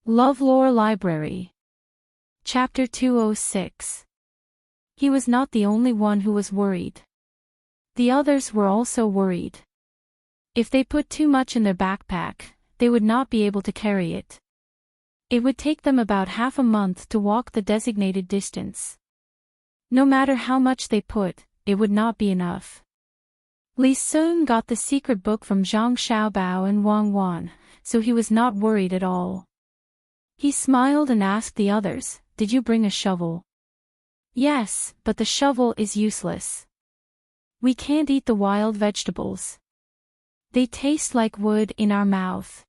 LoveLore Library. Chapter 206. He was not the only one who was worried. The others were also worried. If they put too much in their backpack, they would not be able to carry it. It would take them about half a month to walk the designated distance. No matter how much they put, it would not be enough. Li Sun got the secret book from Zhang Xiaobao and Wang Wan, so he was not worried at all. He smiled and asked the others, "Did you bring a shovel?" "Yes, but the shovel is useless. We can't eat the wild vegetables. They taste like wood in our mouth."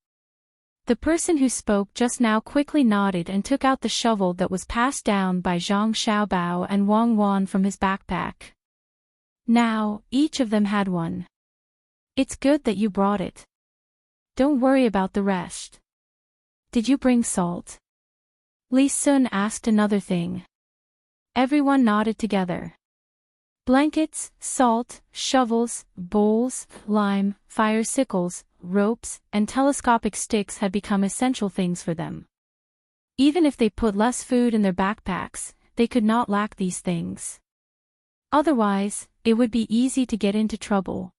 The person who spoke just now quickly nodded and took out the shovel that was passed down by Zhang Xiaobao and Wang Wan from his backpack. Now, each of them had one. "It's good that you brought it. Don't worry about the rest. Did you bring salt?" Li Sun asked another thing. Everyone nodded together. Blankets, salt, shovels, bowls, lime, fire sickles, ropes, and telescopic sticks had become essential things for them. Even if they put less food in their backpacks, they could not lack these things. Otherwise, it would be easy to get into trouble.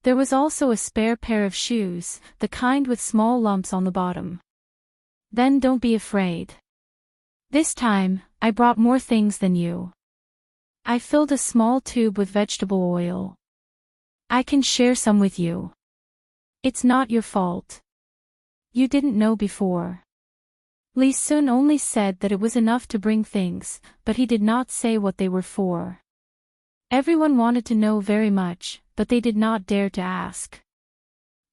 There was also a spare pair of shoes, the kind with small lumps on the bottom. "Then don't be afraid. This time, I brought more things than you. I filled a small tube with vegetable oil. I can share some with you. It's not your fault. You didn't know before." Li Sun only said that it was enough to bring things, but he did not say what they were for. Everyone wanted to know very much, but they did not dare to ask.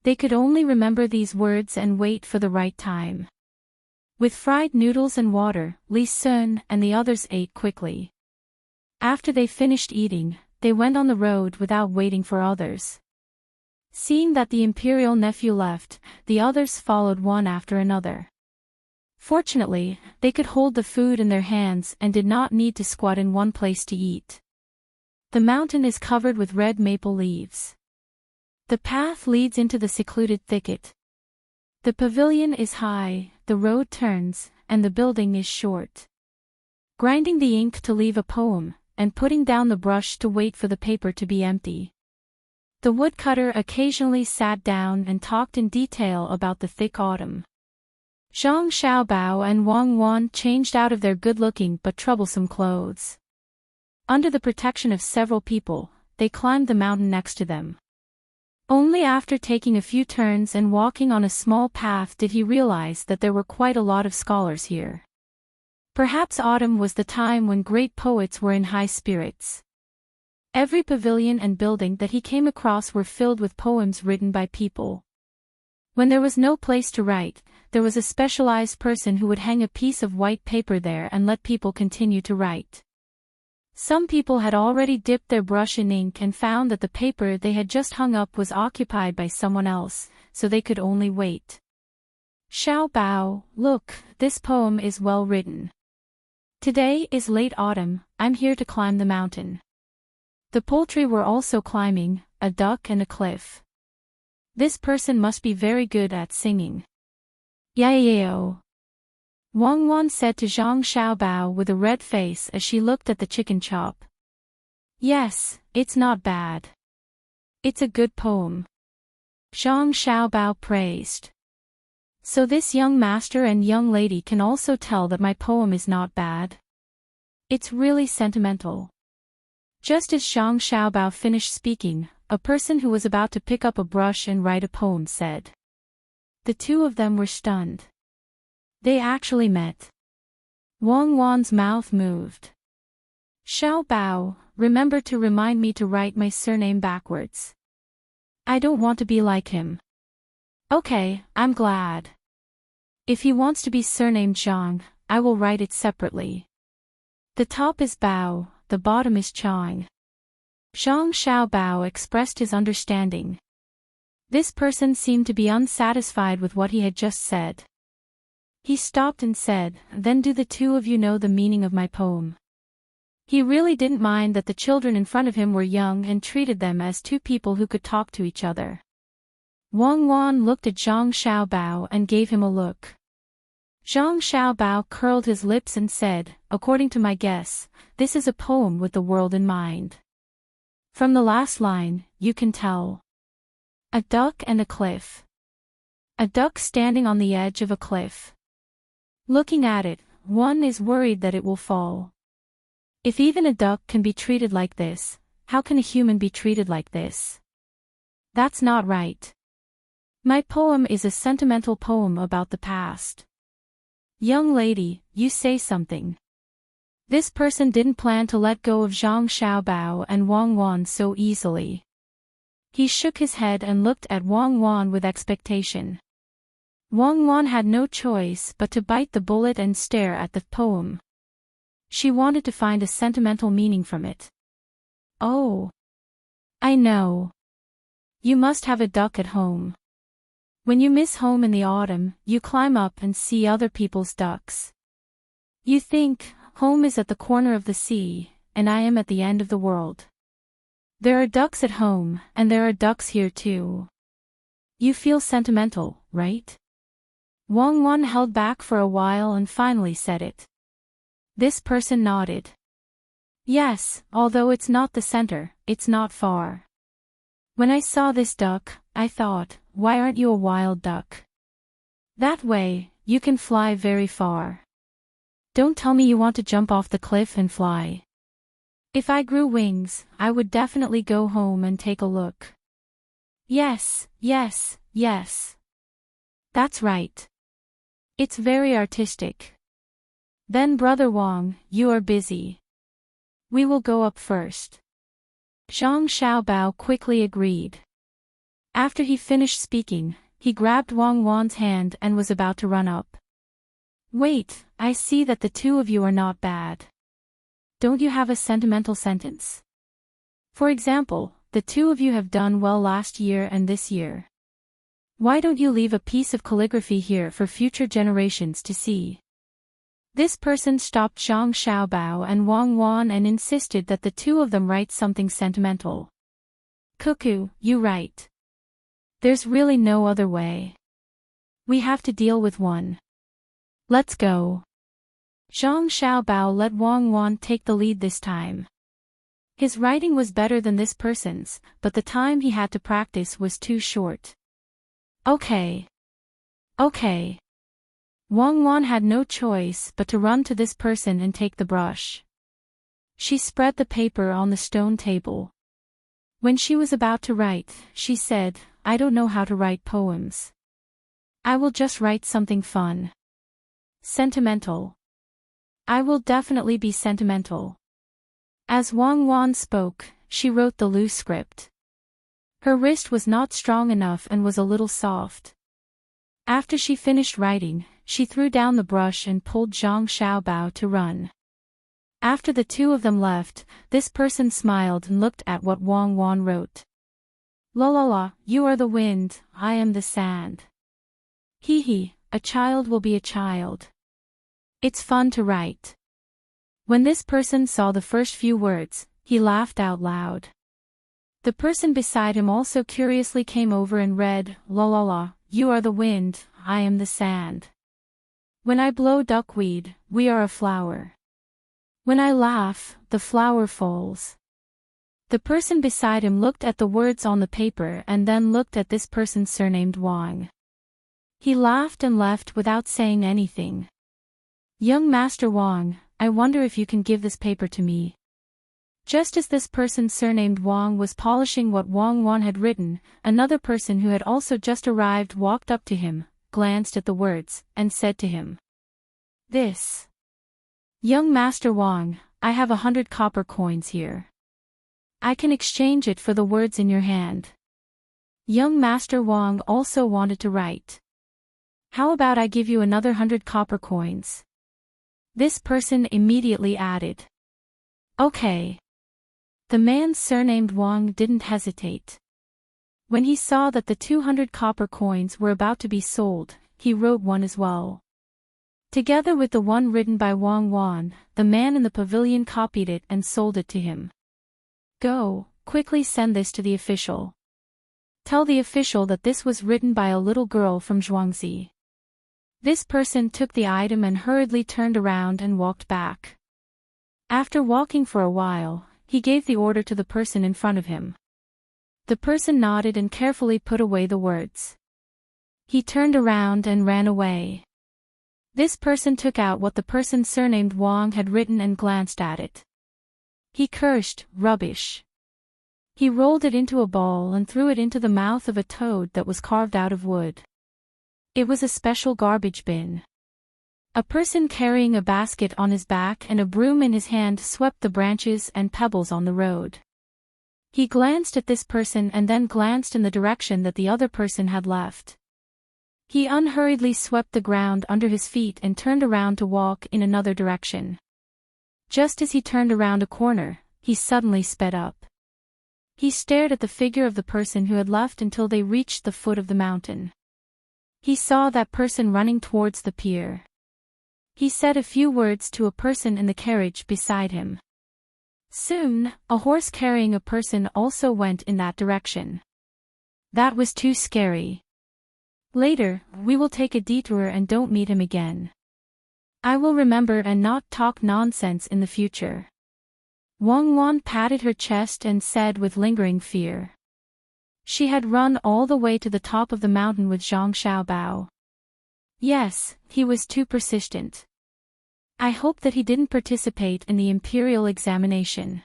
They could only remember these words and wait for the right time. With fried noodles and water, Li Sun and the others ate quickly. After they finished eating, they went on the road without waiting for others. Seeing that the imperial nephew left, the others followed one after another. Fortunately, they could hold the food in their hands and did not need to squat in one place to eat. The mountain is covered with red maple leaves. The path leads into the secluded thicket. The pavilion is high, the road turns, and the building is short. Grinding the ink to leave a poem, and putting down the brush to wait for the paper to be empty. The woodcutter occasionally sat down and talked in detail about the thick autumn. Zhang Xiaobao and Wang Wan changed out of their good-looking but troublesome clothes. Under the protection of several people, they climbed the mountain next to them. Only after taking a few turns and walking on a small path did he realize that there were quite a lot of scholars here. Perhaps autumn was the time when great poets were in high spirits. Every pavilion and building that he came across were filled with poems written by people. When there was no place to write, there was a specialized person who would hang a piece of white paper there and let people continue to write. Some people had already dipped their brush in ink and found that the paper they had just hung up was occupied by someone else, so they could only wait. "Xiaobao, look, this poem is well written. Today is late autumn, I'm here to climb the mountain." The poultry were also climbing, a duck and a cliff. This person must be very good at singing. "Yayo," Wang Wan said to Zhang Xiaobao with a red face as she looked at the chicken chop. "Yes, it's not bad. It's a good poem." Zhang Xiaobao praised. "So this young master and young lady can also tell that my poem is not bad. It's really sentimental." Just as Zhang Xiaobao finished speaking, a person who was about to pick up a brush and write a poem said. The two of them were stunned. They actually met. Wang Wan's mouth moved. "Xiaobao, remember to remind me to write my surname backwards. I don't want to be like him." "Okay, I'm glad. If he wants to be surnamed Zhang, I will write it separately. The top is Bao, the bottom is Chang." Zhang Xiaobao expressed his understanding. This person seemed to be unsatisfied with what he had just said. He stopped and said, "Then do the two of you know the meaning of my poem?" He really didn't mind that the children in front of him were young and treated them as two people who could talk to each other. Wang Wan looked at Zhang Xiaobao and gave him a look. Zhang Xiaobao curled his lips and said, according to my guess, this is a poem with the world in mind. From the last line, you can tell. A duck and a cliff. A duck standing on the edge of a cliff. Looking at it, one is worried that it will fall. If even a duck can be treated like this, how can a human be treated like this? That's not right. My poem is a sentimental poem about the past. Young lady, you say something. This person didn't plan to let go of Zhang Xiaobao and Wang Wan so easily. He shook his head and looked at Wang Wan with expectation. Wang Wan had no choice but to bite the bullet and stare at the poem. She wanted to find a sentimental meaning from it. Oh. I know. You must have a duck at home. When you miss home in the autumn, you climb up and see other people's ducks. You think, home is at the corner of the sea, and I am at the end of the world. There are ducks at home, and there are ducks here too. You feel sentimental, right? Wang Wan held back for a while and finally said it. This person nodded. Yes, although it's not the center, it's not far. When I saw this duck, I thought, why aren't you a wild duck? That way, you can fly very far. Don't tell me you want to jump off the cliff and fly. If I grew wings, I would definitely go home and take a look. Yes, yes, yes. That's right. It's very artistic. Then Brother Wang, you are busy. We will go up first. Zhang Xiaobao quickly agreed. After he finished speaking, he grabbed Wang Wan's hand and was about to run up. Wait, I see that the two of you are not bad. Don't you have a sentimental sentence? For example, the two of you have done well last year and this year. Why don't you leave a piece of calligraphy here for future generations to see? This person stopped Zhang Xiaobao and Wang Wan and insisted that the two of them write something sentimental. Cuckoo, you write. There's really no other way. We have to deal with one. Let's go. Zhang Xiaobao let Wang Wan take the lead this time. His writing was better than this person's, but the time he had to practice was too short. Okay. Okay. Wang Wan had no choice but to run to this person and take the brush. She spread the paper on the stone table. When she was about to write, she said, I don't know how to write poems. I will just write something fun. Sentimental. I will definitely be sentimental. As Wang Wan spoke, she wrote the loose script. Her wrist was not strong enough and was a little soft. After she finished writing, she threw down the brush and pulled Zhang Xiaobao to run. After the two of them left, this person smiled and looked at what Wang Wan wrote. La la la, you are the wind, I am the sand. Hee hee, a child will be a child. It's fun to write. When this person saw the first few words, he laughed out loud. The person beside him also curiously came over and read, La la la, you are the wind, I am the sand. When I blow duckweed, we are a flower. When I laugh, the flower falls. The person beside him looked at the words on the paper and then looked at this person surnamed Wang. He laughed and left without saying anything. Young Master Wang, I wonder if you can give this paper to me. Just as this person surnamed Wang was polishing what Wang Wan had written, another person who had also just arrived walked up to him, glanced at the words, and said to him. This. Young Master Wang, I have 100 copper coins here. I can exchange it for the words in your hand. Young Master Wang also wanted to write. How about I give you another 100 copper coins? This person immediately added. Okay. The man surnamed Wang didn't hesitate. When he saw that the 200 copper coins were about to be sold, he wrote one as well. Together with the one written by Wang Wan, the man in the pavilion copied it and sold it to him. Go, quickly send this to the official. Tell the official that this was written by a little girl from Zhuangzi. This person took the item and hurriedly turned around and walked back. After walking for a while, he gave the order to the person in front of him. The person nodded and carefully put away the words. He turned around and ran away. This person took out what the person surnamed Wang had written and glanced at it. He cursed, "Rubbish." He rolled it into a ball and threw it into the mouth of a toad that was carved out of wood. It was a special garbage bin. A person carrying a basket on his back and a broom in his hand swept the branches and pebbles on the road. He glanced at this person and then glanced in the direction that the other person had left. He unhurriedly swept the ground under his feet and turned around to walk in another direction. Just as he turned around a corner, he suddenly sped up. He stared at the figure of the person who had left until they reached the foot of the mountain. He saw that person running towards the pier. He said a few words to a person in the carriage beside him. Soon, a horse carrying a person also went in that direction. That was too scary. Later, we will take a detour and don't meet him again. I will remember and not talk nonsense in the future. Wang Wan patted her chest and said with lingering fear. She had run all the way to the top of the mountain with Zhang Xiaobao. Yes, he was too persistent. I hope that he didn't participate in the imperial examination.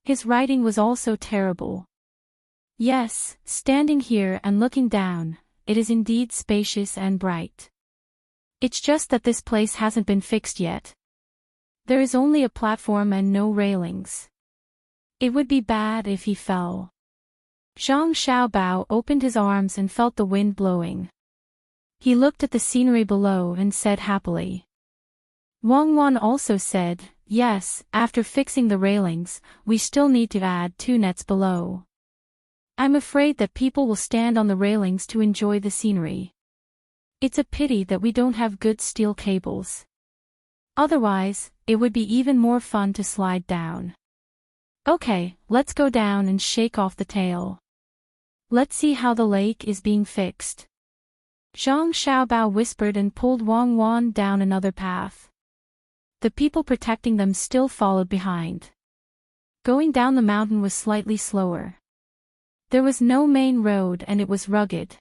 His writing was also terrible. Yes, standing here and looking down, it is indeed spacious and bright. It's just that this place hasn't been fixed yet. There is only a platform and no railings. It would be bad if he fell. Zhang Xiaobao opened his arms and felt the wind blowing. He looked at the scenery below and said happily. Wang Wan also said, yes, after fixing the railings, we still need to add 2 nets below. I'm afraid that people will stand on the railings to enjoy the scenery. It's a pity that we don't have good steel cables. Otherwise, it would be even more fun to slide down. Okay, let's go down and shake off the tail. Let's see how the lake is being fixed. Zhang Xiaobao whispered and pulled Wang Wan down another path. The people protecting them still followed behind. Going down the mountain was slightly slower. There was no main road and it was rugged.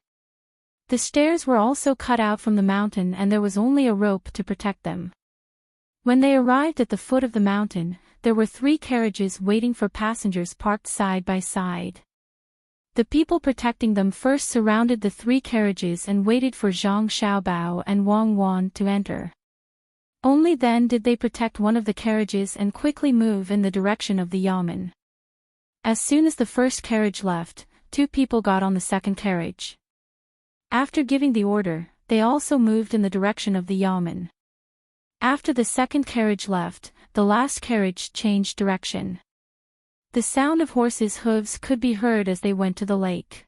The stairs were also cut out from the mountain and there was only a rope to protect them. When they arrived at the foot of the mountain, there were 3 carriages waiting for passengers parked side by side. The people protecting them first surrounded the 3 carriages and waited for Zhang Xiaobao and Wang Wan to enter. Only then did they protect one of the carriages and quickly move in the direction of the yamen. As soon as the first carriage left, 2 people got on the second carriage. After giving the order, they also moved in the direction of the yamen. After the second carriage left, the last carriage changed direction. The sound of horses' hooves could be heard as they went to the lake.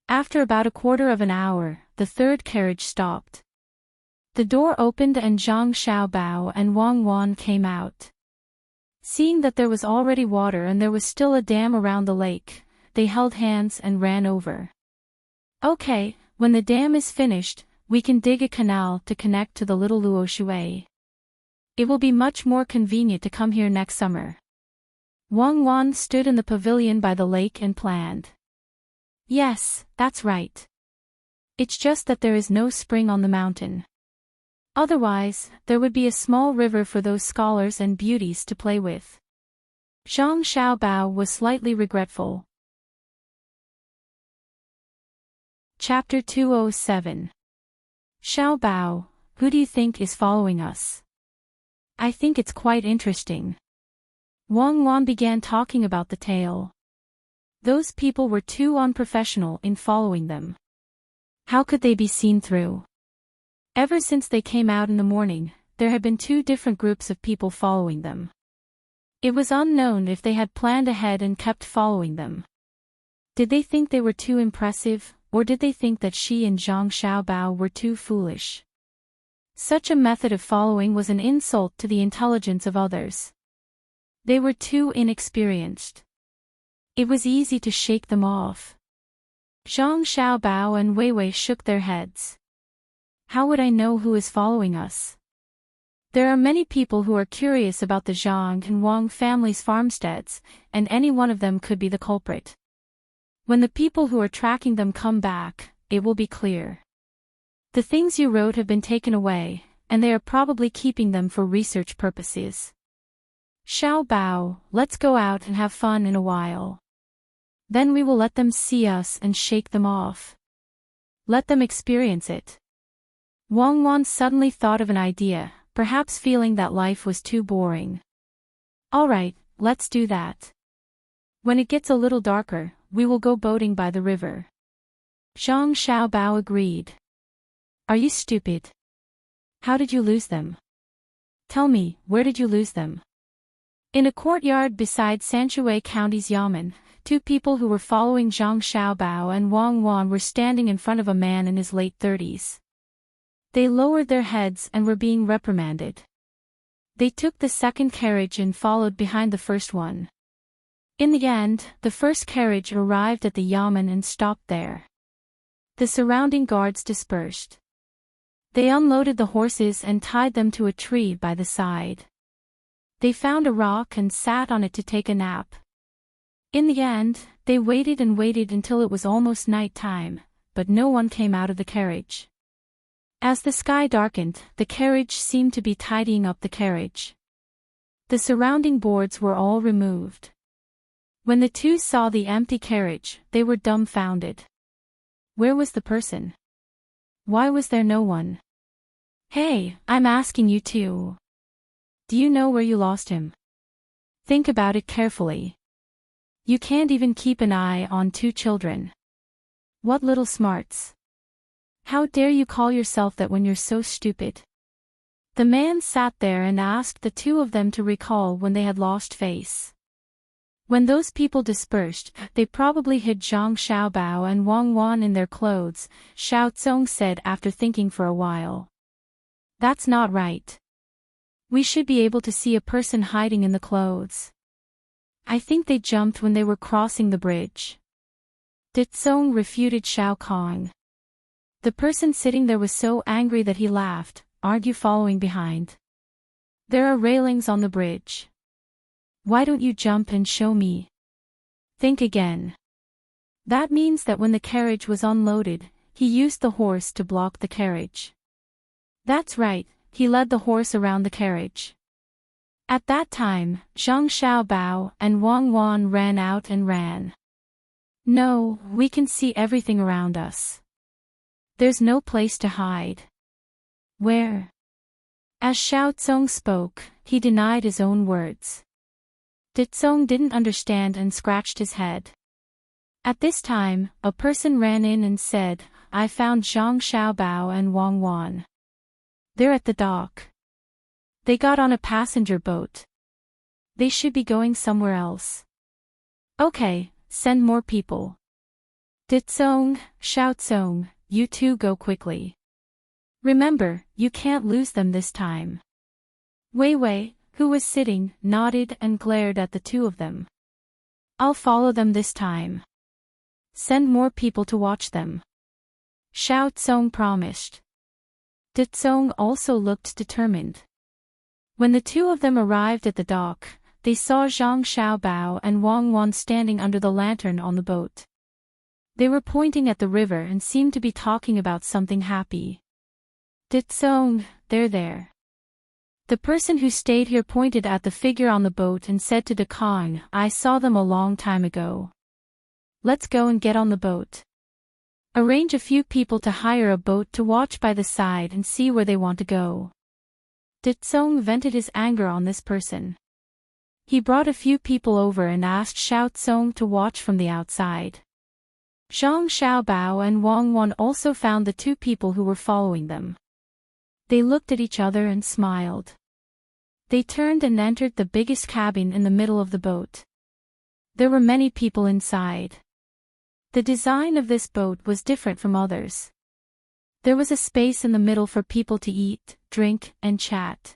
After about a quarter of an hour, the third carriage stopped. The door opened and Zhang Xiaobao and Wang Wan came out. Seeing that there was already water and there was still a dam around the lake, they held hands and ran over. Okay, when the dam is finished, we can dig a canal to connect to the little Luoshui. It will be much more convenient to come here next summer. Wang Wan stood in the pavilion by the lake and planned. Yes, that's right. It's just that there is no spring on the mountain. Otherwise, there would be a small river for those scholars and beauties to play with. Zhang Xiaobao was slightly regretful. Chapter 207. Xiaobao, who do you think is following us? I think it's quite interesting. Wang Wan began talking about the tale. Those people were too unprofessional in following them. How could they be seen through? Ever since they came out in the morning, there had been 2 different groups of people following them. It was unknown if they had planned ahead and kept following them. Did they think they were too impressive, or did they think that she and Zhang Xiaobao were too foolish? Such a method of following was an insult to the intelligence of others. They were too inexperienced. It was easy to shake them off. Zhang Xiaobao and Wei Wei shook their heads. How would I know who is following us? There are many people who are curious about the Zhang and Wang family's farmsteads, and any one of them could be the culprit. When the people who are tracking them come back, it will be clear. The things you wrote have been taken away, and they are probably keeping them for research purposes. Xiao Bao, let's go out and have fun in a while. Then we will let them see us and shake them off. Let them experience it. Wang Wan suddenly thought of an idea, perhaps feeling that life was too boring. All right, let's do that. When it gets a little darker, we will go boating by the river. Zhang Xiaobao agreed. Are you stupid? How did you lose them? Tell me, where did you lose them? In a courtyard beside Sanshui County's Yamen, two people who were following Zhang Xiaobao and Wang Wan were standing in front of a man in his late 30s. They lowered their heads and were being reprimanded. They took the second carriage and followed behind the first one. In the end, the first carriage arrived at the Yamen and stopped there. The surrounding guards dispersed. They unloaded the horses and tied them to a tree by the side. They found a rock and sat on it to take a nap. In the end, they waited and waited until it was almost night time, but no one came out of the carriage. As the sky darkened, the carriage seemed to be tidying up the carriage. The surrounding boards were all removed. When the two saw the empty carriage, they were dumbfounded. Where was the person? Why was there no one? Hey, I'm asking you too. Do you know where you lost him? Think about it carefully. You can't even keep an eye on two children. What little smarts. How dare you call yourself that when you're so stupid? The man sat there and asked the two of them to recall when they had lost face. When those people dispersed, they probably hid Zhang Xiaobao and Wang Wan in their clothes, Xiao Zong said after thinking for a while. That's not right. We should be able to see a person hiding in the clothes. I think they jumped when they were crossing the bridge. Ditsong refuted Xiao Kong. The person sitting there was so angry that he laughed. Aren't you following behind? There are railings on the bridge. Why don't you jump and show me? Think again. That means that when the carriage was unloaded, he used the horse to block the carriage. That's right, he led the horse around the carriage. At that time, Zhang Xiaobao and Wang Wan ran out and ran. No, we can see everything around us. There's no place to hide. Where? As Xiao Zong spoke, he denied his own words. Ditsong didn't understand and scratched his head. At this time, a person ran in and said, I found Zhang Xiaobao and Wang Wan. They're at the dock. They got on a passenger boat. They should be going somewhere else. Okay, send more people. Ditsong, Xiaozong, you two go quickly. Remember, you can't lose them this time. Wei Wei, who was sitting, nodded and glared at the two of them. I'll follow them this time. Send more people to watch them. Xiao Zong promised. Ditsong also looked determined. When the two of them arrived at the dock, they saw Zhang Xiaobao and Wang Wan standing under the lantern on the boat. They were pointing at the river and seemed to be talking about something happy. Ditsong, they're there. The person who stayed here pointed at the figure on the boat and said to Dekong, I saw them a long time ago. Let's go and get on the boat. Arrange a few people to hire a boat to watch by the side and see where they want to go. Ditsong vented his anger on this person. He brought a few people over and asked Xiao Zong to watch from the outside. Zhang Xiaobao and Wang Wan also found the two people who were following them. They looked at each other and smiled. They turned and entered the biggest cabin in the middle of the boat. There were many people inside. The design of this boat was different from others. There was a space in the middle for people to eat, drink, and chat.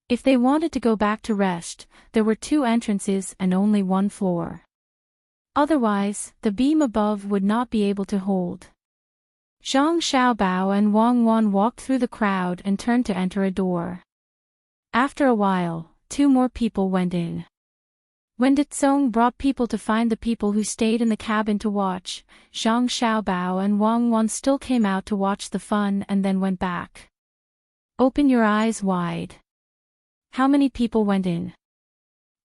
If they wanted to go back to rest, there were two entrances and only one floor. Otherwise, the beam above would not be able to hold. Zhang Xiaobao and Wang Wan walked through the crowd and turned to enter a door. After a while, 2 more people went in. When Ditsong brought people to find the people who stayed in the cabin to watch, Zhang Xiaobao and Wang Wan still came out to watch the fun and then went back. Open your eyes wide. How many people went in?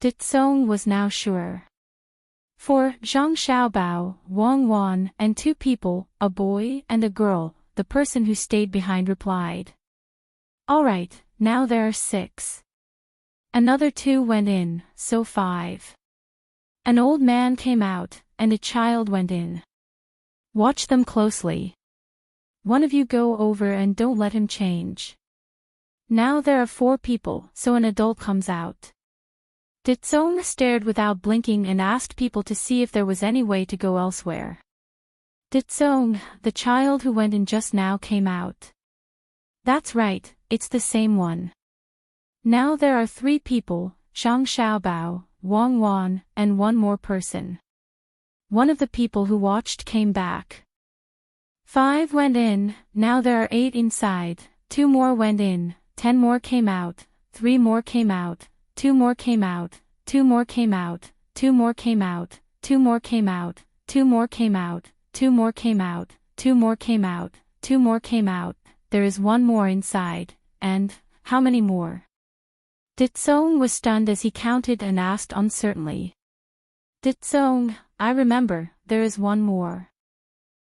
Ditsong was now sure. 4, Zhang Xiaobao, Wang Wan, and 2 people, a boy and a girl, the person who stayed behind replied. All right, now there are 6. Another 2 went in, so 5. An old man came out, and a child went in. Watch them closely. One of you go over and don't let him change. Now there are 4 people, so an adult comes out. Ditsong stared without blinking and asked people to see if there was any way to go elsewhere. Ditsong, the child who went in just now, came out. That's right, it's the same one. Now there are 3 people, Zhang Xiaobao, Wang Wan, and 1 more person. One of the people who watched came back. 5 went in, now there are 8 inside, 2 more went in, 10 more came out, 3 more came out, 2 more came out, 2 more came out, 2 more came out, 2 more came out, 2 more came out, 2 more came out, 2 more came out, 2 more came out, there is 1 more inside, and, how many more? Ditsong was stunned as he counted and asked uncertainly. Ditsong, I remember, there is 1 more.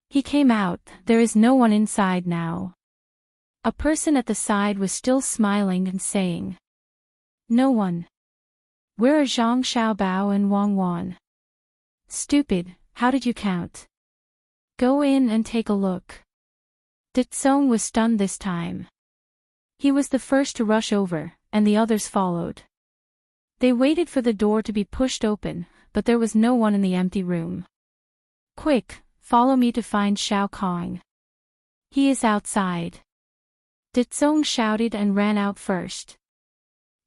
He came out, there is no one inside now. A person at the side was still smiling and saying. No one. Where are Zhang Xiaobao and Wang Wan? Stupid, how did you count? Go in and take a look. Ditsong was stunned this time. He was the first to rush over, and the others followed. They waited for the door to be pushed open, but there was no one in the empty room. Quick, follow me to find Xiao Kong. He is outside. Ditsong shouted and ran out first.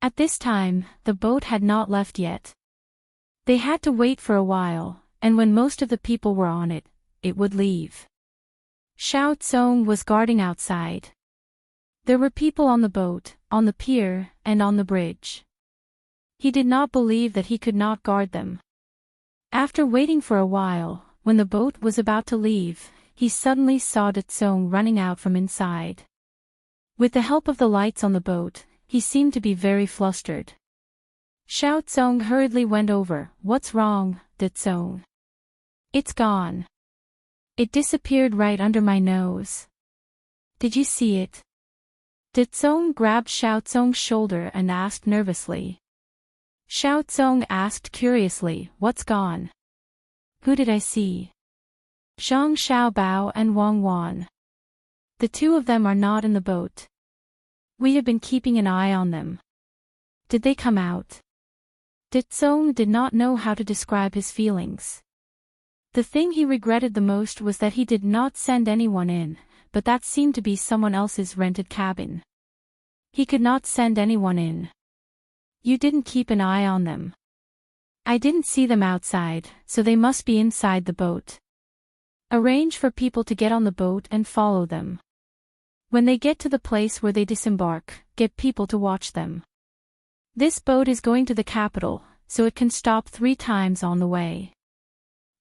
At this time, the boat had not left yet. They had to wait for a while, and when most of the people were on it, it would leave. Xiao Tsong was guarding outside. There were people on the boat, on the pier, and on the bridge. He did not believe that he could not guard them. After waiting for a while, when the boat was about to leave, he suddenly saw Ditsong running out from inside. With the help of the lights on the boat, he seemed to be very flustered. Xiao Tsong hurriedly went over. What's wrong, Ditsong? It's gone. It disappeared right under my nose. Did you see it? Ditsong grabbed Xiao Tsong's shoulder and asked nervously. Xiao Tsong asked curiously, what's gone? Who did I see? Zhang Xiaobao and Wang Wan. The 2 of them are not in the boat. We have been keeping an eye on them. Did they come out? Ditsong did not know how to describe his feelings. The thing he regretted the most was that he did not send anyone in, but that seemed to be someone else's rented cabin. He could not send anyone in. You didn't keep an eye on them. I didn't see them outside, so they must be inside the boat. Arrange for people to get on the boat and follow them. When they get to the place where they disembark, get people to watch them. This boat is going to the capital, so it can stop 3 times on the way.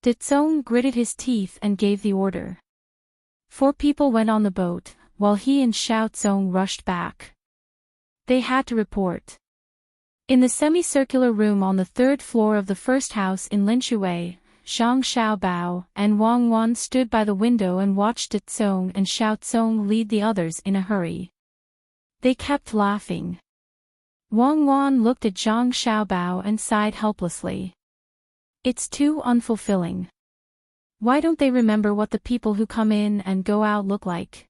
Ditsong gritted his teeth and gave the order. 4 people went on the boat, while he and Xiao Tsong rushed back. They had to report. In the semicircular room on the 3rd floor of the first house in Linshui, Zhang Xiaobao and Wang Wan stood by the window and watched Ditsong and Xiao Tsong lead the others in a hurry. They kept laughing. Wang Wan looked at Zhang Xiaobao and sighed helplessly. It's too unfulfilling. Why don't they remember what the people who come in and go out look like?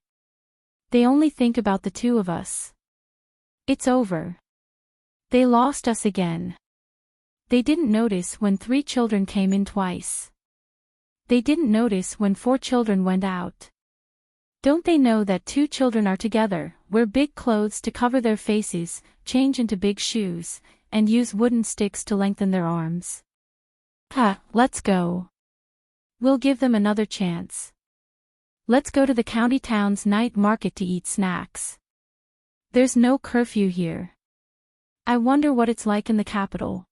They only think about the 2 of us. It's over. They lost us again. They didn't notice when 3 children came in twice. They didn't notice when 4 children went out. Don't they know that 2 children are together, wear big clothes to cover their faces, change into big shoes, and use wooden sticks to lengthen their arms? Let's go. We'll give them another chance. Let's go to the county town's night market to eat snacks. There's no curfew here. I wonder what it's like in the capital.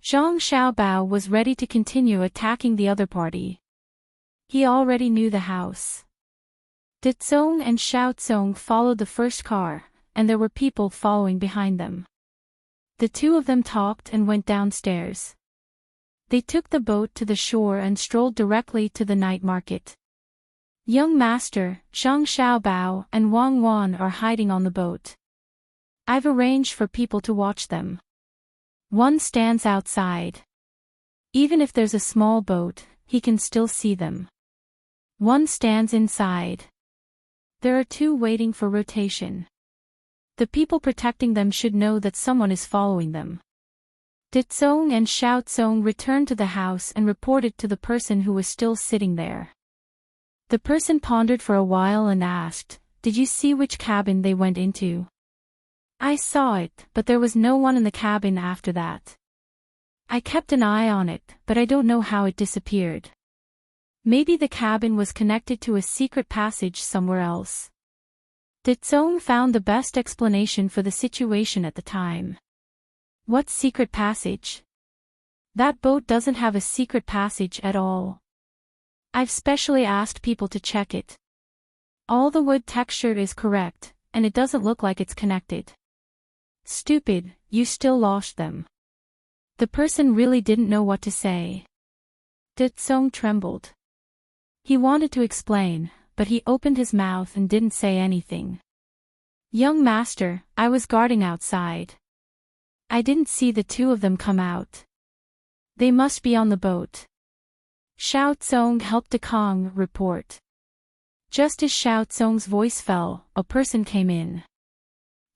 Zhang Xiaobao was ready to continue attacking the other party. He already knew the house. Dezong and Xiaozong followed the first car, and there were people following behind them. The two of them talked and went downstairs. They took the boat to the shore and strolled directly to the night market. Young Master, Zhang Xiaobao and Wang Wan are hiding on the boat. I've arranged for people to watch them. One stands outside. Even if there's a small boat, he can still see them. One stands inside. There are two waiting for rotation. The people protecting them should know that someone is following them. Dezong and Xiaozong returned to the house and reported to the person who was still sitting there. The person pondered for a while and asked, "Did you see which cabin they went into?" "I saw it, but there was no one in the cabin after that. I kept an eye on it, but I don't know how it disappeared. Maybe the cabin was connected to a secret passage somewhere else." Dezong found the best explanation for the situation at the time. "What secret passage? That boat doesn't have a secret passage at all. I've specially asked people to check it. All the wood texture is correct, and it doesn't look like it's connected." "Stupid, you still lost them." The person really didn't know what to say. Dezong trembled. He wanted to explain, but he opened his mouth and didn't say anything. "Young Master, I was guarding outside. I didn't see the two of them come out. They must be on the boat." Xiaozong helped Dekong report. Just as Xiaozong's voice fell, a person came in.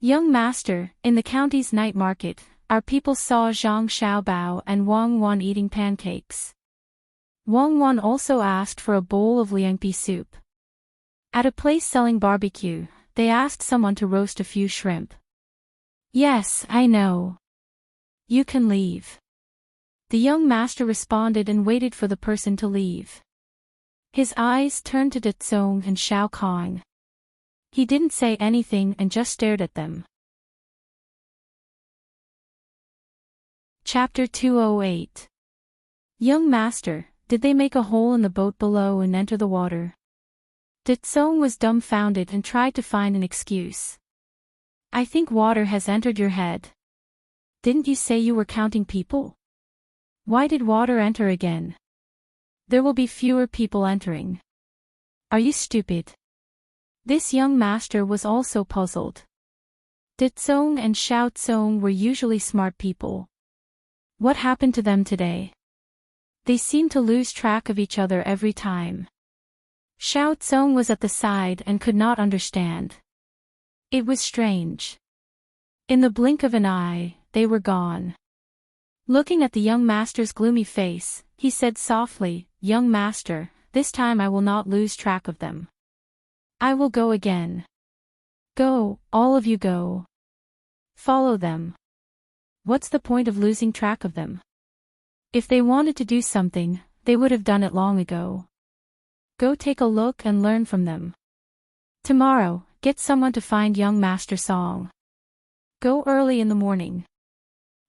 "Young Master, in the county's night market, our people saw Zhang Xiaobao and Wang Wan eating pancakes. Wang Wan also asked for a bowl of liangpi soup. At a place selling barbecue, they asked someone to roast a few shrimp." "Yes, I know. You can leave." The young master responded and waited for the person to leave. His eyes turned to Dezong and Xiao Kong. He didn't say anything and just stared at them. Chapter 208. Young Master, did they make a hole in the boat below and enter the water? Dezong was dumbfounded and tried to find an excuse. "I think water has entered your head. Didn't you say you were counting people? Why did water enter again? There will be fewer people entering. Are you stupid?" This young master was also puzzled. Dezong and Xiaozong were usually smart people. What happened to them today? They seemed to lose track of each other every time. Xiaozong was at the side and could not understand. It was strange. In the blink of an eye, they were gone. Looking at the young master's gloomy face, he said softly, "Young master, this time I will not lose track of them. I will go again. Go, all of you go. Follow them. What's the point of losing track of them? If they wanted to do something, they would have done it long ago. Go take a look and learn from them. Tomorrow, get someone to find young Master Song. Go early in the morning.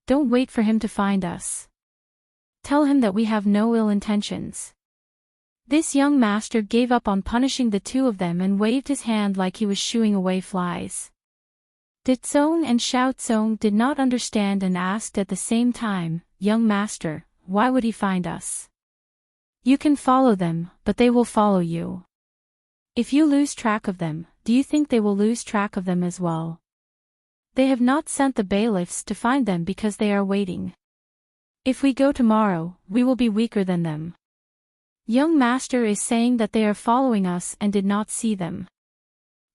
Don't wait for him to find us. Tell him that we have no ill intentions." This young master gave up on punishing the two of them and waved his hand like he was shooing away flies. Dezong and Xiaozong did not understand and asked at the same time, "Young master, why would he find us? You can follow them, but they will follow you. If you lose track of them, do you think they will lose track of them as well? They have not sent the bailiffs to find them because they are waiting. If we go tomorrow, we will be weaker than them. Young master is saying that they are following us and did not see them.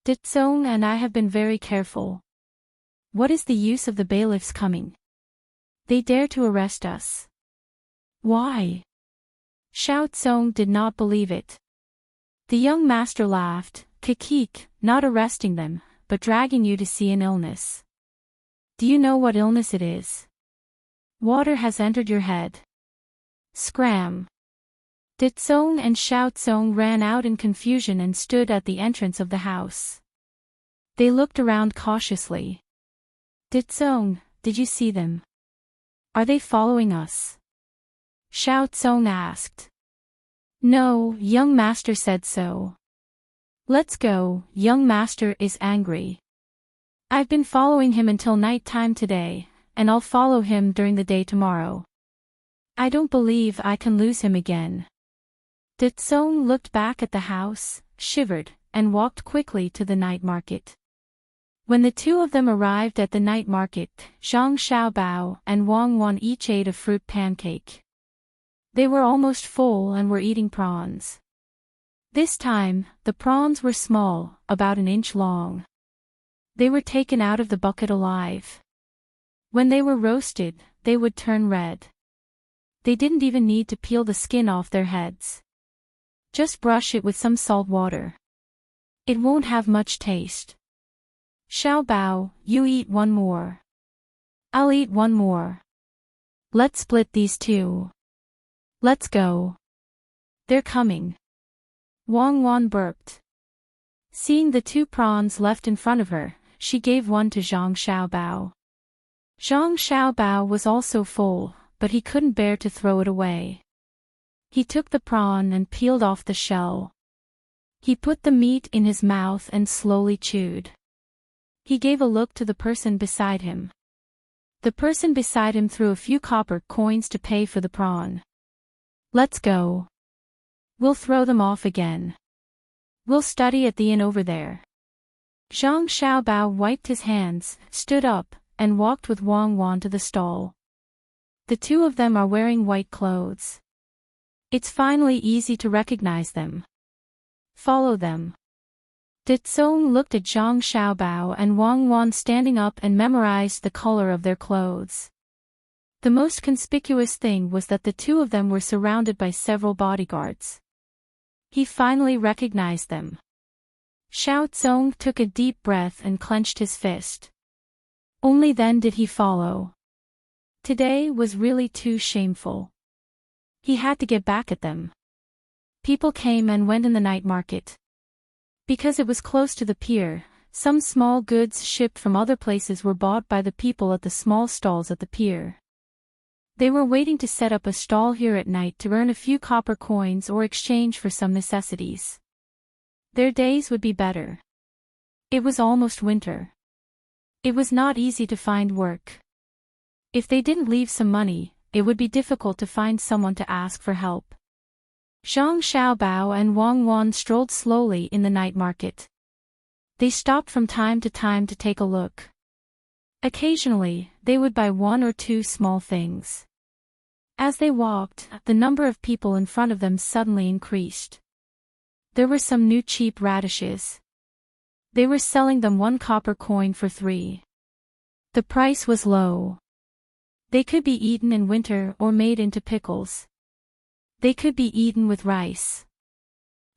Dezong and I have been very careful. What is the use of the bailiffs coming? They dare to arrest us. Why?" Xiaozong did not believe it. The young master laughed, "Kikik, not arresting them, but dragging you to see an illness. Do you know what illness it is? Water has entered your head. Scram. Ditsong and Xiaozong ran out in confusion and stood at the entrance of the house. They looked around cautiously. Ditsong, did you see them? Are they following us? Xiaozong asked. No, young master said so. Let's go, young master is angry. I've been following him until night time today, and I'll follow him during the day tomorrow. I don't believe I can lose him again. Ditsong looked back at the house, shivered, and walked quickly to the night market. When the two of them arrived at the night market, Zhang Xiaobao and Wang Wan each ate a fruit pancake. They were almost full and were eating prawns. This time, the prawns were small, about an inch long. They were taken out of the bucket alive. When they were roasted, they would turn red. They didn't even need to peel the skin off their heads. Just brush it with some salt water. It won't have much taste. Xiaobao, you eat one more. I'll eat one more. Let's split these two. Let's go. They're coming. Wang Wan burped. Seeing the two prawns left in front of her, she gave one to Zhang Xiaobao. Zhang Xiaobao was also full, but he couldn't bear to throw it away. He took the prawn and peeled off the shell. He put the meat in his mouth and slowly chewed. He gave a look to the person beside him. The person beside him threw a few copper coins to pay for the prawn. Let's go. We'll throw them off again. We'll study at the inn over there. Zhang Xiaobao wiped his hands, stood up, and walked with Wang Wan to the stall. The two of them are wearing white clothes. It's finally easy to recognize them. Follow them. Ditsong looked at Zhang Xiaobao and Wang Wan standing up and memorized the color of their clothes. The most conspicuous thing was that the two of them were surrounded by several bodyguards. He finally recognized them. Xiaozong took a deep breath and clenched his fist. Only then did he follow. Today was really too shameful. He had to get back at them. People came and went in the night market. Because it was close to the pier, some small goods shipped from other places were bought by the people at the small stalls at the pier. They were waiting to set up a stall here at night to earn a few copper coins or exchange for some necessities. Their days would be better. It was almost winter. It was not easy to find work. If they didn't leave some money, it would be difficult to find someone to ask for help. Zhang Xiaobao and Wang Wan strolled slowly in the night market. They stopped from time to time to take a look. Occasionally, they would buy one or two small things. As they walked, the number of people in front of them suddenly increased. There were some new cheap radishes. They were selling them 1 copper coin for 3. The price was low. They could be eaten in winter or made into pickles. They could be eaten with rice.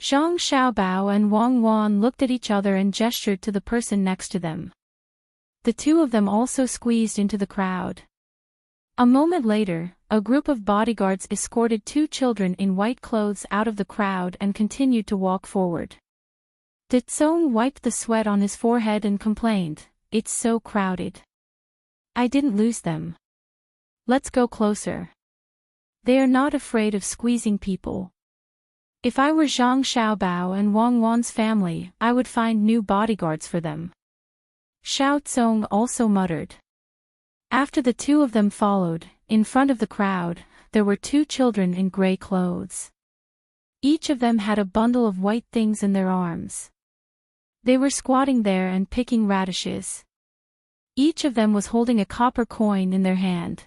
Zhang Xiaobao and Wang Wan looked at each other and gestured to the person next to them. The two of them also squeezed into the crowd. A moment later, a group of bodyguards escorted 2 children in white clothes out of the crowd and continued to walk forward. Ditsong wiped the sweat on his forehead and complained, "It's so crowded. I didn't lose them. Let's go closer." They are not afraid of squeezing people. If I were Zhang Xiaobao and Wang Wan's family, I would find new bodyguards for them. Xiaozong also muttered. After the two of them followed, in front of the crowd, there were 2 children in gray clothes. Each of them had a bundle of white things in their arms. They were squatting there and picking radishes. Each of them was holding a copper coin in their hand.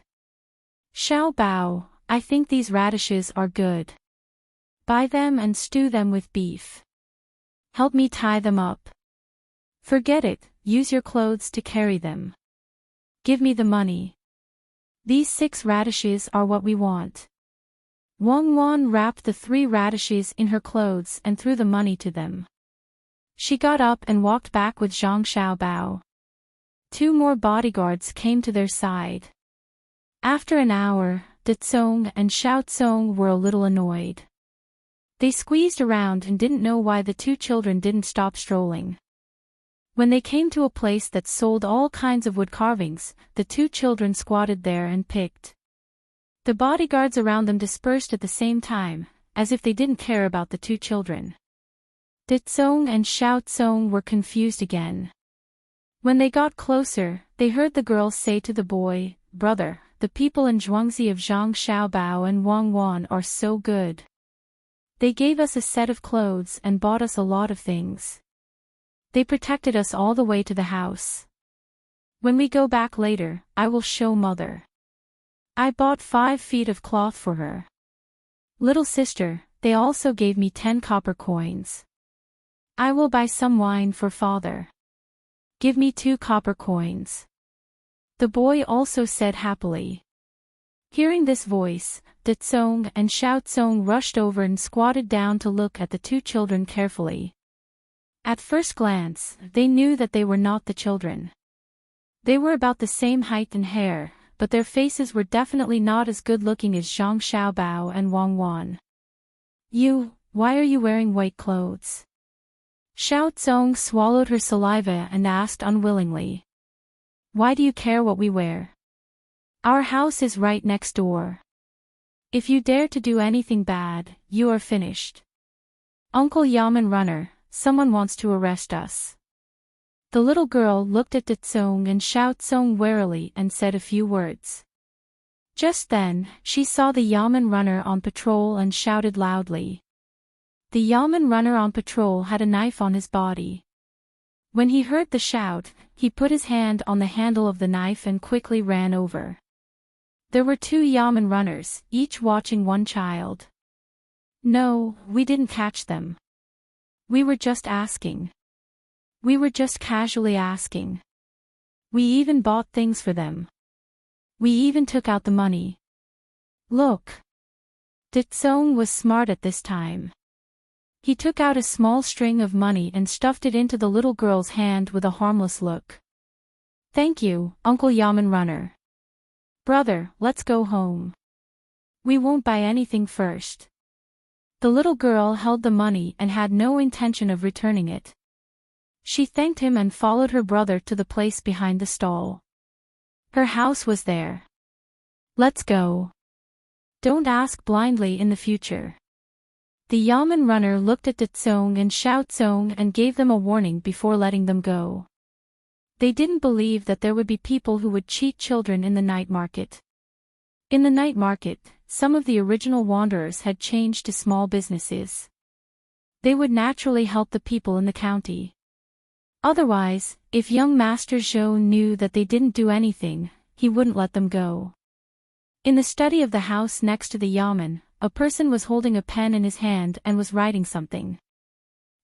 Xiaobao, I think these radishes are good. Buy them and stew them with beef. Help me tie them up. Forget it, use your clothes to carry them. Give me the money. These 6 radishes are what we want. Wang Wan wrapped the 3 radishes in her clothes and threw the money to them. She got up and walked back with Zhang Xiaobao. 2 more bodyguards came to their side. After an hour, Ditsong and Xiaozong were a little annoyed. They squeezed around and didn't know why the two children didn't stop strolling. When they came to a place that sold all kinds of wood carvings, the two children squatted there and picked. The bodyguards around them dispersed at the same time, as if they didn't care about the two children. Ditsong and Xiaotsong were confused again. When they got closer, they heard the girl say to the boy, "Brother, the people in Zhuangzi of Zhang Xiaobao and Wang Wan are so good. They gave us a set of clothes and bought us a lot of things. They protected us all the way to the house. When we go back later, I will show mother. I bought 5 feet of cloth for her. Little sister, they also gave me 10 copper coins. I will buy some wine for father. Give me 2 copper coins." The boy also said happily. Hearing this voice, Ditsong and Xiaotsong rushed over and squatted down to look at the two children carefully. At first glance, they knew that they were not the children. They were about the same height and hair, but their faces were definitely not as good-looking as Zhang Xiaobao and Wang Wan. Why are you wearing white clothes?" Xiaotsong swallowed her saliva and asked unwillingly. "Why do you care what we wear? Our house is right next door. If you dare to do anything bad, you are finished. Uncle Yaman Runner, someone wants to arrest us." The little girl looked at Ditsong and Xiaotsong warily and said a few words. Just then, she saw the Yaman Runner on patrol and shouted loudly. The Yaman Runner on patrol had a knife on his body. When he heard the shout, he put his hand on the handle of the knife and quickly ran over. There were 2 Yaman Runners, each watching one child. "No, we didn't catch them. We were just asking. We were just casually asking. We even bought things for them. We even took out the money. Look." Ditsong was smart at this time. He took out a small string of money and stuffed it into the little girl's hand with a harmless look. "Thank you, Uncle Yaman Runner. Brother, let's go home. We won't buy anything first." The little girl held the money and had no intention of returning it. She thanked him and followed her brother to the place behind the stall. Her house was there. "Let's go. Don't ask blindly in the future." The Yaman Runner looked at Ditsong and Xiaotsong and gave them a warning before letting them go. They didn't believe that there would be people who would cheat children in the night market. In the night market, some of the original wanderers had changed to small businesses. They would naturally help the people in the county. Otherwise, if young Master Zhou knew that they didn't do anything, he wouldn't let them go. In the study of the house next to the yamen, a person was holding a pen in his hand and was writing something.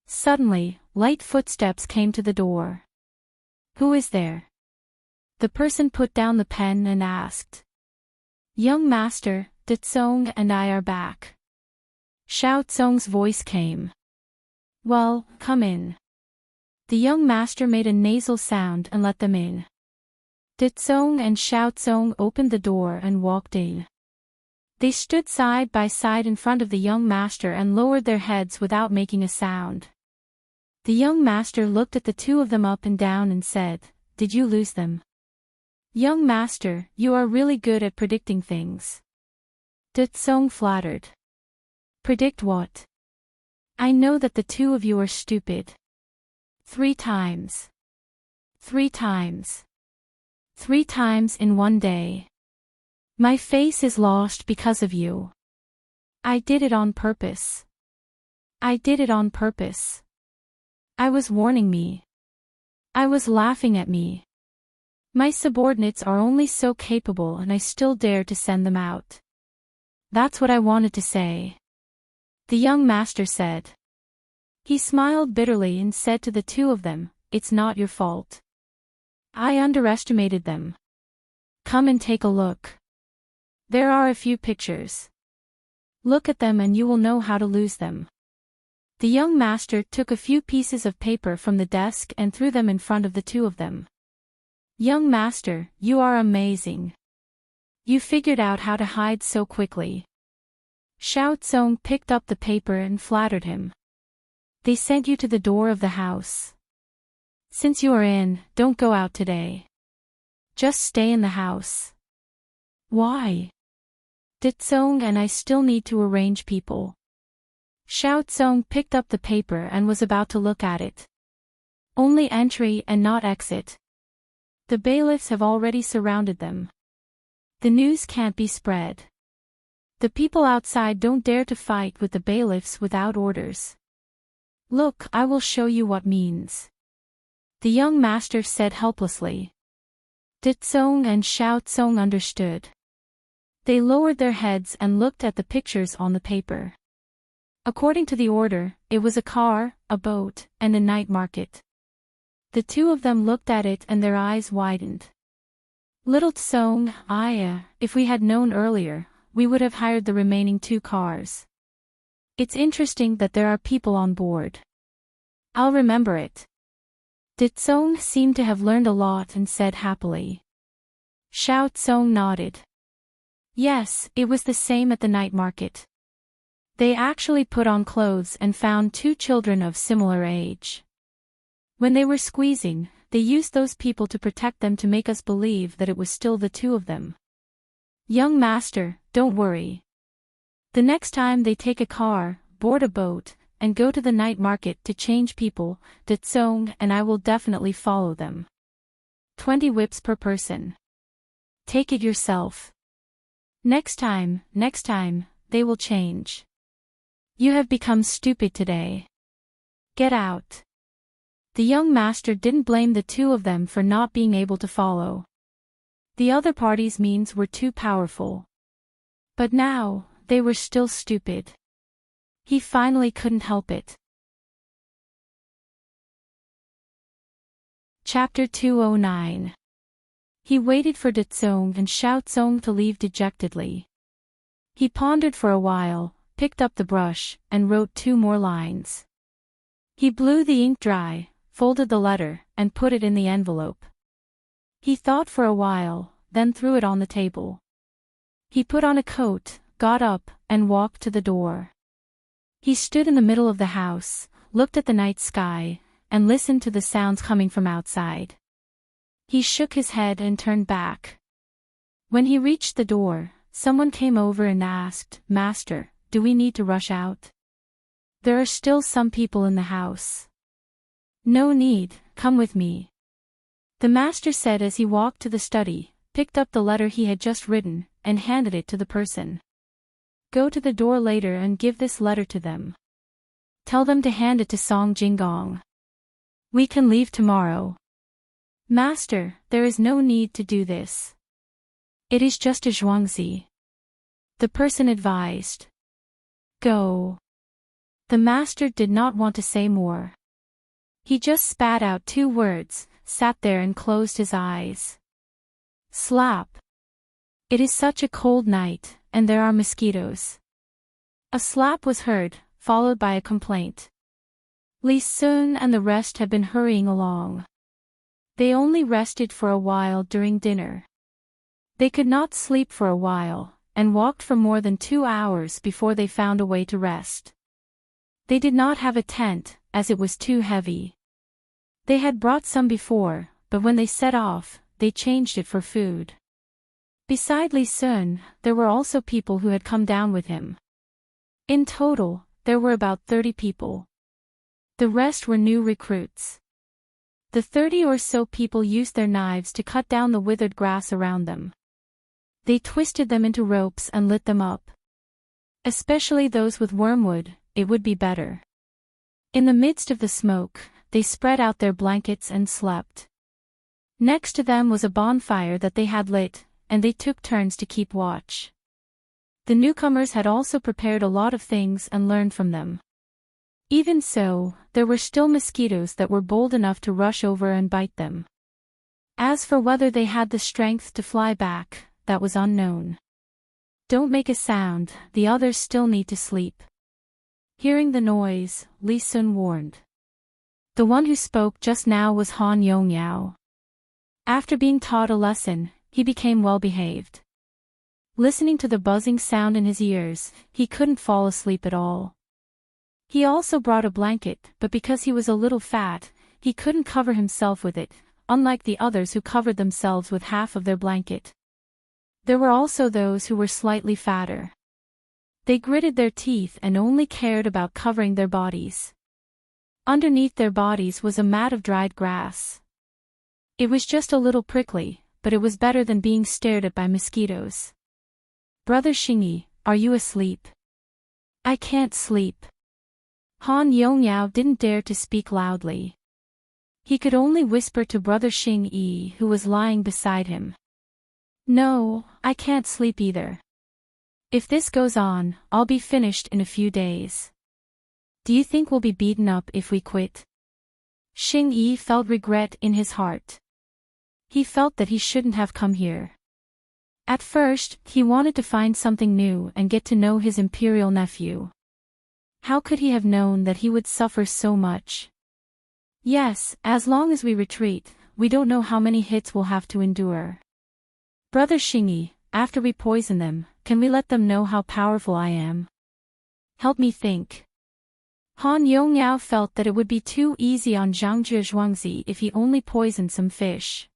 Suddenly, light footsteps came to the door. "Who is there?" The person put down the pen and asked. "Young Master, Ditsong and I are back." Xiaotsong's voice came. "Well, come in." The young master made a nasal sound and let them in. Ditsong and Xiaotsong opened the door and walked in. They stood side by side in front of the young master and lowered their heads without making a sound. The young master looked at the two of them up and down and said, "Did you lose them?" "Young master, you are really good at predicting things." Ditsong flattered. "Predict what?" "I know that the two of you are stupid." 3 times. 3 times. 3 times in one day. My face is lost because of you. I did it on purpose. I did it on purpose. I was warning me. I was laughing at me. My subordinates are only so capable and I still dare to send them out. That's what I wanted to say. The young master said. He smiled bitterly and said to the two of them, "It's not your fault. I underestimated them. Come and take a look. There are a few pictures. Look at them and you will know how to lose them." The young master took a few pieces of paper from the desk and threw them in front of the two of them. "Young master, you are amazing. You figured out how to hide so quickly. Xiao Tsong picked up the paper and flattered him. They sent you to the door of the house. Since you are in, don't go out today. Just stay in the house. Why? Tsong and I still need to arrange people. Xiao Tsong picked up the paper and was about to look at it. Only entry and not exit. The bailiffs have already surrounded them. The news can't be spread. The people outside don't dare to fight with the bailiffs without orders. Look, I will show you what means. The young master said helplessly. Tsong and Xiao Tsong understood. They lowered their heads and looked at the pictures on the paper. According to the order, it was a car, a boat, and a night market. The two of them looked at it and their eyes widened. Little Tsong, if we had known earlier, we would have hired the remaining 2 cars. It's interesting that there are people on board. I'll remember it. Tsong seemed to have learned a lot and said happily. Xiao Tsong nodded. Yes, it was the same at the night market. They actually put on clothes and found 2 children of similar age. When they were squeezing, they used those people to protect them to make us believe that it was still the 2 of them. Young master, don't worry. The next time they take a car, board a boat, and go to the night market to change people, Tsong and I will definitely follow them. 20 whips per person. Take it yourself. Next time, they will change. You have become stupid today. Get out. The young master didn't blame the 2 of them for not being able to follow. The other party's means were too powerful. But now, they were still stupid. He finally couldn't help it. Chapter 209. He waited for Tsong and Xiao Tsong to leave dejectedly. He pondered for a while, picked up the brush, and wrote 2 more lines. He blew the ink dry, folded the letter, and put it in the envelope. He thought for a while, then threw it on the table. He put on a coat, got up, and walked to the door. He stood in the middle of the house, looked at the night sky, and listened to the sounds coming from outside. He shook his head and turned back. When he reached the door, someone came over and asked, "Master, do we need to rush out? There are still some people in the house." "No need, come with me," the master said as he walked to the study, picked up the letter he had just written, and handed it to the person. "Go to the door later and give this letter to them. Tell them to hand it to Song Jinggong. We can leave tomorrow." "Master, there is no need to do this. It is just a zhuangzi," the person advised. "Go." The master did not want to say more. He just spat out 2 words, sat there and closed his eyes. Slap. It is such a cold night, and there are mosquitoes. A slap was heard, followed by a complaint. Li Sun and the rest had been hurrying along. They only rested for a while during dinner. They could not sleep for a while, and walked for more than 2 hours before they found a way to rest. They did not have a tent, as it was too heavy. They had brought some before, but when they set off, they changed it for food. Beside Li Sun, there were also people who had come down with him. In total, there were about 30 people. The rest were new recruits. The 30 or so people used their knives to cut down the withered grass around them. They twisted them into ropes and lit them up. Especially those with wormwood, it would be better. In the midst of the smoke, they spread out their blankets and slept. Next to them was a bonfire that they had lit, and they took turns to keep watch. The newcomers had also prepared a lot of things and learned from them. Even so, there were still mosquitoes that were bold enough to rush over and bite them. As for whether they had the strength to fly back, that was unknown. "Don't make a sound, the others still need to sleep." Hearing the noise, Li Sun warned. The one who spoke just now was Han Yongyao. After being taught a lesson, he became well-behaved. Listening to the buzzing sound in his ears, he couldn't fall asleep at all. He also brought a blanket, but because he was a little fat, he couldn't cover himself with it, unlike the others who covered themselves with half of their blanket. There were also those who were slightly fatter. They gritted their teeth and only cared about covering their bodies. Underneath their bodies was a mat of dried grass. It was just a little prickly, but it was better than being stared at by mosquitoes. "Brother Xingyi, are you asleep?" "I can't sleep." Han Yongyao didn't dare to speak loudly. He could only whisper to Brother Xingyi, who was lying beside him. "No, I can't sleep either. If this goes on, I'll be finished in a few days. Do you think we'll be beaten up if we quit?" Xingyi felt regret in his heart. He felt that he shouldn't have come here. At first, he wanted to find something new and get to know his imperial nephew. How could he have known that he would suffer so much? "Yes, as long as we retreat, we don't know how many hits we'll have to endure. Brother Xingyi, after we poison them, can we let them know how powerful I am? Help me think." Han Yongyao felt that it would be too easy on Zhang Zhuangzi if he only poisoned some fish.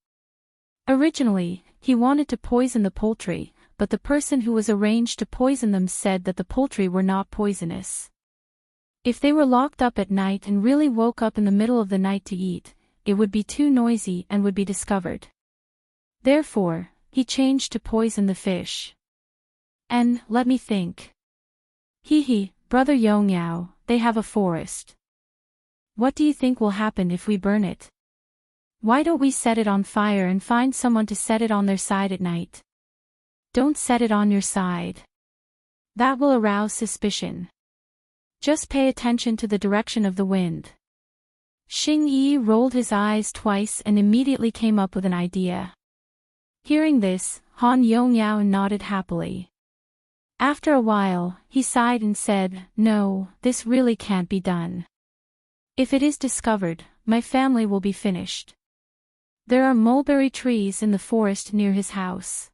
Originally, he wanted to poison the poultry, but the person who was arranged to poison them said that the poultry were not poisonous. If they were locked up at night and really woke up in the middle of the night to eat, it would be too noisy and would be discovered. Therefore, he changed to poison the fish. And, let me think. Brother Yongyao, they have a forest. What do you think will happen if we burn it? Why don't we set it on fire and find someone to set it on their side at night? Don't set it on your side. That will arouse suspicion. Just pay attention to the direction of the wind. Xingyi rolled his eyes twice and immediately came up with an idea. Hearing this, Han Yongyao nodded happily. After a while, he sighed and said, "No, this really can't be done. If it is discovered, my family will be finished. There are mulberry trees in the forest near his house.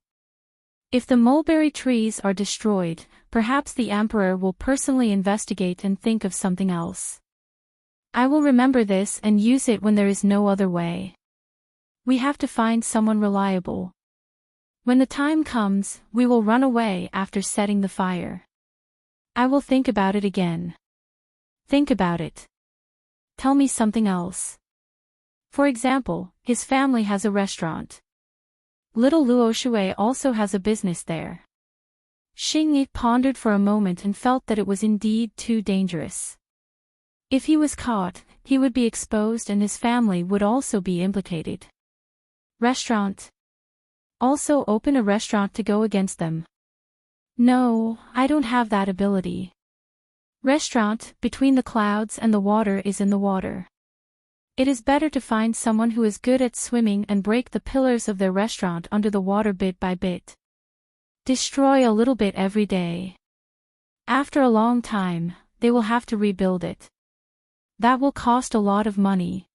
If the mulberry trees are destroyed, perhaps the emperor will personally investigate and think of something else. I will remember this and use it when there is no other way. We have to find someone reliable. When the time comes, we will run away after setting the fire. I will think about it again." "Think about it. Tell me something else. For example, his family has a restaurant. Little Luo Shui also has a business there." Xingyi pondered for a moment and felt that it was indeed too dangerous. If he was caught, he would be exposed and his family would also be implicated. Restaurant. Also open a restaurant to go against them. No, I don't have that ability. Restaurant, between the clouds and the water is in the water. It is better to find someone who is good at swimming and break the pillars of their restaurant under the water bit by bit. Destroy a little bit every day. After a long time, they will have to rebuild it. That will cost a lot of money.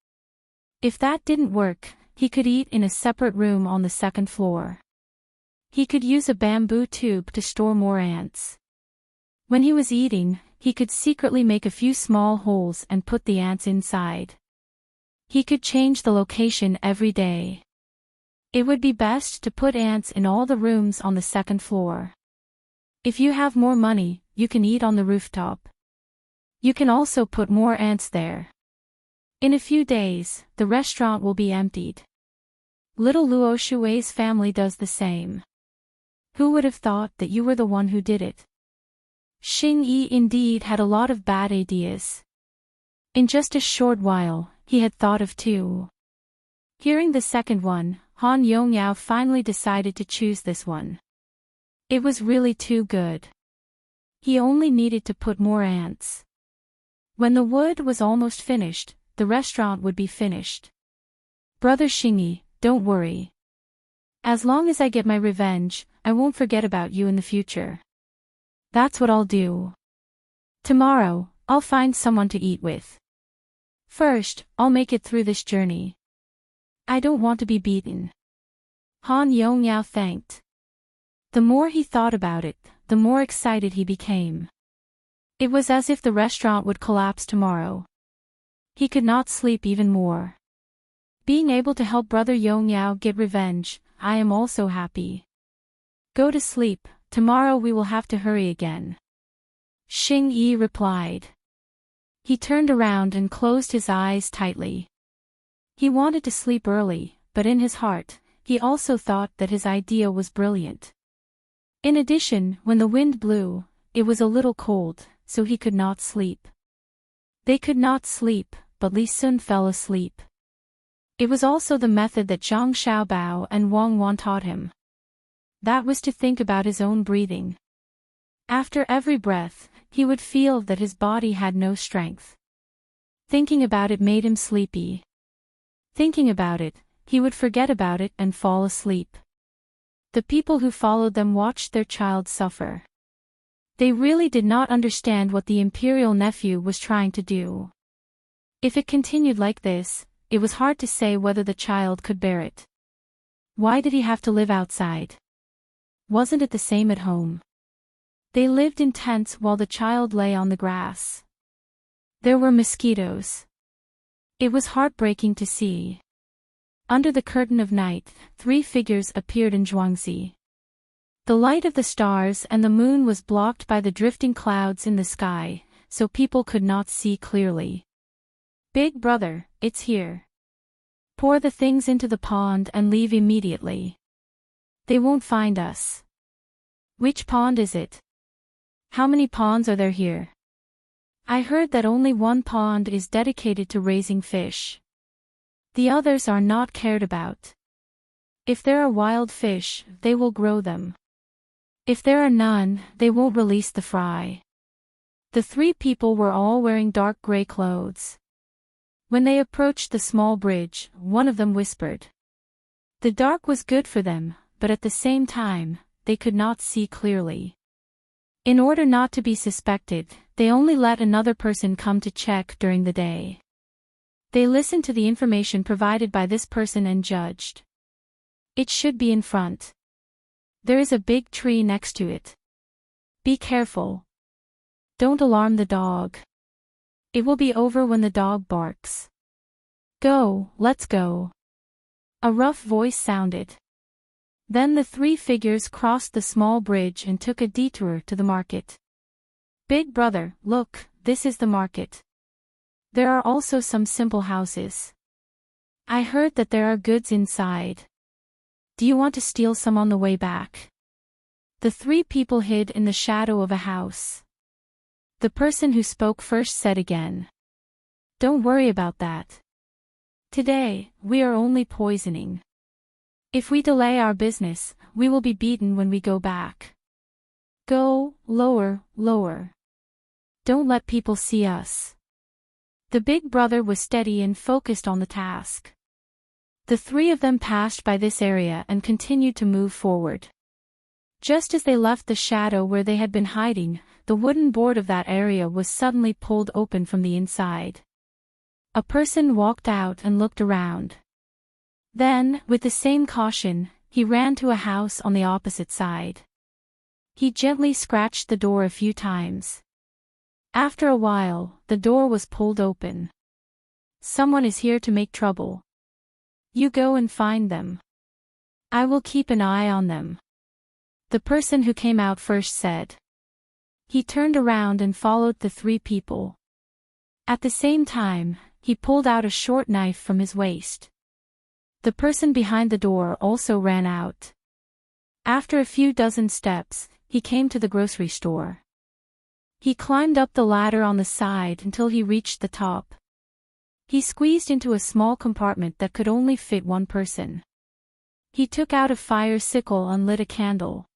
If that didn't work, he could eat in a separate room on the second floor. He could use a bamboo tube to store more ants. When he was eating, he could secretly make a few small holes and put the ants inside. He could change the location every day. It would be best to put ants in all the rooms on the second floor. If you have more money, you can eat on the rooftop. You can also put more ants there. In a few days, the restaurant will be emptied. Little Luo Shui's family does the same. Who would have thought that you were the one who did it? Xingyi indeed had a lot of bad ideas. In just a short while, he had thought of two. Hearing the second one, Han Yongyao finally decided to choose this one. It was really too good. He only needed to put more ants. When the wood was almost finished, the restaurant would be finished. "Brother Xingyi, don't worry. As long as I get my revenge, I won't forget about you in the future. That's what I'll do. Tomorrow, I'll find someone to eat with. First, I'll make it through this journey. I don't want to be beaten." Han Yongyao thanked. The more he thought about it, the more excited he became. It was as if the restaurant would collapse tomorrow. He could not sleep even more. Being able to help Brother Yong Yao get revenge, I am also happy. Go to sleep, tomorrow we will have to hurry again. Xing Yi replied. He turned around and closed his eyes tightly. He wanted to sleep early, but in his heart, he also thought that his idea was brilliant. In addition, when the wind blew, it was a little cold, so he could not sleep. They could not sleep, but Li Sun fell asleep. It was also the method that Zhang Xiaobao and Wang Wan taught him. That was to think about his own breathing. After every breath, he would feel that his body had no strength. Thinking about it made him sleepy. Thinking about it, he would forget about it and fall asleep. The people who followed them watched their child suffer. They really did not understand what the imperial nephew was trying to do. If it continued like this, it was hard to say whether the child could bear it. Why did he have to live outside? Wasn't it the same at home? They lived in tents while the child lay on the grass. There were mosquitoes. It was heartbreaking to see. Under the curtain of night, 3 figures appeared in Zhuangzi. The light of the stars and the moon was blocked by the drifting clouds in the sky, so people could not see clearly. Big brother, it's here. Pour the things into the pond and leave immediately. They won't find us. Which pond is it? How many ponds are there here? I heard that only one pond is dedicated to raising fish. The others are not cared about. If there are wild fish, they will grow them. If there are none, they won't release the fry. The 3 people were all wearing dark gray clothes. When they approached the small bridge, one of them whispered. The dark was good for them, but at the same time, they could not see clearly. In order not to be suspected, they only let another person come to check during the day. They listened to the information provided by this person and judged. It should be in front. There is a big tree next to it. Be careful. Don't alarm the dog. It will be over when the dog barks. Go, let's go. A rough voice sounded. Then the 3 figures crossed the small bridge and took a detour to the market. Big brother, look, this is the market. There are also some simple houses. I heard that there are goods inside. Do you want to steal some on the way back? The 3 people hid in the shadow of a house. The person who spoke first said again. Don't worry about that. Today, we are only poisoning. If we delay our business, we will be beaten when we go back. Go, lower, lower. Don't let people see us. The big brother was steady and focused on the task. The 3 of them passed by this area and continued to move forward. Just as they left the shadow where they had been hiding, the wooden board of that area was suddenly pulled open from the inside. A person walked out and looked around. Then, with the same caution, he ran to a house on the opposite side. He gently scratched the door a few times. After a while, the door was pulled open. Someone is here to make trouble. You go and find them. I will keep an eye on them. The person who came out first said. He turned around and followed the 3 people. At the same time, he pulled out a short knife from his waist. The person behind the door also ran out. After a few dozen steps, he came to the grocery store. He climbed up the ladder on the side until he reached the top. He squeezed into a small compartment that could only fit 1 person. He took out a fire sickle and lit a candle.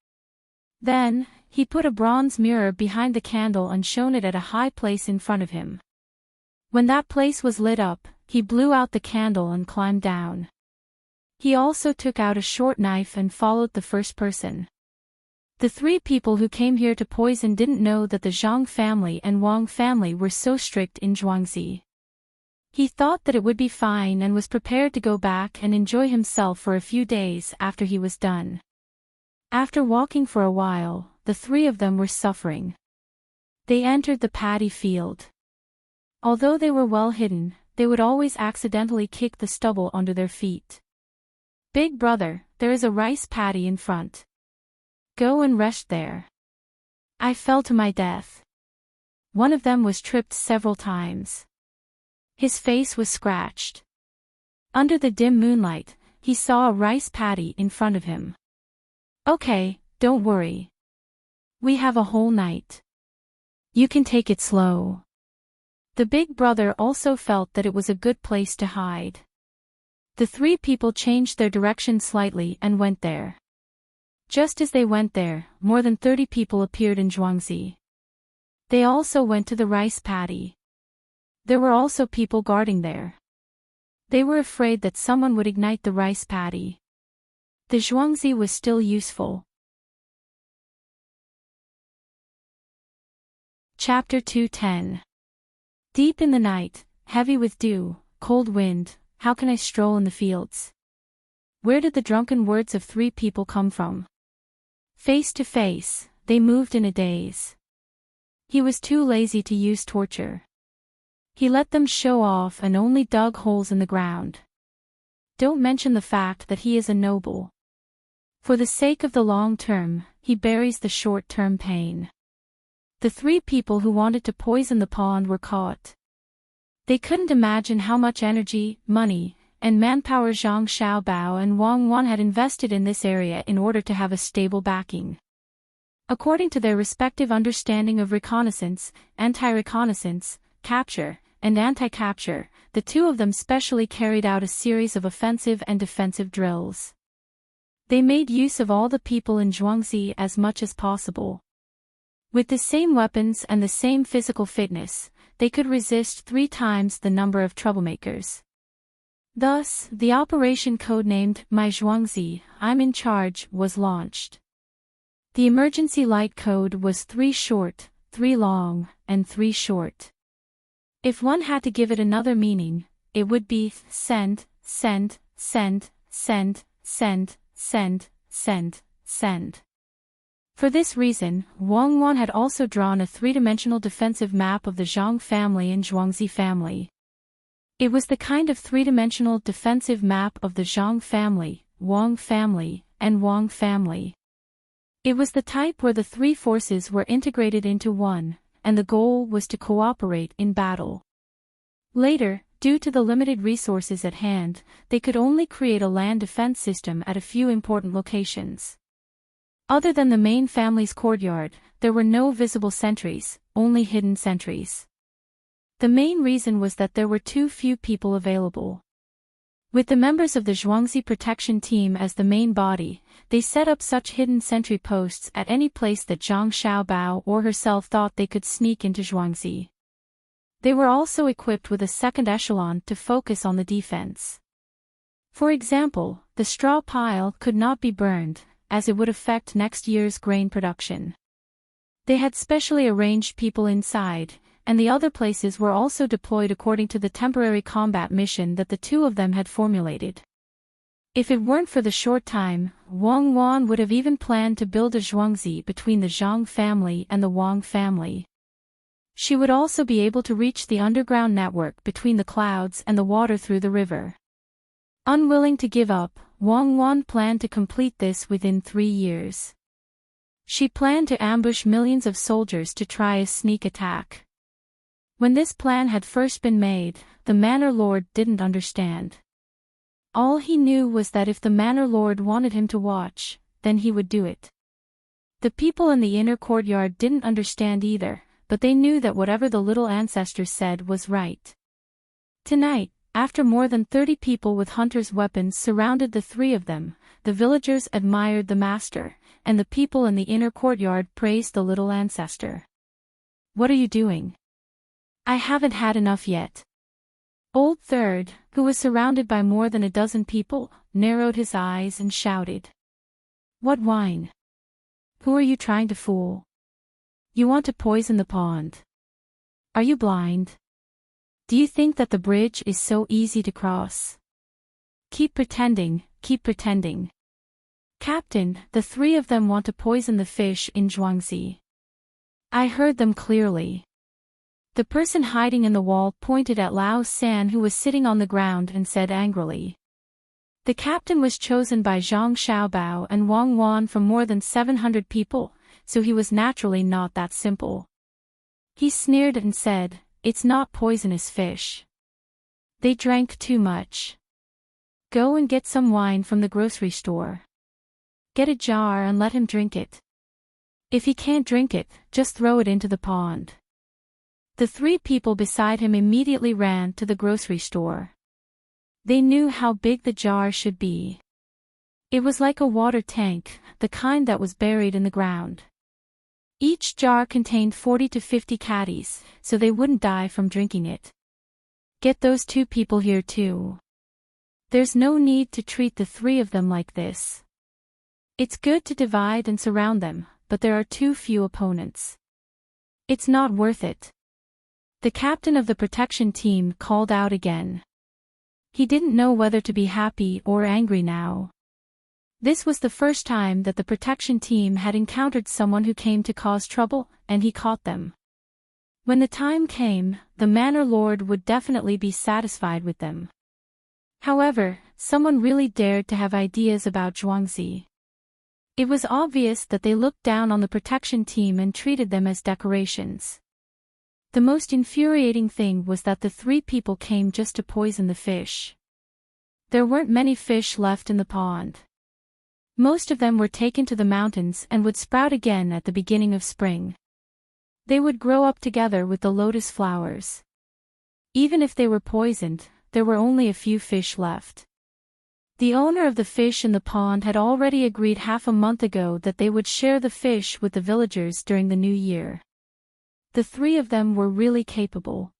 Then, he put a bronze mirror behind the candle and shone it at a high place in front of him. When that place was lit up, he blew out the candle and climbed down. He also took out a short knife and followed the first person. The 3 people who came here to poison didn't know that the Zhang family and Wang family were so strict in Zhuangzi. He thought that it would be fine and was prepared to go back and enjoy himself for a few days after he was done. After walking for a while, the three of them were suffering. They entered the paddy field. Although they were well hidden, they would always accidentally kick the stubble under their feet. "Big brother, there is a rice paddy in front. Go and rest there." I fell to my death. One of them was tripped several times. His face was scratched. Under the dim moonlight, he saw a rice paddy in front of him. "Okay, don't worry. We have a whole night. You can take it slow." The big brother also felt that it was a good place to hide. The three people changed their direction slightly and went there. Just as they went there, more than 30 people appeared in Zhuangzi. They also went to the rice paddy. There were also people guarding there. They were afraid that someone would ignite the rice paddy. The Zhuangzi was still useful. Chapter 2:10. Deep in the night, heavy with dew, cold wind, how can I stroll in the fields? Where did the drunken words of three people come from? Face to face, they moved in a daze. He was too lazy to use torture. He let them show off and only dug holes in the ground. Don't mention the fact that he is a noble. For the sake of the long term, he buries the short-term pain. The three people who wanted to poison the pond were caught. They couldn't imagine how much energy, money, and manpower Zhang Xiaobao and Wang Wan had invested in this area in order to have a stable backing. According to their respective understanding of reconnaissance, anti-reconnaissance, capture, and anti-capture, the two of them specially carried out a series of offensive and defensive drills. They made use of all the people in Zhuangzi as much as possible. With the same weapons and the same physical fitness, they could resist 3 times the number of troublemakers. Thus, the operation codenamed My Zhuangzi, I'm in Charge, was launched. The emergency light code was 3 short, 3 long, and 3 short. If one had to give it another meaning, it would be send, send, send, send, send, send, send, send. For this reason, Wang Wan had also drawn a 3-dimensional defensive map of the Zhang family and Zhuangzi family. It was the kind of 3-dimensional defensive map of the Zhang family, Wang family, and Wang family. It was the type where the 3 forces were integrated into one, and the goal was to cooperate in battle. Later, due to the limited resources at hand, they could only create a land defense system at a few important locations. Other than the main family's courtyard, there were no visible sentries, only hidden sentries. The main reason was that there were too few people available. With the members of the Zhuangzi protection team as the main body, they set up such hidden sentry posts at any place that Zhang Xiaobao or herself thought they could sneak into Zhuangzi. They were also equipped with a second echelon to focus on the defense. For example, the straw pile could not be burned, as it would affect next year's grain production. They had specially arranged people inside, and the other places were also deployed according to the temporary combat mission that the two of them had formulated. If it weren't for the short time, Wang Wan would have even planned to build a Zhuangzi between the Zhang family and the Wang family. She would also be able to reach the underground network between the clouds and the water through the river. Unwilling to give up, Wang Wan planned to complete this within 3 years. She planned to ambush millions of soldiers to try a sneak attack. When this plan had first been made, the Manor Lord didn't understand. All he knew was that if the Manor Lord wanted him to watch, then he would do it. The people in the inner courtyard didn't understand either, but they knew that whatever the little ancestor said was right. Tonight, after more than 30 people with hunters' weapons surrounded the 3 of them, the villagers admired the master, and the people in the inner courtyard praised the little ancestor. "What are you doing? I haven't had enough yet." Old Third, who was surrounded by more than a dozen people, narrowed his eyes and shouted. "What wine? Who are you trying to fool? You want to poison the pond. Are you blind? Do you think that the bridge is so easy to cross? Keep pretending, keep pretending. Captain, the three of them want to poison the fish in Zhuangzi. I heard them clearly. The person hiding in the wall pointed at Lao San, who was sitting on the ground, and said angrily. The captain was chosen by Zhang Xiaobao and Wang Wan from more than 700 people, so he was naturally not that simple. He sneered and said, "It's not poisonous fish. They drank too much. Go and get some wine from the grocery store. Get a jar and let him drink it. If he can't drink it, just throw it into the pond." The three people beside him immediately ran to the grocery store. They knew how big the jar should be. It was like a water tank, the kind that was buried in the ground. Each jar contained 40 to 50 caddies, so they wouldn't die from drinking it. Get those two people here too. There's no need to treat the three of them like this. It's good to divide and surround them, but there are too few opponents. It's not worth it. The captain of the protection team called out again. He didn't know whether to be happy or angry now. This was the first time that the protection team had encountered someone who came to cause trouble, and he caught them. When the time came, the Manor Lord would definitely be satisfied with them. However, someone really dared to have ideas about Zhuangzi. It was obvious that they looked down on the protection team and treated them as decorations. The most infuriating thing was that the three people came just to poison the fish. There weren't many fish left in the pond. Most of them were taken to the mountains and would sprout again at the beginning of spring. They would grow up together with the lotus flowers. Even if they were poisoned, there were only a few fish left. The owner of the fish in the pond had already agreed half a month ago that they would share the fish with the villagers during the new year. The three of them were really capable.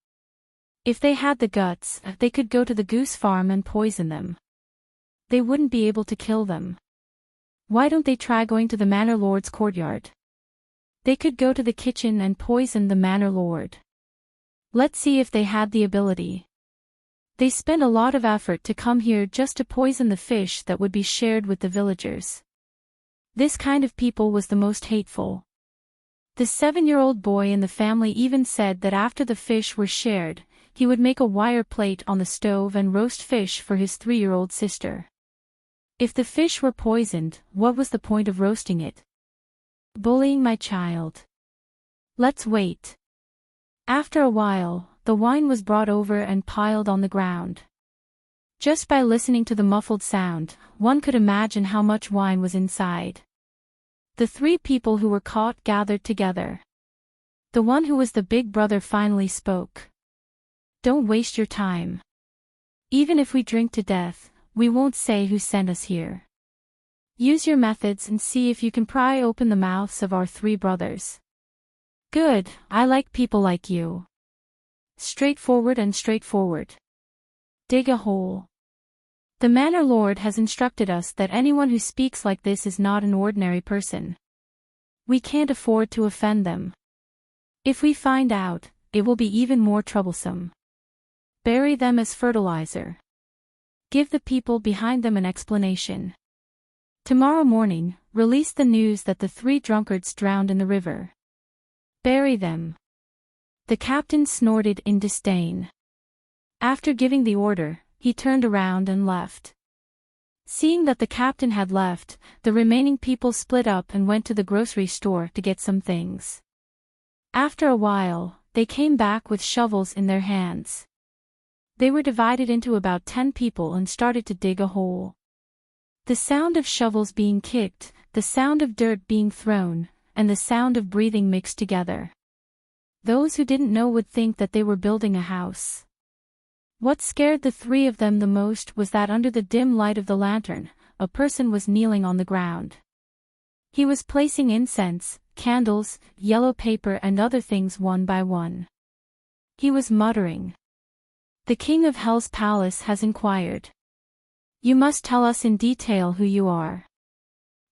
If they had the guts, they could go to the goose farm and poison them. They wouldn't be able to kill them. Why don't they try going to the Manor Lord's courtyard? They could go to the kitchen and poison the Manor Lord. Let's see if they had the ability. They spent a lot of effort to come here just to poison the fish that would be shared with the villagers. This kind of people was the most hateful. The 7-year-old boy in the family even said that after the fish were shared, he would make a wire plate on the stove and roast fish for his 3-year-old sister. If the fish were poisoned, what was the point of roasting it? Bullying my child. Let's wait. After a while, the wine was brought over and piled on the ground. Just by listening to the muffled sound, one could imagine how much wine was inside. The three people who were caught gathered together. The one who was the big brother finally spoke. Don't waste your time. Even if we drink to death, we won't say who sent us here. Use your methods and see if you can pry open the mouths of our three brothers. Good, I like people like you. Straightforward and straightforward. Dig a hole. The Manor Lord has instructed us that anyone who speaks like this is not an ordinary person. We can't afford to offend them. If we find out, it will be even more troublesome. Bury them as fertilizer. Give the people behind them an explanation. Tomorrow morning, release the news that the 3 drunkards drowned in the river. Bury them. The captain snorted in disdain. After giving the order, he turned around and left. Seeing that the captain had left, the remaining people split up and went to the grocery store to get some things. After a while, they came back with shovels in their hands. They were divided into about 10 people and started to dig a hole. The sound of shovels being kicked, the sound of dirt being thrown, and the sound of breathing mixed together. Those who didn't know would think that they were building a house. What scared the 3 of them the most was that under the dim light of the lantern, a person was kneeling on the ground. He was placing incense, candles, yellow paper and other things one by one. He was muttering. The king of Hell's palace has inquired. You must tell us in detail who you are.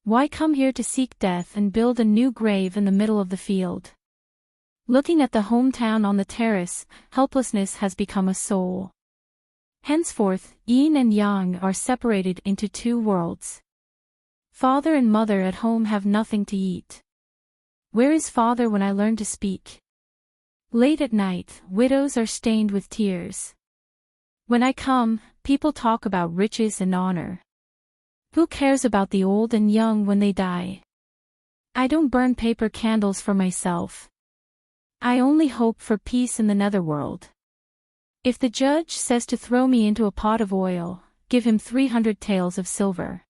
Why come here to seek death and build a new grave in the middle of the field? Looking at the hometown on the terrace, helplessness has become a soul. Henceforth, yin and yang are separated into 2 worlds. Father and mother at home have nothing to eat. Where is father when I learn to speak? Late at night, widows are stained with tears. When I come, people talk about riches and honor. Who cares about the old and young when they die? I don't burn paper candles for myself. I only hope for peace in the netherworld. If the judge says to throw me into a pot of oil, give him 300 taels of silver.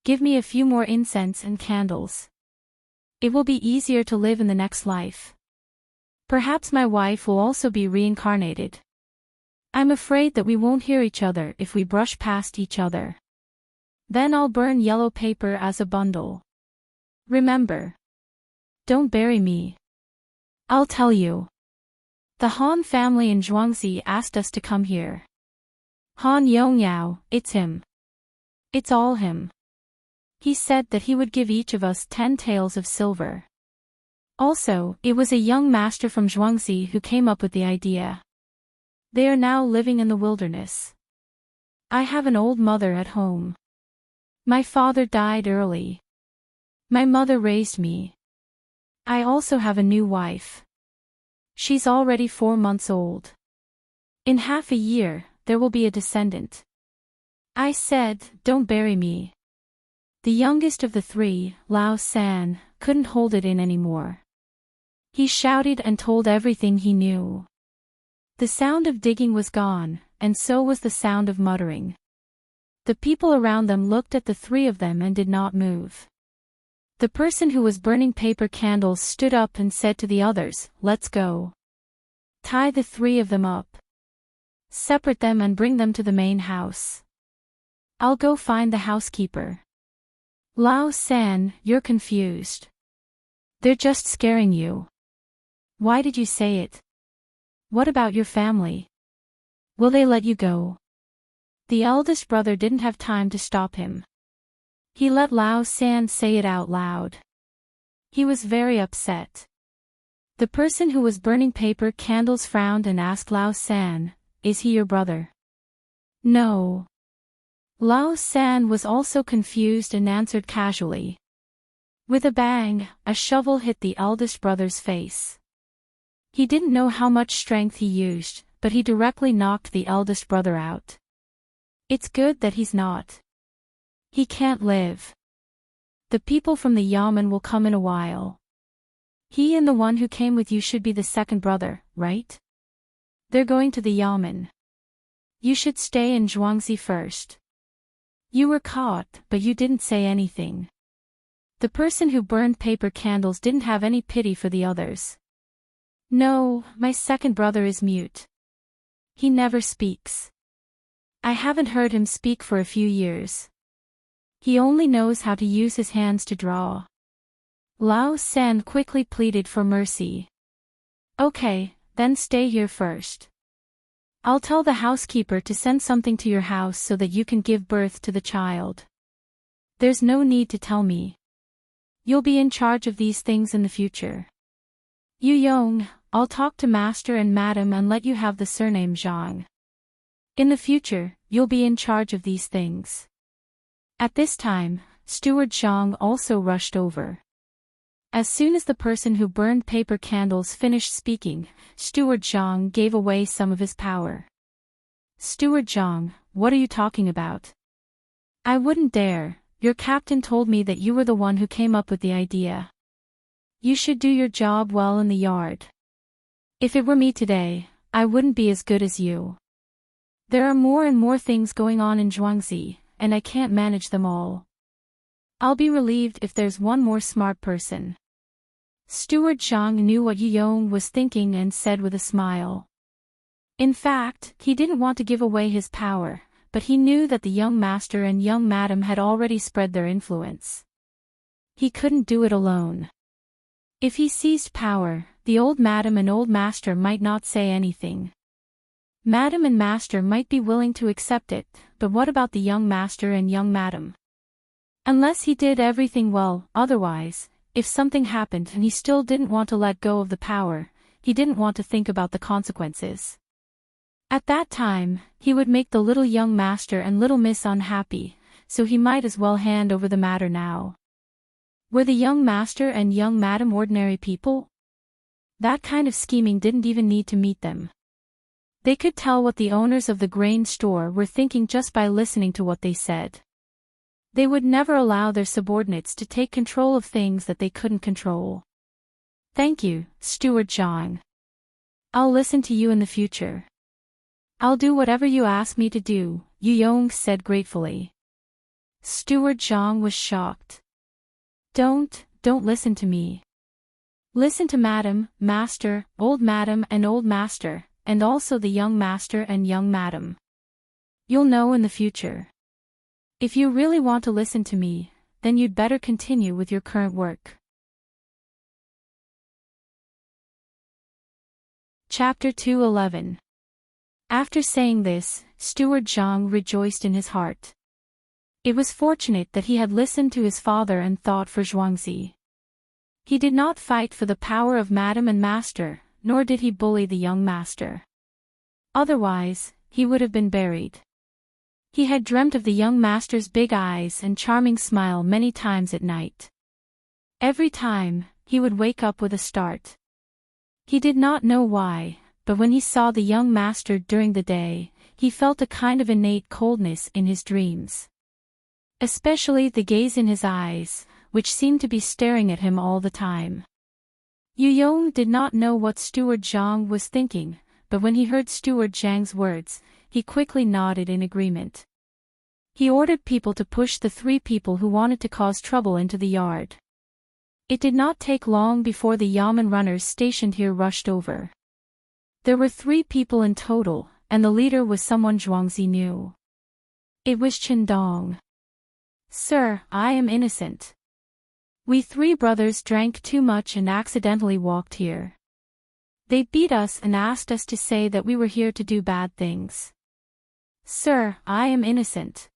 Give me a few more incense and candles. It will be easier to live in the next life. Perhaps my wife will also be reincarnated. I'm afraid that we won't hear each other if we brush past each other. Then I'll burn yellow paper as a bundle. Remember. Don't bury me. I'll tell you. The Han family in Zhuangzi asked us to come here. Han Yongyao, it's him. It's all him. He said that he would give each of us 10 taels of silver. Also, it was a young master from Zhuangzi who came up with the idea. They are now living in the wilderness. I have an old mother at home. My father died early. My mother raised me. I also have a new wife. She's already 4 months old. In half a year, there will be a descendant. I said, don't bury me. The youngest of the three, Lao San, couldn't hold it in anymore. He shouted and told everything he knew. The sound of digging was gone, and so was the sound of muttering. The people around them looked at the three of them and did not move. The person who was burning paper candles stood up and said to the others, let's go. Tie the three of them up. Separate them and bring them to the main house. I'll go find the housekeeper. Lao San, you're confused. They're just scaring you. Why did you say it? What about your family? Will they let you go? The eldest brother didn't have time to stop him. He let Lao San say it out loud. He was very upset. The person who was burning paper candles frowned and asked Lao San, is he your brother? No. Lao San was also confused and answered casually. With a bang, a shovel hit the eldest brother's face. He didn't know how much strength he used, but he directly knocked the eldest brother out. It's good that he's not. He can't live. The people from the yamen will come in a while. He and the one who came with you should be the second brother, right? They're going to the yamen. You should stay in Zhuangzi first. You were caught, but you didn't say anything. The person who burned paper candles didn't have any pity for the others. No, my second brother is mute. He never speaks. I haven't heard him speak for a few years. He only knows how to use his hands to draw. Lao San quickly pleaded for mercy. Okay, then stay here first. I'll tell the housekeeper to send something to your house so that you can give birth to the child. There's no need to tell me. You'll be in charge of these things in the future. Yu Yong, I'll talk to Master and Madam and let you have the surname Zhang. In the future, you'll be in charge of these things. At this time, Steward Zhang also rushed over. As soon as the person who burned paper candles finished speaking, Steward Zhang gave away some of his power. Steward Zhang, what are you talking about? I wouldn't dare. Your captain told me that you were the one who came up with the idea. You should do your job well in the yard. If it were me today, I wouldn't be as good as you. There are more and more things going on in Zhuangzi, and I can't manage them all. I'll be relieved if there's one more smart person. Steward Zhang knew what Yu Yong was thinking and said with a smile. In fact, he didn't want to give away his power, but he knew that the young master and young madam had already spread their influence. He couldn't do it alone. If he seized power, the old madam and old master might not say anything. Madam and master might be willing to accept it, but what about the young master and young madam? Unless he did everything well, otherwise, if something happened and he still didn't want to let go of the power, he didn't want to think about the consequences. At that time, he would make the little young master and little miss unhappy, so he might as well hand over the matter now. Were the young master and young madam ordinary people? That kind of scheming didn't even need to meet them. They could tell what the owners of the grain store were thinking just by listening to what they said. They would never allow their subordinates to take control of things that they couldn't control. Thank you, Steward Zhang. I'll listen to you in the future. I'll do whatever you ask me to do, Yu Yong said gratefully. Steward Zhang was shocked. Don't listen to me. Listen to Madam, Master, Old Madam and Old Master, and also the young Master and young Madam. You'll know in the future. If you really want to listen to me, then you'd better continue with your current work. Chapter 211. After saying this, Steward Zhang rejoiced in his heart. It was fortunate that he had listened to his father and thought for Zhuangzi. He did not fight for the power of Madam and Master, nor did he bully the young Master. Otherwise, he would have been buried. He had dreamt of the young Master's big eyes and charming smile many times at night. Every time, he would wake up with a start. He did not know why, but when he saw the young Master during the day, he felt a kind of innate coldness in his dreams. Especially the gaze in his eyes, which seemed to be staring at him all the time. Yu Yong did not know what Steward Zhang was thinking, but when he heard Steward Zhang's words, he quickly nodded in agreement. He ordered people to push the 3 people who wanted to cause trouble into the yard. It did not take long before the yamen runners stationed here rushed over. There were 3 people in total, and the leader was someone Zhuangzi knew. It was Qindong. Sir, I am innocent. We 3 brothers drank too much and accidentally walked here. They beat us and asked us to say that we were here to do bad things. Sir, I am innocent.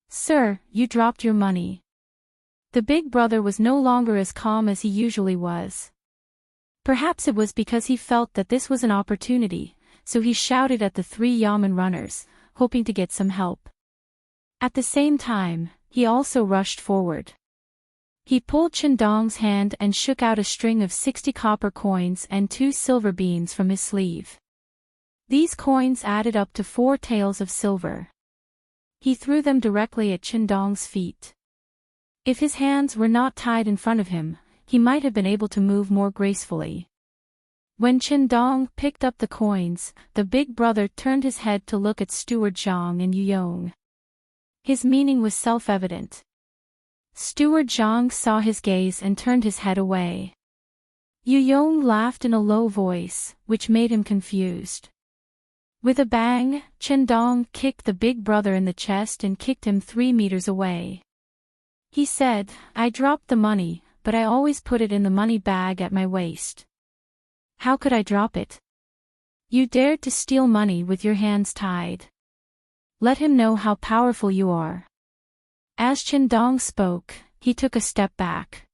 Sir, you dropped your money. The big brother was no longer as calm as he usually was. Perhaps it was because he felt that this was an opportunity, so he shouted at the 3 yamen runners, hoping to get some help. At the same time, he also rushed forward. He pulled Qindong's hand and shook out a string of 60 copper coins and 2 silver beans from his sleeve. These coins added up to 4 taels of silver. He threw them directly at Qindong's feet. If his hands were not tied in front of him, he might have been able to move more gracefully. When Qindong picked up the coins, the big brother turned his head to look at Steward Zhang and Yu Yong. His meaning was self-evident. Steward Zhang saw his gaze and turned his head away. Yu Yong laughed in a low voice, which made him confused. With a bang, Qindong kicked the big brother in the chest and kicked him 3 meters away. He said, I dropped the money, but I always put it in the money bag at my waist. How could I drop it? You dared to steal money with your hands tied. Let him know how powerful you are. As Qindong spoke, he took a step back.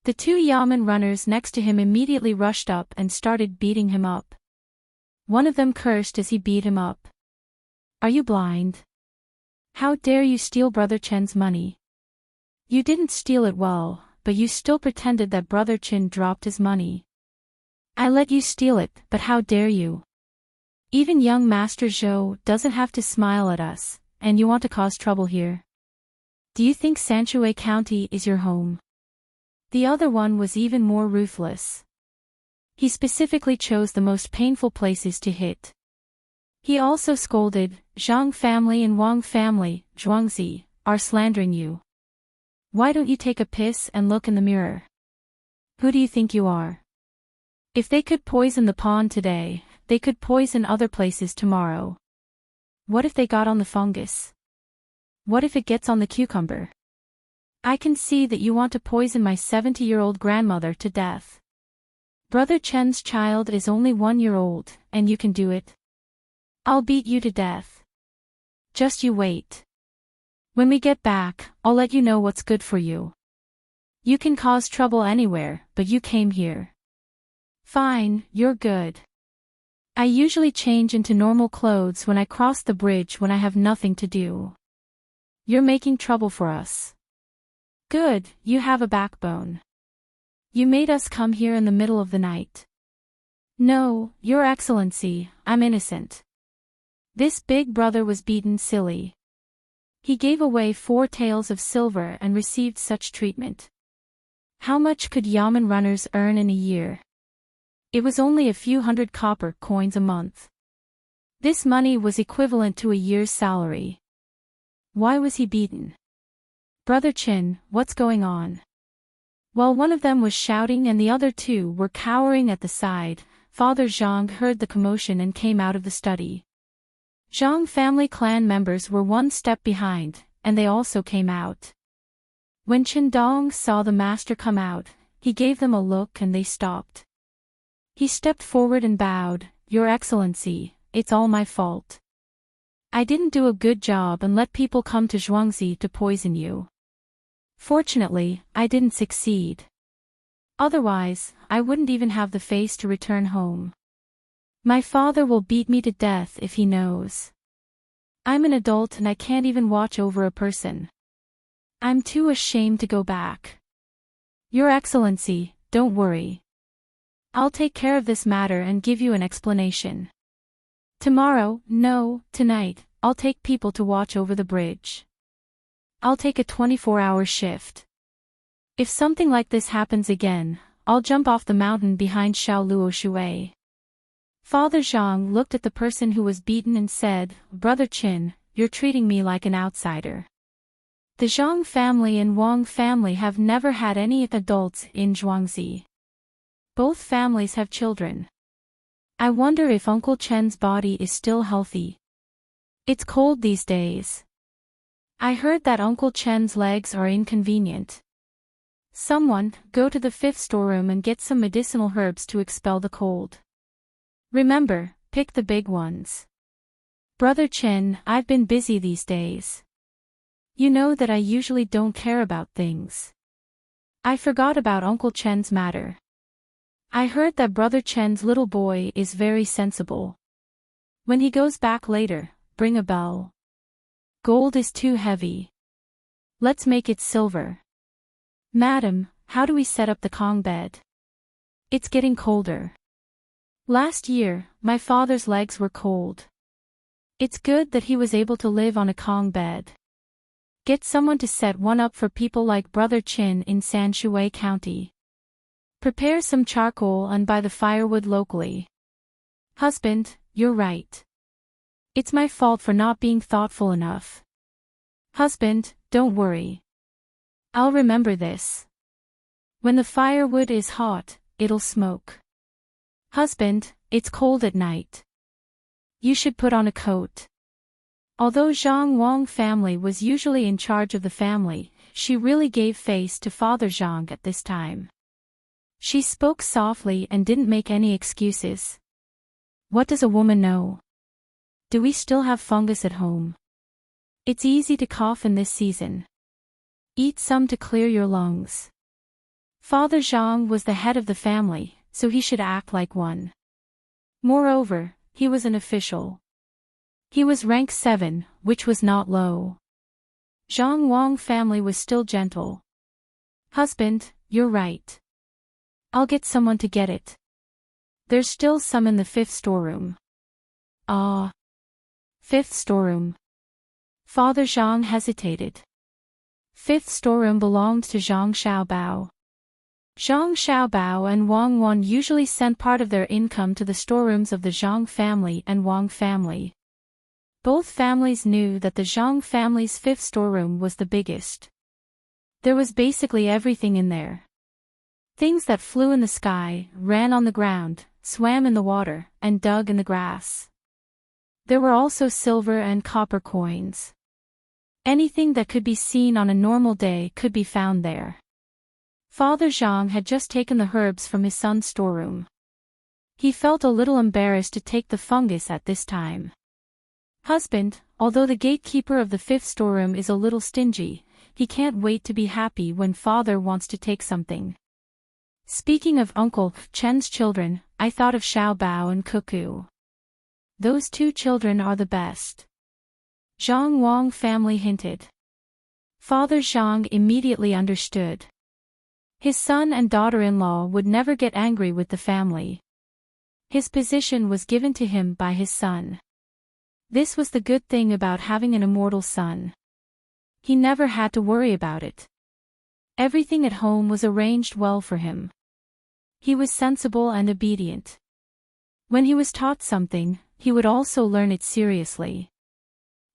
The 2 yamen runners next to him immediately rushed up and started beating him up. One of them cursed as he beat him up. Are you blind? How dare you steal Brother Chen's money? You didn't steal it well, but you still pretended that Brother Chen dropped his money. I let you steal it, but how dare you? Even young Master Zhou doesn't have to smile at us, and you want to cause trouble here. Do you think Sanshui County is your home? The other one was even more ruthless. He specifically chose the most painful places to hit. He also scolded, Zhang family and Wang family, Zhuangzi, are slandering you. Why don't you take a piss and look in the mirror? Who do you think you are? If they could poison the pond today, they could poison other places tomorrow. What if they got on the fungus? What if it gets on the cucumber? I can see that you want to poison my 70-year-old grandmother to death. Brother Chen's child is only 1 year old, and you can do it. I'll beat you to death. Just you wait. When we get back, I'll let you know what's good for you. You can cause trouble anywhere, but you came here. Fine, you're good. I usually change into normal clothes when I cross the bridge when I have nothing to do. You're making trouble for us. Good, you have a backbone. You made us come here in the middle of the night. No, Your Excellency, I'm innocent. This big brother was beaten silly. He gave away 4 taels of silver and received such treatment. How much could Yamen runners earn in a year? It was only a few hundred copper coins a month. This money was equivalent to a year's salary. Why was he beaten? Brother Chin, what's going on? While one of them was shouting and the other 2 were cowering at the side, Father Zhang heard the commotion and came out of the study. Zhang family clan members were 1 step behind, and they also came out. When Qindong saw the master come out, he gave them a look and they stopped. He stepped forward and bowed, Your Excellency, it's all my fault. I didn't do a good job and let people come to Zhuangzi to poison you. Fortunately, I didn't succeed. Otherwise, I wouldn't even have the face to return home. My father will beat me to death if he knows. I'm an adult and I can't even watch over a person. I'm too ashamed to go back. Your Excellency, don't worry. I'll take care of this matter and give you an explanation. Tomorrow, no, tonight, I'll take people to watch over the bridge. I'll take a 24-hour shift. If something like this happens again, I'll jump off the mountain behind Shaoluo Shui. Father Zhang looked at the person who was beaten and said, Brother Qin, you're treating me like an outsider. The Zhang family and Wang family have never had any adults in Zhuangzi. Both families have children. I wonder if Uncle Chen's body is still healthy. It's cold these days. I heard that Uncle Chen's legs are inconvenient. Someone, go to the 5th storeroom and get some medicinal herbs to expel the cold. Remember, pick the big ones. Brother Chen, I've been busy these days. You know that I usually don't care about things. I forgot about Uncle Chen's matter. I heard that Brother Chen's little boy is very sensible. When he goes back later, bring a bell. Gold is too heavy. Let's make it silver. Madam, how do we set up the Kong bed? It's getting colder. Last year, my father's legs were cold. It's good that he was able to live on a Kong bed. Get someone to set one up for people like Brother Chin in Sanshui County. Prepare some charcoal and buy the firewood locally. Husband, you're right. It's my fault for not being thoughtful enough. Husband, don't worry. I'll remember this. When the firewood is hot, it'll smoke. Husband, it's cold at night. You should put on a coat. Although Zhang Wang family was usually in charge of the family, she really gave face to Father Zhang at this time. She spoke softly and didn't make any excuses. What does a woman know? Do we still have fungus at home? It's easy to cough in this season. Eat some to clear your lungs. Father Zhang was the head of the family, so he should act like one. Moreover, he was an official. He was rank 7, which was not low. Zhang Wang family was still gentle. Husband, you're right. I'll get someone to get it. There's still some in the 5th storeroom. Ah. 5th storeroom. Father Zhang hesitated. 5th storeroom belonged to Zhang Xiaobao. Zhang Xiaobao and Wang Wan usually sent part of their income to the storerooms of the Zhang family and Wang family. Both families knew that the Zhang family's 5th storeroom was the biggest. There was basically everything in there. Things that flew in the sky, ran on the ground, swam in the water, and dug in the grass. There were also silver and copper coins. Anything that could be seen on a normal day could be found there. Father Zhang had just taken the herbs from his son's storeroom. He felt a little embarrassed to take the fungus at this time. Husband, although the gatekeeper of the 5th storeroom is a little stingy, he can't wait to be happy when father wants to take something. Speaking of Uncle Chen's children, I thought of Xiaobao and Cuckoo. Those 2 children are the best. Zhang Wang family hinted. Father Zhang immediately understood. His son and daughter-in-law would never get angry with the family. His position was given to him by his son. This was the good thing about having an immortal son. He never had to worry about it. Everything at home was arranged well for him. He was sensible and obedient. When he was taught something, he would also learn it seriously.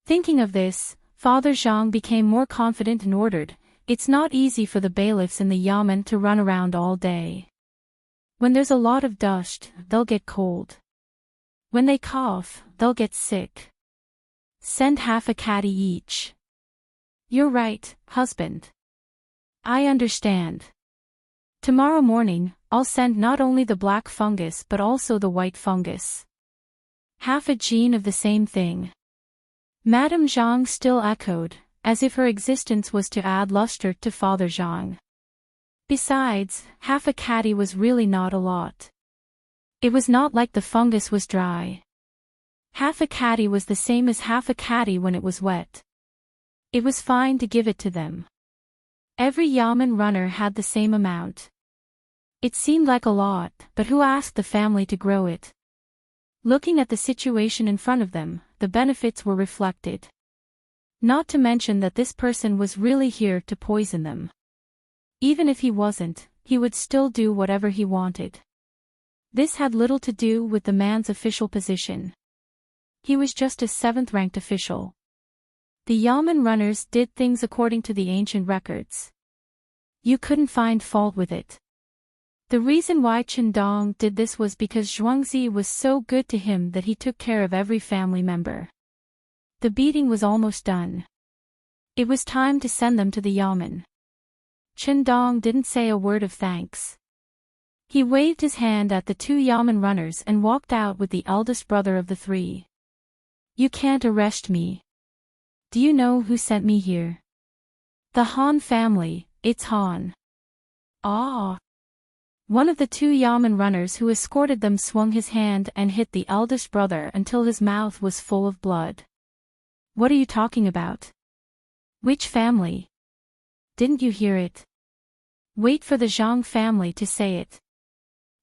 Thinking of this, Father Zhang became more confident and ordered, "It's not easy for the bailiffs in the yamen to run around all day. When there's a lot of dust, they'll get cold. When they cough, they'll get sick. Send half a caddy each." "You're right, husband. I understand. Tomorrow morning, I'll send not only the black fungus but also the white fungus. Half a gene of the same thing." Madame Zhang still echoed, as if her existence was to add luster to Father Zhang. Besides, half a caddy was really not a lot. It was not like the fungus was dry. Half a caddy was the same as half a caddy when it was wet. It was fine to give it to them. Every yamen runner had the same amount. It seemed like a lot, but who asked the family to grow it? Looking at the situation in front of them, the benefits were reflected. Not to mention that this person was really here to poison them. Even if he wasn't, he would still do whatever he wanted. This had little to do with the man's official position. He was just a 7th-ranked official. The yamen runners did things according to the ancient records. You couldn't find fault with it. The reason why Qindong did this was because Zhuangzi was so good to him that he took care of every family member. The beating was almost done. It was time to send them to the yamen. Qindong didn't say a word of thanks. He waved his hand at the 2 yamen runners and walked out with the eldest brother of the 3. "You can't arrest me. Do you know who sent me here?" "The Han family, it's Han." "Ah." One of the 2 yamen runners who escorted them swung his hand and hit the eldest brother until his mouth was full of blood. "What are you talking about? Which family? Didn't you hear it? Wait for the Zhang family to say it."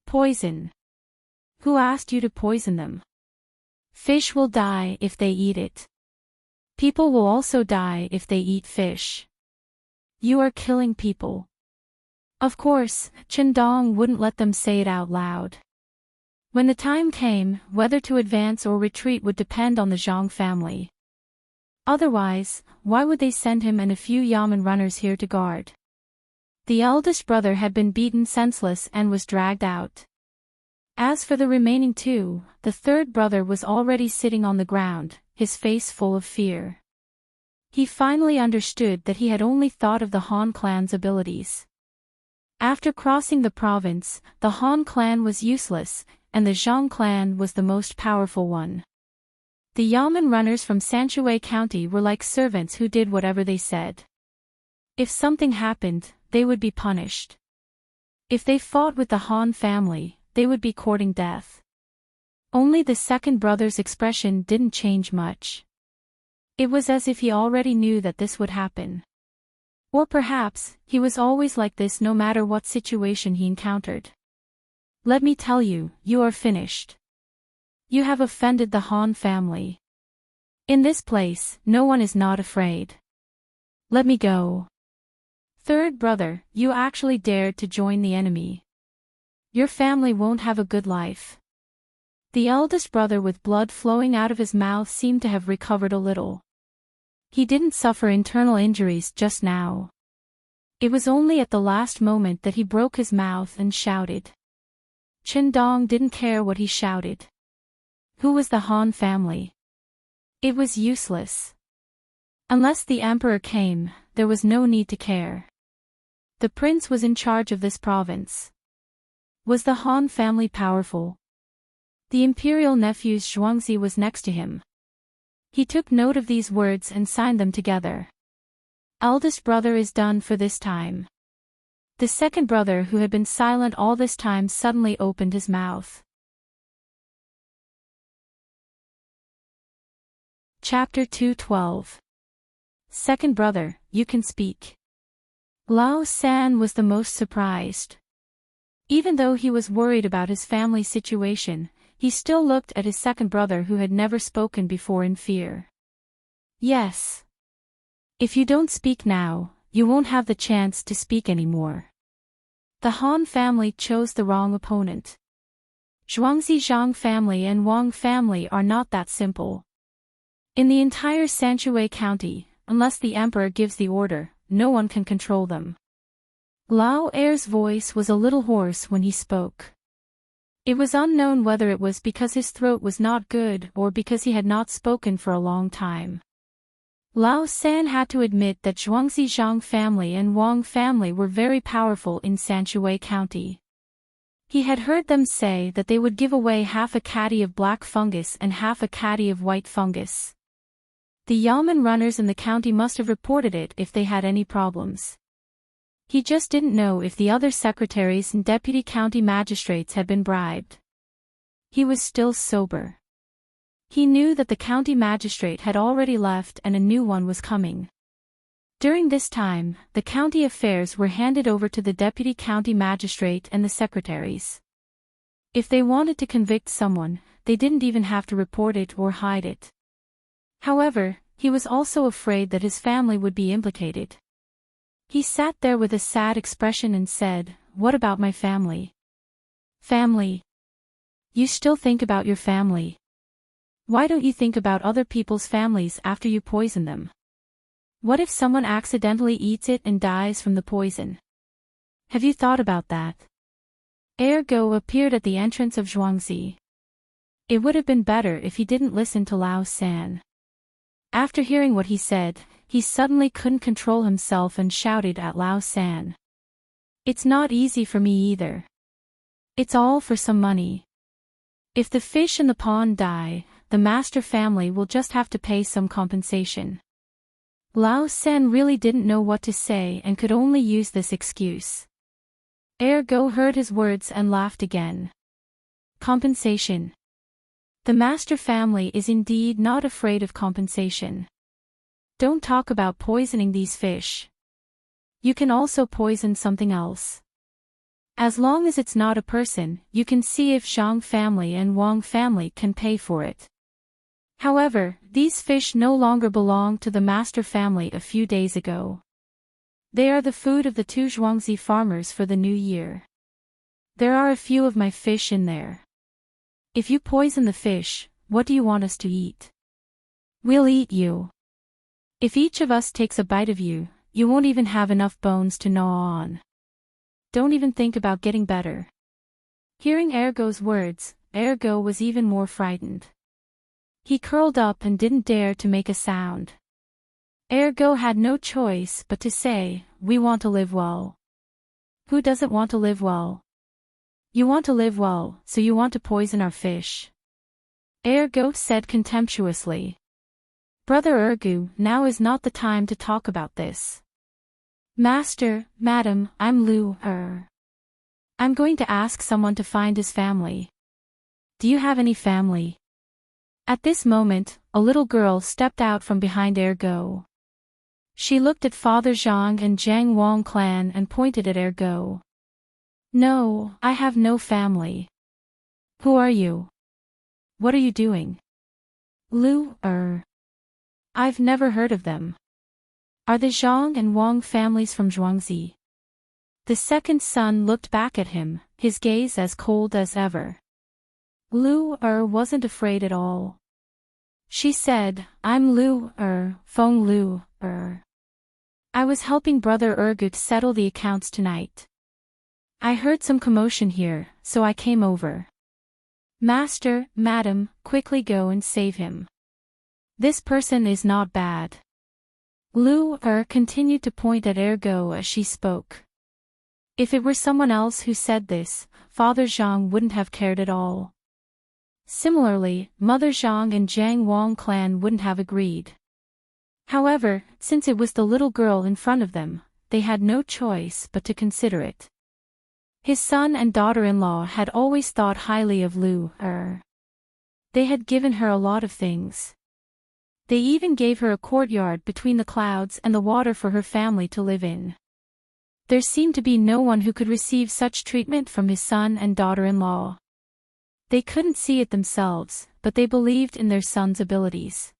"Poison. Who asked you to poison them? Fish will die if they eat it. People will also die if they eat fish. You are killing people." Of course, Qindong wouldn't let them say it out loud. When the time came, whether to advance or retreat would depend on the Zhang family. Otherwise, why would they send him and a few yamen runners here to guard? The eldest brother had been beaten senseless and was dragged out. As for the remaining 2, the 3rd brother was already sitting on the ground, his face full of fear. He finally understood that he had only thought of the Han clan's abilities. After crossing the province, the Han clan was useless, and the Zhang clan was the most powerful one. The yamen runners from Sanshui County were like servants who did whatever they said. If something happened, they would be punished. If they fought with the Han family, they would be courting death. Only the 2nd brother's expression didn't change much. It was as if he already knew that this would happen. Or perhaps, he was always like this no matter what situation he encountered. "Let me tell you, you are finished. You have offended the Han family. In this place, no one is not afraid. Let me go." "3rd brother, you actually dared to join the enemy. Your family won't have a good life." The eldest brother with blood flowing out of his mouth seemed to have recovered a little. He didn't suffer internal injuries just now. It was only at the last moment that he broke his mouth and shouted. Qindong didn't care what he shouted. Who was the Han family? It was useless. Unless the emperor came, there was no need to care. The prince was in charge of this province. Was the Han family powerful? The imperial nephew's Zhuangzi was next to him. He took note of these words and signed them together. Eldest brother is done for this time. The 2nd brother, who had been silent all this time, suddenly opened his mouth. Chapter 212. Second brother, you can speak. Lao San was the most surprised. Even though he was worried about his family situation, he still looked at his second brother who had never spoken before in fear. Yes. If you don't speak now, you won't have the chance to speak anymore. The Han family chose the wrong opponent. Zhuangzi Zhang family and Wang family are not that simple. In the entire Sanshui County, unless the emperor gives the order, no one can control them. Lao Er's voice was a little hoarse when he spoke. It was unknown whether it was because his throat was not good or because he had not spoken for a long time. Lao San had to admit that Zhuangzi Zhang family and Wang family were very powerful in Sanshui County. He had heard them say that they would give away half a caddy of black fungus and half a caddy of white fungus. The Yamen runners in the county must have reported it if they had any problems. He just didn't know if the other secretaries and deputy county magistrates had been bribed. He was still sober. He knew that the county magistrate had already left and a new one was coming. During this time, the county affairs were handed over to the deputy county magistrate and the secretaries. If they wanted to convict someone, they didn't even have to report it or hide it. However, he was also afraid that his family would be implicated. He sat there with a sad expression and said, "What about my family?" Family? You still think about your family. Why don't you think about other people's families after you poison them? What if someone accidentally eats it and dies from the poison? Have you thought about that? Ergo appeared at the entrance of Zhuangzi. It would have been better if he didn't listen to Lao San. After hearing what he said, he suddenly couldn't control himself and shouted at Lao San. "It's not easy for me either. It's all for some money. If the fish and the pond die, the master family will just have to pay some compensation." Lao San really didn't know what to say and could only use this excuse. Ergo heard his words and laughed again. Compensation. The master family is indeed not afraid of compensation. Don't talk about poisoning these fish. You can also poison something else. As long as it's not a person, you can see if Zhang family and Wang family can pay for it. However, these fish no longer belong to the master family a few days ago. They are the food of the two Zhuangzi farmers for the new year. There are a few of my fish in there. If you poison the fish, what do you want us to eat? We'll eat you. If each of us takes a bite of you, you won't even have enough bones to gnaw on. Don't even think about getting better. Hearing Ergo's words, Ergo was even more frightened. He curled up and didn't dare to make a sound. Ergo had no choice but to say, "We want to live well." Who doesn't want to live well? You want to live well, so you want to poison our fish. Ergo said contemptuously. Brother Ergo, now is not the time to talk about this. Master, madam, I'm Lu Er. I'm going to ask someone to find his family. Do you have any family? At this moment, a little girl stepped out from behind Ergo. She looked at Father Zhang and Jiang Wang clan and pointed at Ergo. No, I have no family. Who are you? What are you doing? Lu Er. I've never heard of them. Are the Zhang and Wang families from Zhuangzi? The second son looked back at him, his gaze as cold as ever. Lu Er wasn't afraid at all. She said, "I'm Lu Er, Feng Lu Er. I was helping Brother Ergut settle the accounts tonight. I heard some commotion here, so I came over. Master, madam, quickly go and save him. This person is not bad." Lu Er continued to point at Ergo as she spoke. If it were someone else who said this, Father Zhang wouldn't have cared at all. Similarly, Mother Zhang and Jiang Wang clan wouldn't have agreed. However, since it was the little girl in front of them, they had no choice but to consider it. His son and daughter-in-law had always thought highly of Lu Er. They had given her a lot of things. They even gave her a courtyard between the clouds and the water for her family to live in. There seemed to be no one who could receive such treatment from his son and daughter-in-law. They couldn't see it themselves, but they believed in their son's abilities.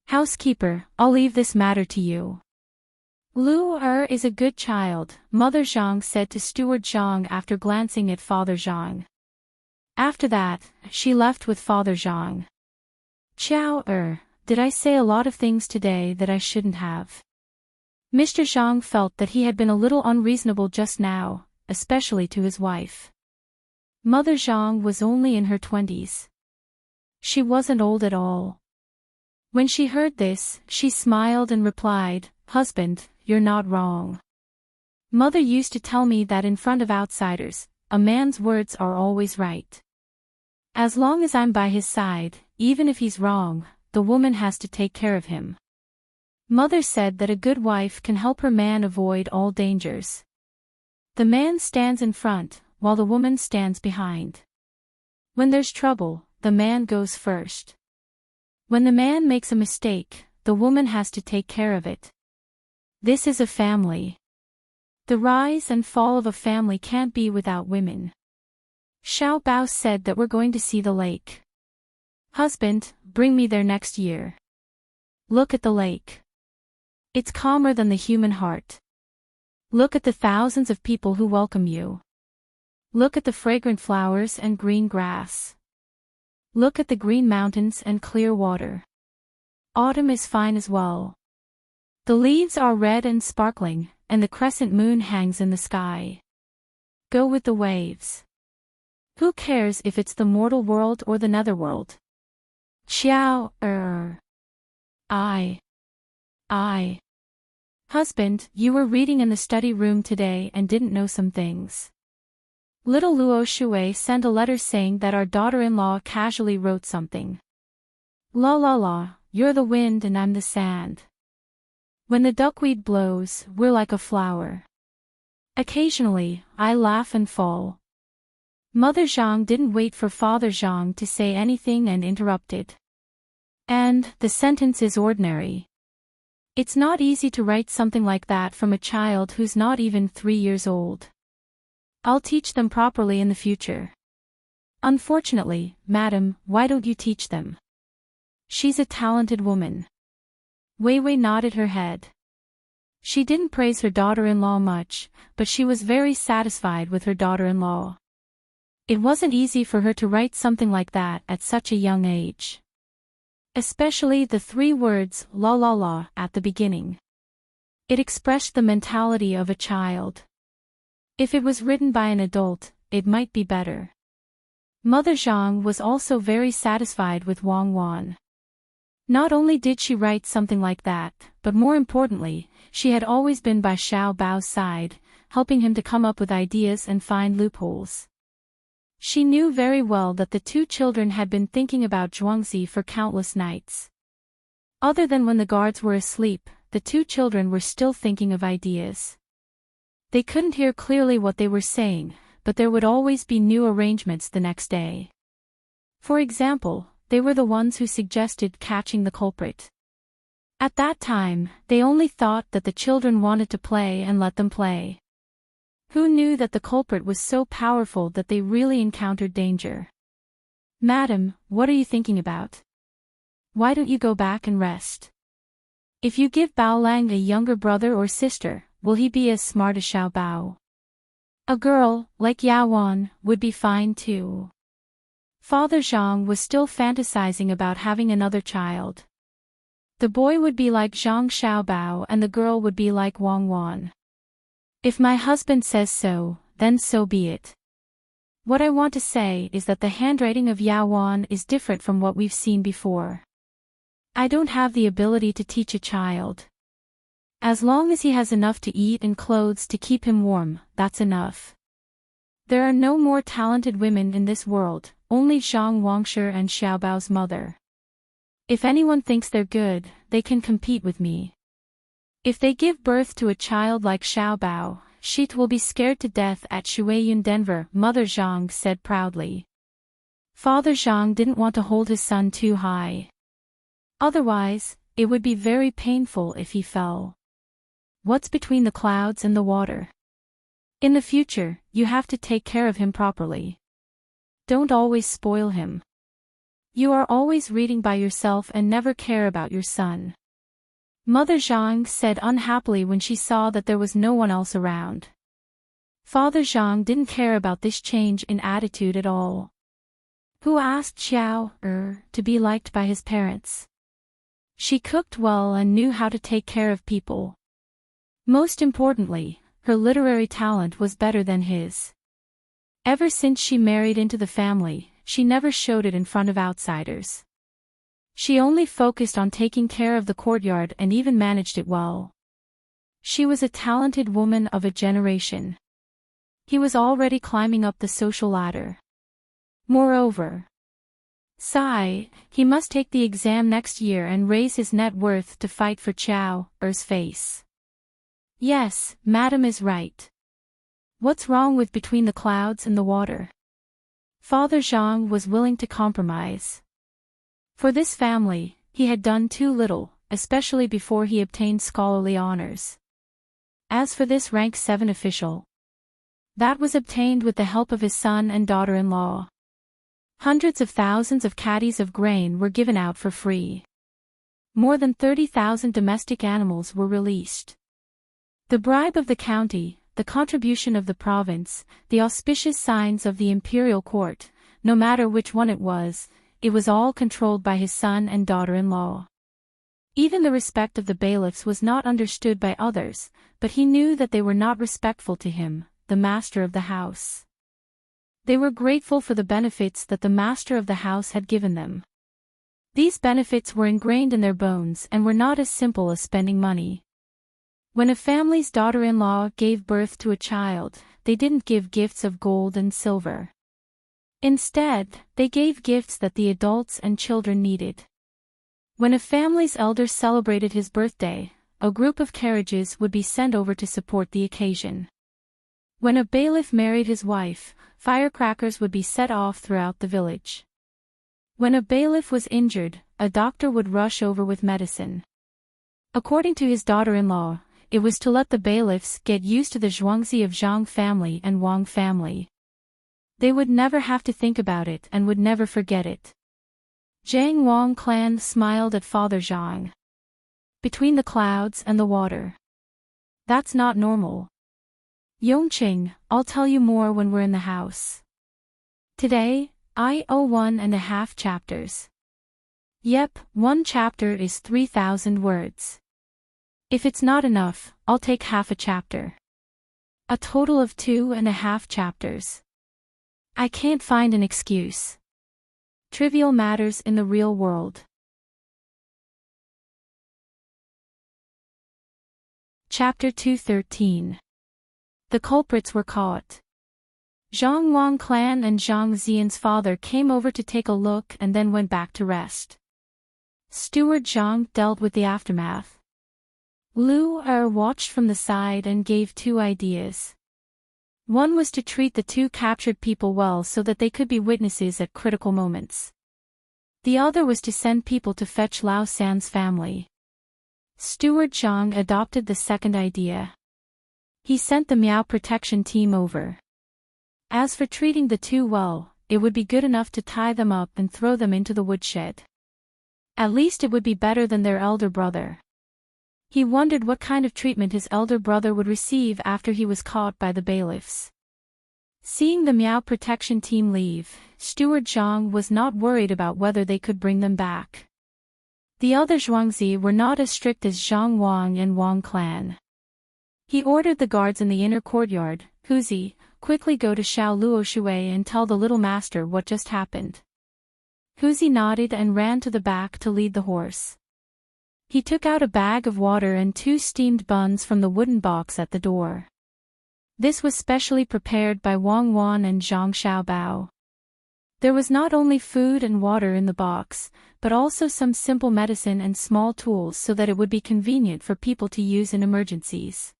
"Housekeeper, I'll leave this matter to you." "Lu Er is a good child," Mother Zhang said to Steward Zhang after glancing at Father Zhang. After that, she left with Father Zhang. "Xiao Er, did I say a lot of things today that I shouldn't have?" Mr. Zhang felt that he had been a little unreasonable just now, especially to his wife. Mother Zhang was only in her 20s. She wasn't old at all. When she heard this, she smiled and replied, "Husband, you're not wrong. Mother used to tell me that in front of outsiders, a man's words are always right. As long as I'm by his side, even if he's wrong, the woman has to take care of him." Mother said that a good wife can help her man avoid all dangers. The man stands in front, while the woman stands behind. When there's trouble, the man goes first. When the man makes a mistake, the woman has to take care of it. This is a family. The rise and fall of a family can't be without women. Xiao Bao said that we're going to see the lake. "Husband, bring me there next year. Look at the lake. It's calmer than the human heart. Look at the thousands of people who welcome you. Look at the fragrant flowers and green grass. Look at the green mountains and clear water. Autumn is fine as well. The leaves are red and sparkling, and the crescent moon hangs in the sky. Go with the waves. Who cares if it's the mortal world or the netherworld?" Xiao Er. I. "Husband, you were reading in the study room today and didn't know some things. Little Luo Shui sent a letter saying that our daughter-in-law casually wrote something. La la la, you're the wind and I'm the sand. When the duckweed blows, we're like a flower. Occasionally, I laugh and fall." Mother Zhang didn't wait for Father Zhang to say anything and interrupted. "And the sentence is ordinary. It's not easy to write something like that from a child who's not even 3 years old. I'll teach them properly in the future." "Unfortunately, madam, why don't you teach them? She's a talented woman." Wei Wei nodded her head. She didn't praise her daughter-in-law much, but she was very satisfied with her daughter-in-law. It wasn't easy for her to write something like that at such a young age. Especially the 3 words la la la at the beginning. It expressed the mentality of a child. If it was written by an adult, it might be better. Mother Zhang was also very satisfied with Wang Wan. Not only did she write something like that, but more importantly, she had always been by Xiao Bao's side, helping him to come up with ideas and find loopholes. She knew very well that the 2 children had been thinking about Zhuangzi for countless nights. Other than when the guards were asleep, the 2 children were still thinking of ideas. They couldn't hear clearly what they were saying, but there would always be new arrangements the next day. For example, they were the ones who suggested catching the culprit. At that time, they only thought that the children wanted to play and let them play. Who knew that the culprit was so powerful that they really encountered danger? "Madam, what are you thinking about? Why don't you go back and rest? If you give Bao Lang a younger brother or sister, will he be as smart as Xiao Bao? A girl, like Yawan, would be fine too." Father Zhang was still fantasizing about having another child. The boy would be like Zhang Xiaobao and the girl would be like Wang Wan. "If my husband says so, then so be it. What I want to say is that the handwriting of Yawan is different from what we've seen before. I don't have the ability to teach a child. As long as he has enough to eat and clothes to keep him warm, that's enough. There are no more talented women in this world, only Zhang Wangshi and Xiaobao's mother. If anyone thinks they're good, they can compete with me. If they give birth to a child like Xiaobao, she will be scared to death at Shuiyun Denver," Mother Zhang said proudly. Father Zhang didn't want to hold his son too high. Otherwise, it would be very painful if he fell. What's between the clouds and the water? In the future, you have to take care of him properly. Don't always spoil him. You are always reading by yourself and never care about your son. Mother Zhang said unhappily when she saw that there was no one else around. Father Zhang didn't care about this change in attitude at all. Who asked Xiao to be liked by his parents? She cooked well and knew how to take care of people. Most importantly, her literary talent was better than his. Ever since she married into the family, she never showed it in front of outsiders. She only focused on taking care of the courtyard and even managed it well. She was a talented woman of a generation. He was already climbing up the social ladder. Moreover, he must take the exam next year and raise his net worth to fight for Chao Er's face. Yes, Madam is right. What's wrong with between the clouds and the water? Father Zhang was willing to compromise. For this family, he had done too little, especially before he obtained scholarly honors. As for this rank 7 official, that was obtained with the help of his son and daughter-in-law. Hundreds of thousands of caddies of grain were given out for free. More than 30,000 domestic animals were released. The bribe of the county, the contribution of the province, the auspicious signs of the imperial court, no matter which one it was all controlled by his son and daughter-in-law. Even the respect of the bailiffs was not understood by others, but he knew that they were not respectful to him, the master of the house. They were grateful for the benefits that the master of the house had given them. These benefits were ingrained in their bones and were not as simple as spending money. When a family's daughter-in-law gave birth to a child, they didn't give gifts of gold and silver. Instead, they gave gifts that the adults and children needed. When a family's elder celebrated his birthday, a group of carriages would be sent over to support the occasion. When a bailiff married his wife, firecrackers would be set off throughout the village. When a bailiff was injured, a doctor would rush over with medicine. According to his daughter-in-law, it was to let the bailiffs get used to the Zhuangzi of Zhang family and Wang family. They would never have to think about it and would never forget it. Zhang Wang clan smiled at Father Zhang. Between the clouds and the water. That's not normal. Yongqing, I'll tell you more when we're in the house. Today, I owe 1.5 chapters. Yep, 1 chapter is 3,000 words. If it's not enough, I'll take half a chapter. A total of 2.5 chapters. I can't find an excuse. Trivial matters in the real world. Chapter 213. The culprits were caught. Zhang Wang clan and Zhang Xian's father came over to take a look and then went back to rest. Steward Zhang dealt with the aftermath. Lu watched from the side and gave 2 ideas. One was to treat the 2 captured people well so that they could be witnesses at critical moments. The other was to send people to fetch Lao San's family. Steward Zhang adopted the second idea. He sent the Miao protection team over. As for treating the 2 well, it would be good enough to tie them up and throw them into the woodshed. At least it would be better than their elder brother. He wondered what kind of treatment his elder brother would receive after he was caught by the bailiffs. Seeing the Miao protection team leave, Steward Zhang was not worried about whether they could bring them back. The other Zhuangzi were not as strict as Zhang Wang and Wang clan. He ordered the guards in the inner courtyard, Huzi, quickly go to Xiao Luoshui and tell the little master what just happened. Huzi nodded and ran to the back to lead the horse. He took out a bag of water and 2 steamed buns from the wooden box at the door. This was specially prepared by Wang Wan and Zhang Xiaobao. There was not only food and water in the box, but also some simple medicine and small tools so that it would be convenient for people to use in emergencies.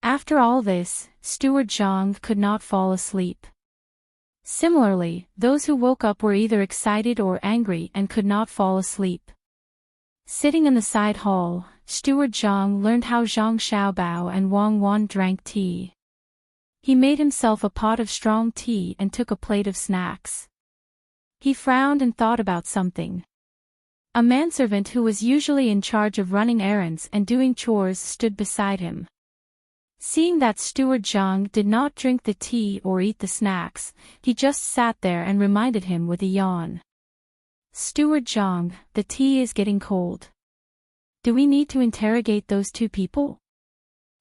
After all this, Steward Zhang could not fall asleep. Similarly, those who woke up were either excited or angry and could not fall asleep. Sitting in the side hall, Steward Zhang learned how Zhang Xiaobao and Wang Wan drank tea. He made himself a pot of strong tea and took a plate of snacks. He frowned and thought about something. A manservant who was usually in charge of running errands and doing chores stood beside him. Seeing that Steward Zhang did not drink the tea or eat the snacks, he just sat there and reminded him with a yawn. Steward Zhang, the tea is getting cold. Do we need to interrogate those two people?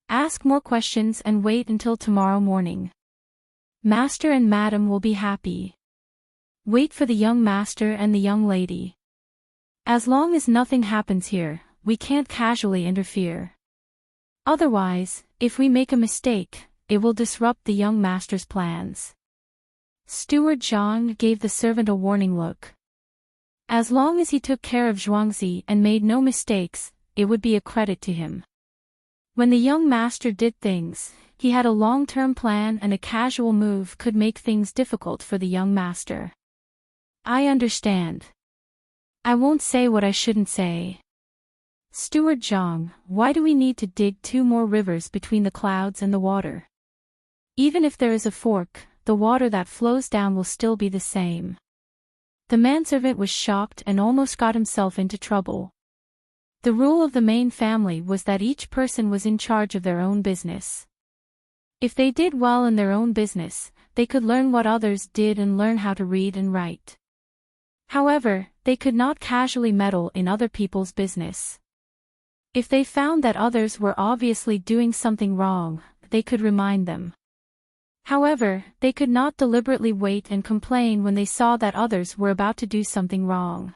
Ask more questions and wait until tomorrow morning. Master and Madam will be happy. Wait for the young master and the young lady. As long as nothing happens here, we can't casually interfere. Otherwise, if we make a mistake, it will disrupt the young master's plans. Steward Zhang gave the servant a warning look. As long as he took care of Zhuangzi and made no mistakes, it would be a credit to him. When the young master did things, he had a long-term plan, and a casual move could make things difficult for the young master. I understand. I won't say what I shouldn't say. Steward Zhang, why do we need to dig 2 more rivers between the clouds and the water? Even if there is a fork, the water that flows down will still be the same. The manservant was shocked and almost got himself into trouble. The rule of the main family was that each person was in charge of their own business. If they did well in their own business, they could learn what others did and learn how to read and write. However, they could not casually meddle in other people's business. If they found that others were obviously doing something wrong, they could remind them. However, they could not deliberately wait and complain when they saw that others were about to do something wrong.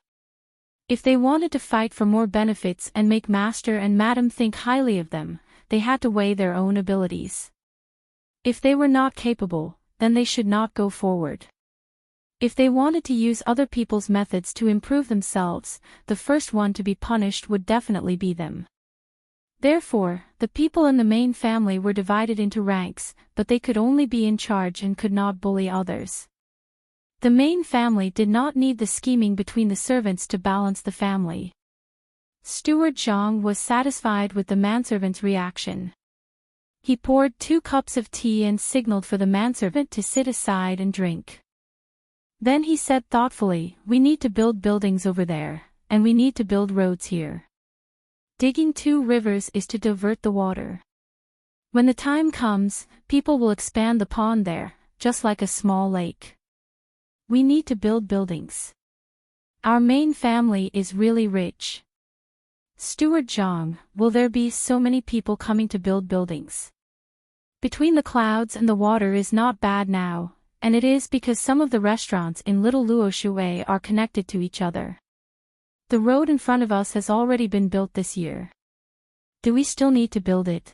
If they wanted to fight for more benefits and make Master and Madam think highly of them, they had to weigh their own abilities. If they were not capable, then they should not go forward. If they wanted to use other people's methods to improve themselves, the first one to be punished would definitely be them. Therefore, the people in the main family were divided into ranks, but they could only be in charge and could not bully others. The main family did not need the scheming between the servants to balance the family. Steward Zhang was satisfied with the manservant's reaction. He poured 2 cups of tea and signaled for the manservant to sit aside and drink. Then he said thoughtfully, we need to build buildings over there, and we need to build roads here. Digging 2 rivers is to divert the water. When the time comes, people will expand the pond there, just like a small lake. We need to build buildings. Our main family is really rich. Steward Zhang, will there be so many people coming to build buildings? Between the clouds and the water is not bad now, and it is because some of the restaurants in Little Luoshui are connected to each other. The road in front of us has already been built this year. Do we still need to build it?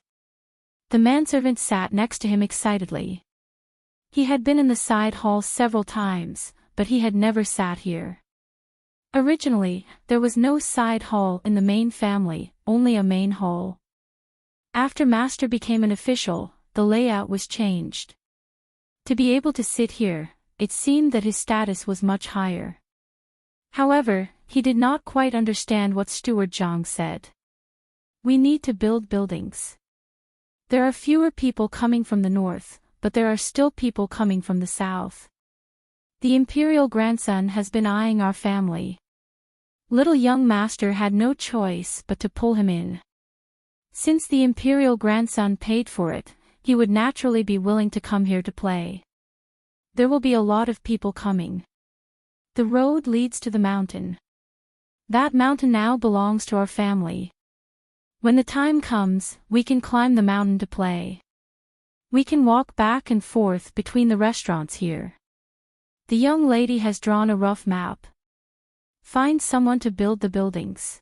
The manservant sat next to him excitedly. He had been in the side hall several times, but he had never sat here. Originally, there was no side hall in the main family, only a main hall. After Master became an official, the layout was changed. To be able to sit here, it seemed that his status was much higher. However, he did not quite understand what Steward Zhang said. We need to build buildings. There are fewer people coming from the north, but there are still people coming from the south. The imperial grandson has been eyeing our family. Little young master had no choice but to pull him in. Since the imperial grandson paid for it, he would naturally be willing to come here to play. There will be a lot of people coming. The road leads to the mountain. That mountain now belongs to our family. When the time comes, we can climb the mountain to play. We can walk back and forth between the restaurants here. The young lady has drawn a rough map. Find someone to build the buildings.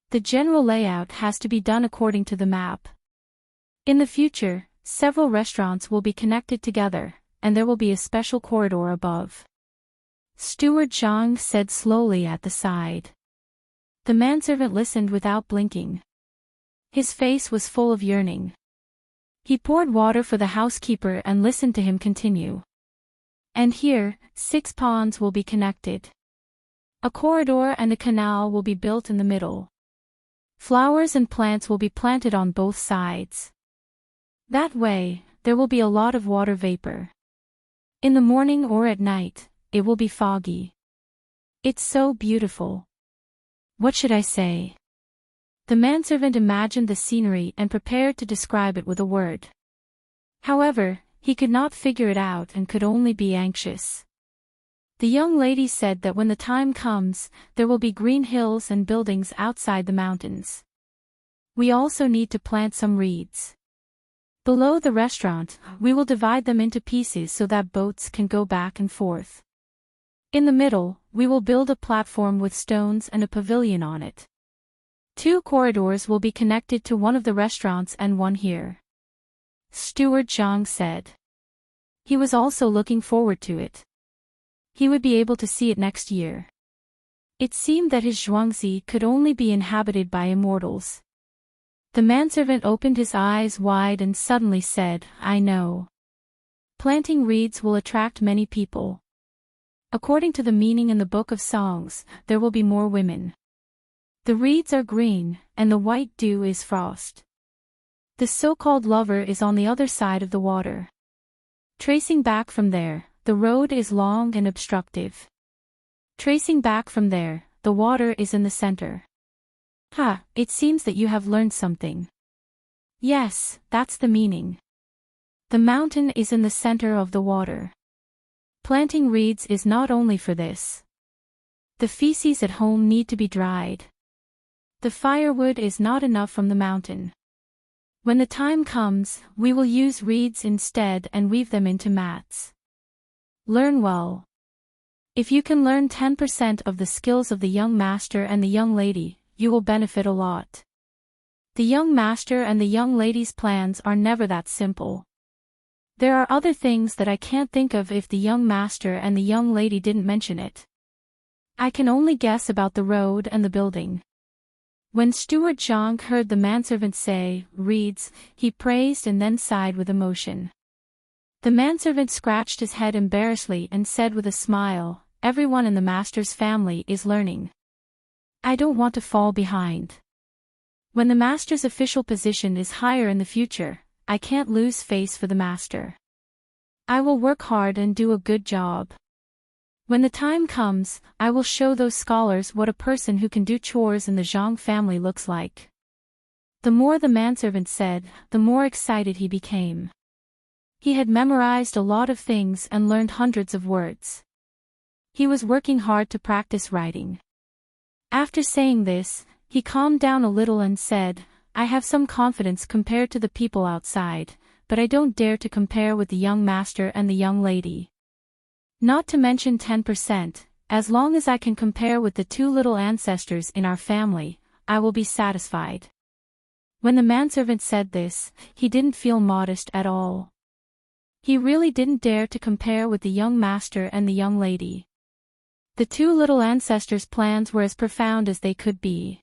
The general layout has to be done according to the map. In the future, several restaurants will be connected together, and there will be a special corridor above. Steward Zhang said slowly at the side. The manservant listened without blinking. His face was full of yearning. He poured water for the housekeeper and listened to him continue. And here, 6 ponds will be connected. A corridor and a canal will be built in the middle. Flowers and plants will be planted on both sides. That way, there will be a lot of water vapor. In the morning or at night, it will be foggy. It's so beautiful. What should I say? The manservant imagined the scenery and prepared to describe it with a word. However, he could not figure it out and could only be anxious. The young lady said that when the time comes, there will be green hills and buildings outside the mountains. We also need to plant some reeds. Below the restaurant, we will divide them into pieces so that boats can go back and forth. In the middle, we will build a platform with stones and a pavilion on it. 2 corridors will be connected to one of the restaurants and one here. Steward Zhang said. He was also looking forward to it. He would be able to see it next year. It seemed that his Zhuangzi could only be inhabited by immortals. The manservant opened his eyes wide and suddenly said, I know. Planting reeds will attract many people. According to the meaning in the Book of Songs, there will be more women. The reeds are green, and the white dew is frost. The so-called lover is on the other side of the water. Tracing back from there, the road is long and obstructive. Tracing back from there, the water is in the center. Ha, it seems that you have learned something. Yes, that's the meaning. The mountain is in the center of the water. Planting reeds is not only for this. The feces at home need to be dried. The firewood is not enough from the mountain. When the time comes, we will use reeds instead and weave them into mats. Learn well. If you can learn 10% of the skills of the young master and the young lady, you will benefit a lot. The young master and the young lady's plans are never that simple. There are other things that I can't think of if the young master and the young lady didn't mention it. I can only guess about the road and the building. When Steward Zhang heard the manservant say, reeds, he praised and then sighed with emotion. The manservant scratched his head embarrassedly and said with a smile, everyone in the master's family is learning. I don't want to fall behind. When the master's official position is higher in the future, I can't lose face for the master. I will work hard and do a good job. When the time comes, I will show those scholars what a person who can do chores in the Zhang family looks like. The more the manservant said, the more excited he became. He had memorized a lot of things and learned hundreds of words. He was working hard to practice writing. After saying this, he calmed down a little and said, I have some confidence compared to the people outside, but I don't dare to compare with the young master and the young lady. Not to mention 10%, as long as I can compare with the 2 little ancestors in our family, I will be satisfied. When the manservant said this, he didn't feel modest at all. He really didn't dare to compare with the young master and the young lady. The 2 little ancestors' plans were as profound as they could be.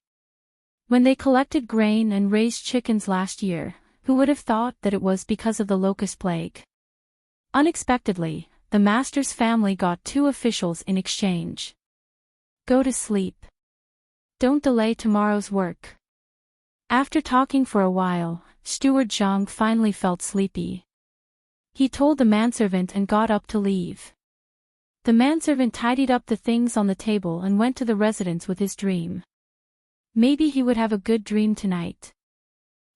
When they collected grain and raised chickens last year, who would have thought that it was because of the locust plague? Unexpectedly, the master's family got 2 officials in exchange. Go to sleep. Don't delay tomorrow's work. After talking for a while, Steward Zhang finally felt sleepy. He told the manservant and got up to leave. The manservant tidied up the things on the table and went to the residence with his dream. Maybe he would have a good dream tonight.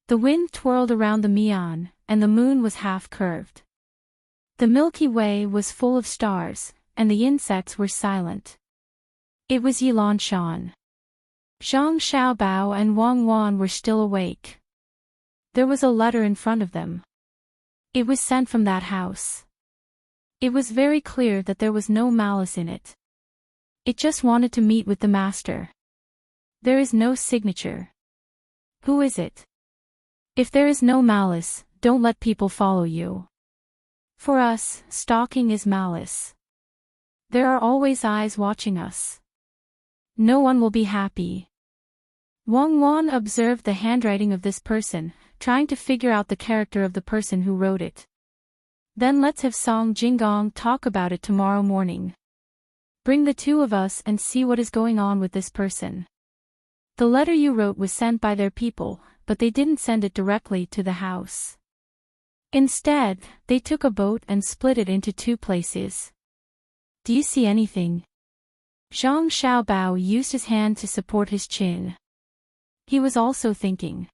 The wind twirled around the Mian, and the moon was half-curved. The Milky Way was full of stars, and the insects were silent. It was Yilan Shan. Zhang Xiaobao and Wang Wan were still awake. There was a letter in front of them. It was sent from that house. It was very clear that there was no malice in it. It just wanted to meet with the master. There is no signature. Who is it? If there is no malice, don't let people follow you. For us, stalking is malice. There are always eyes watching us. No one will be happy. Wang Wan observed the handwriting of this person, trying to figure out the character of the person who wrote it. Then let's have Song Jinggong talk about it tomorrow morning. Bring the two of us and see what is going on with this person. The letter you wrote was sent by their people, but they didn't send it directly to the house. Instead, they took a boat and split it into two places. Do you see anything? Zhang Xiaobao used his hand to support his chin. He was also thinking.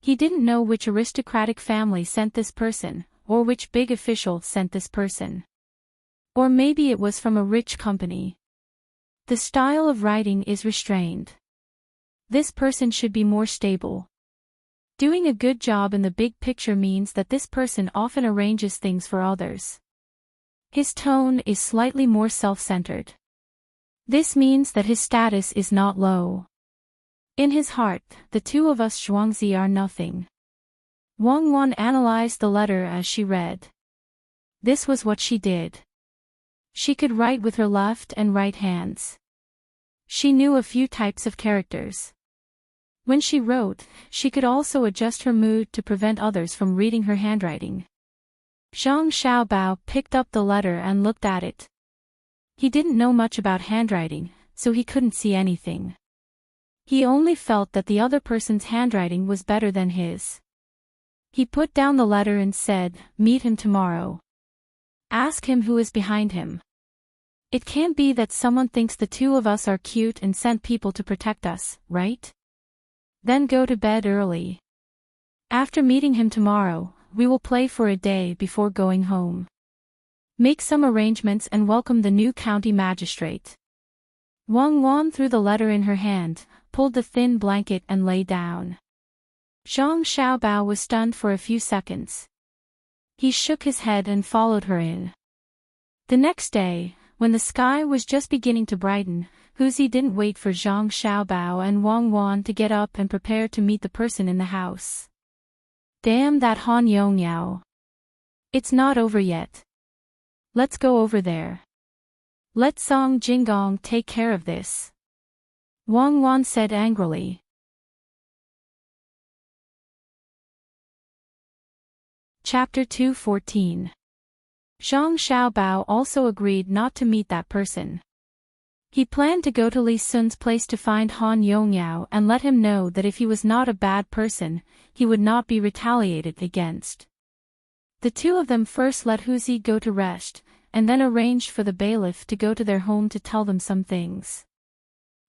He didn't know which aristocratic family sent this person, or which big official sent this person. Or maybe it was from a rich company. The style of writing is restrained. This person should be more stable. Doing a good job in the big picture means that this person often arranges things for others. His tone is slightly more self-centered. This means that his status is not low. In his heart, the two of us Zhuangzi are nothing. Wang Wan analyzed the letter as she read. This was what she did. She could write with her left and right hands. She knew a few types of characters. When she wrote, she could also adjust her mood to prevent others from reading her handwriting. Zhang Xiaobao picked up the letter and looked at it. He didn't know much about handwriting, so he couldn't see anything. He only felt that the other person's handwriting was better than his. He put down the letter and said, "Meet him tomorrow. Ask him who is behind him. It can't be that someone thinks the two of us are cute and sent people to protect us, right? Then go to bed early. After meeting him tomorrow, we will play for a day before going home. Make some arrangements and welcome the new county magistrate." Wang Wan threw the letter in her hand, pulled the thin blanket and lay down. Zhang Xiaobao was stunned for a few seconds. He shook his head and followed her in. The next day, when the sky was just beginning to brighten, Huzi didn't wait for Zhang Xiaobao and Wang Wan to get up and prepare to meet the person in the house. Damn that Han Yongyao. It's not over yet. Let's go over there. Let Song Jinggong take care of this. Wang Wan said angrily. Chapter 214. Zhang Xiaobao also agreed not to meet that person. He planned to go to Li Sun's place to find Han Yongyao and let him know that if he was not a bad person, he would not be retaliated against. The two of them first let Huzi go to rest, and then arranged for the bailiff to go to their home to tell them some things.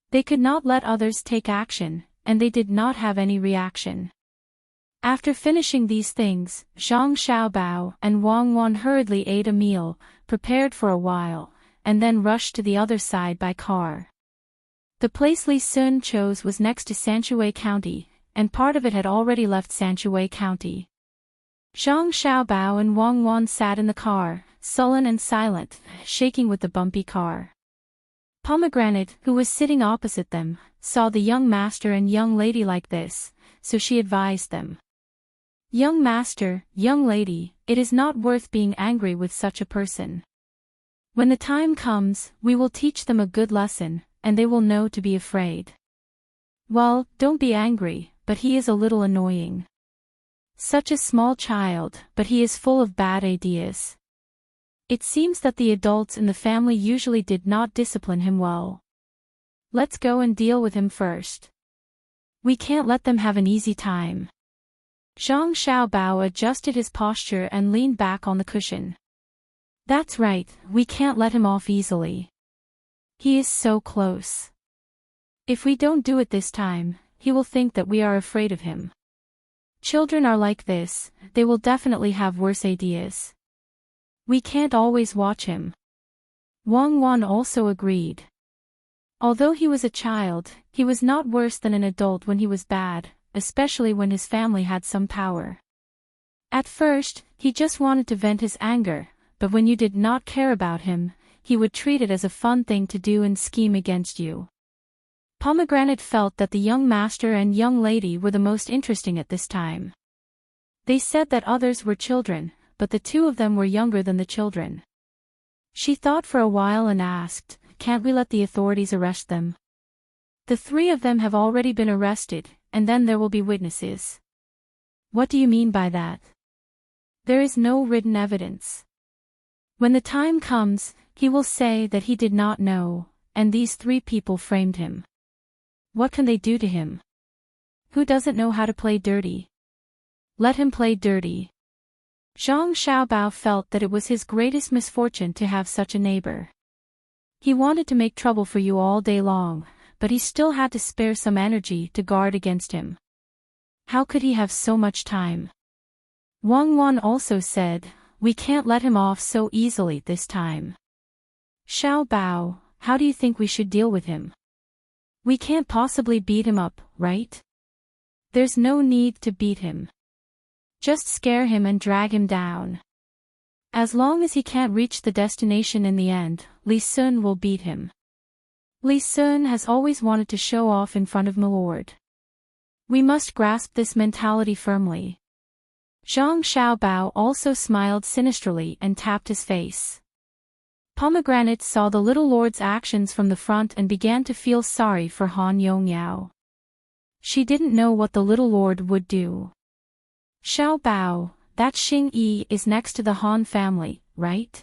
They could not let others take action, and they did not have any reaction. After finishing these things, Zhang Xiaobao and Wang Wan hurriedly ate a meal, prepared for a while, and then rushed to the other side by car. The place Li Sun chose was next to Sanshui County, and part of it had already left Sanshui County. Zhang Xiaobao and Wang Wan sat in the car, sullen and silent, shaking with the bumpy car. Pomegranate, who was sitting opposite them, saw the young master and young lady like this, so she advised them. "Young master, young lady, it is not worth being angry with such a person. When the time comes, we will teach them a good lesson, and they will know to be afraid. Well, don't be angry, but he is a little annoying. Such a small child, but he is full of bad ideas. It seems that the adults in the family usually did not discipline him well. Let's go and deal with him first. We can't let them have an easy time." Zhang Xiaobao adjusted his posture and leaned back on the cushion. "That's right, we can't let him off easily. He is so close. If we don't do it this time, he will think that we are afraid of him. Children are like this, they will definitely have worse ideas. We can't always watch him." Wang Wan also agreed. Although he was a child, he was not worse than an adult when he was bad, especially when his family had some power. At first, he just wanted to vent his anger, but when you did not care about him, he would treat it as a fun thing to do and scheme against you. Pomegranate felt that the young master and young lady were the most interesting at this time. They said that others were children, but the two of them were younger than the children. She thought for a while and asked, "Can't we let the authorities arrest them? The three of them have already been arrested, and then there will be witnesses." "What do you mean by that?" "There is no written evidence. When the time comes, he will say that he did not know, and these 3 people framed him. What can they do to him? Who doesn't know how to play dirty? Let him play dirty. Zhang Xiaobao felt that it was his greatest misfortune to have such a neighbor. He wanted to make trouble for you all day long, but he still had to spare some energy to guard against him. How could he have so much time? Wang Wan also said, "We can't let him off so easily this time. Xiao Bao, how do you think we should deal with him? We can't possibly beat him up, right? There's no need to beat him. Just scare him and drag him down. As long as he can't reach the destination in the end, Li Sun will beat him. Li Sun has always wanted to show off in front of Milord. We must grasp this mentality firmly." Zhang Xiaobao also smiled sinisterly and tapped his face. Pomegranate saw the little lord's actions from the front and began to feel sorry for Han Yongyao. She didn't know what the little lord would do. "Xiao Bao, that Xing Yi is next to the Han family, right?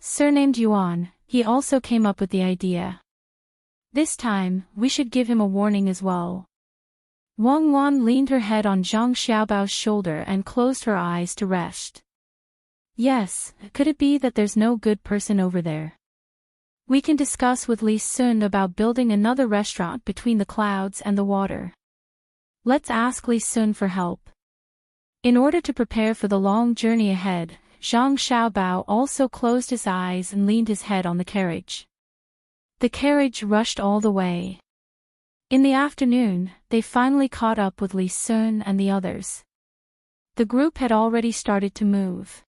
Surnamed Yuan, he also came up with the idea. This time, we should give him a warning as well." Wang Wan leaned her head on Zhang Xiaobao's shoulder and closed her eyes to rest. "Yes, could it be that there's no good person over there? We can discuss with Li Sun about building another restaurant between the clouds and the water. Let's ask Li Sun for help." In order to prepare for the long journey ahead, Zhang Xiaobao also closed his eyes and leaned his head on the carriage. The carriage rushed all the way. In the afternoon, they finally caught up with Li Sun and the others. The group had already started to move.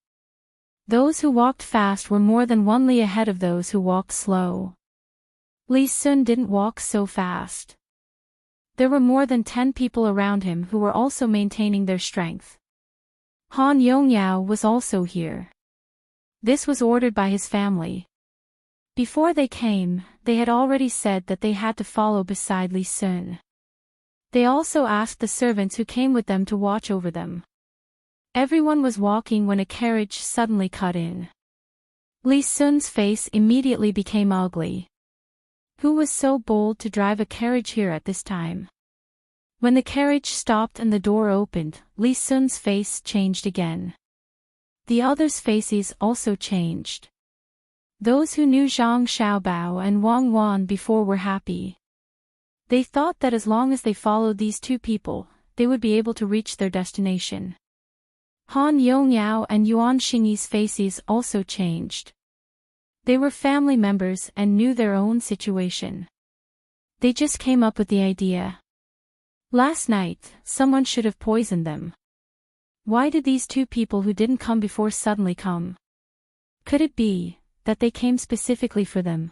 Those who walked fast were more than 1 li ahead of those who walked slow. Li Sun didn't walk so fast. There were more than 10 people around him who were also maintaining their strength. Han Yongyao was also here. This was ordered by his family. Before they came, they had already said that they had to follow beside Li Sun. They also asked the servants who came with them to watch over them. Everyone was walking when a carriage suddenly cut in. Li Sun's face immediately became ugly. Who was so bold to drive a carriage here at this time? When the carriage stopped and the door opened, Li Sun's face changed again. The others' faces also changed. Those who knew Zhang Xiaobao and Wang Wan before were happy. They thought that as long as they followed these 2 people, they would be able to reach their destination. Han Yongyao and Yuan Xingyi's faces also changed. They were family members and knew their own situation. They just came up with the idea. Last night, someone should have poisoned them. Why did these 2 people who didn't come before suddenly come? Could it be that they came specifically for them?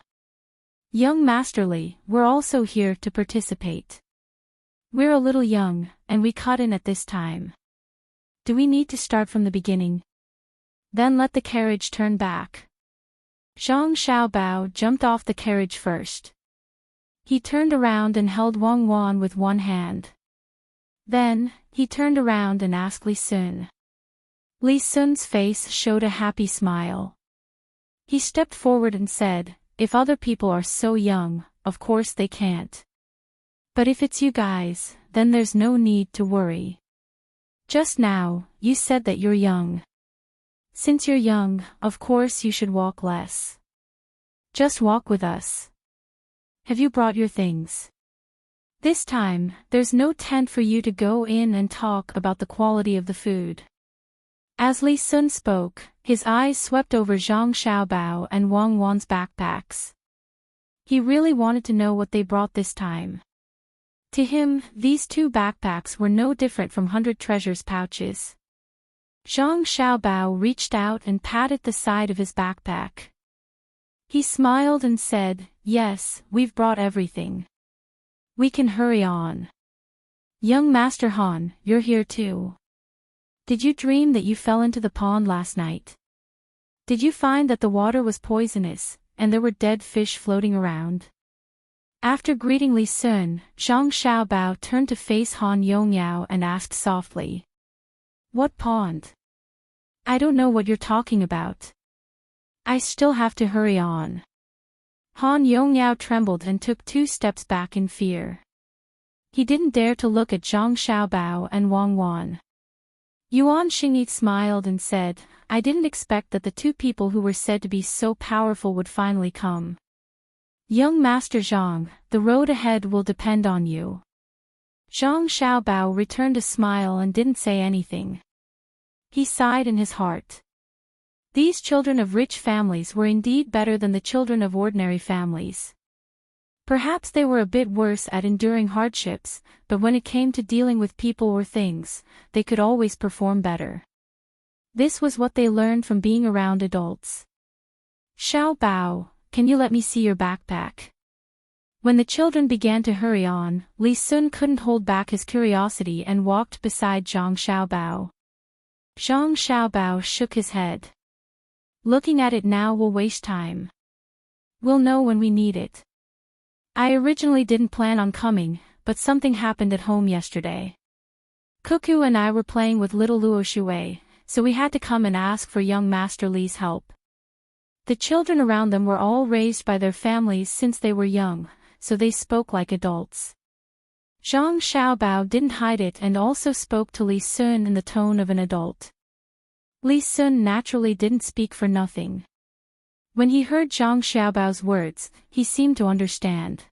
Young Masterly, we're also here to participate. We're a little young, and we cut in at this time. Do we need to start from the beginning? Then let the carriage turn back. Zhang Xiaobao jumped off the carriage first. He turned around and held Wang Wan with one hand. Then, he turned around and asked Li Sun. Li Sun's face showed a happy smile. He stepped forward and said, "If other people are so young, of course they can't. But if it's you guys, then there's no need to worry. Just now, you said that you're young. Since you're young, of course you should walk less. Just walk with us. Have you brought your things? This time, there's no tent for you to go in and talk about the quality of the food." As Li Sun spoke, his eyes swept over Zhang Xiaobao and Wang Wan's backpacks. He really wanted to know what they brought this time. To him, these 2 backpacks were no different from 100 treasures pouches. Zhang Xiaobao reached out and patted the side of his backpack. He smiled and said, "Yes, we've brought everything. We can hurry on. Young Master Han, you're here too. Did you dream that you fell into the pond last night? Did you find that the water was poisonous, and there were dead fish floating around?" After greeting Li Sun, Zhang Xiaobao turned to face Han Yongyao and asked softly, "What pond? I don't know what you're talking about." I still have to hurry on. Han Yongyao trembled and took 2 steps back in fear. He didn't dare to look at Zhang Xiaobao and Wang Wan. Yuan Xingyi smiled and said, I didn't expect that the 2 people who were said to be so powerful would finally come. Young Master Zhang, the road ahead will depend on you. Zhang Xiaobao returned a smile and didn't say anything. He sighed in his heart. These children of rich families were indeed better than the children of ordinary families. Perhaps they were a bit worse at enduring hardships, but when it came to dealing with people or things, they could always perform better. This was what they learned from being around adults. Xiao Bao, can you let me see your backpack? When the children began to hurry on, Li Sun couldn't hold back his curiosity and walked beside Zhang Xiaobao. Zhang Xiaobao shook his head. Looking at it now will waste time. We'll know when we need it. I originally didn't plan on coming, but something happened at home yesterday. Cuckoo and I were playing with little Luo Shui, so we had to come and ask for young Master Li's help. The children around them were all raised by their families since they were young, so they spoke like adults. Zhang Xiaobao didn't hide it and also spoke to Li Sun in the tone of an adult. Li Sun naturally didn't speak for nothing. When he heard Zhang Xiaobao's words, he seemed to understand.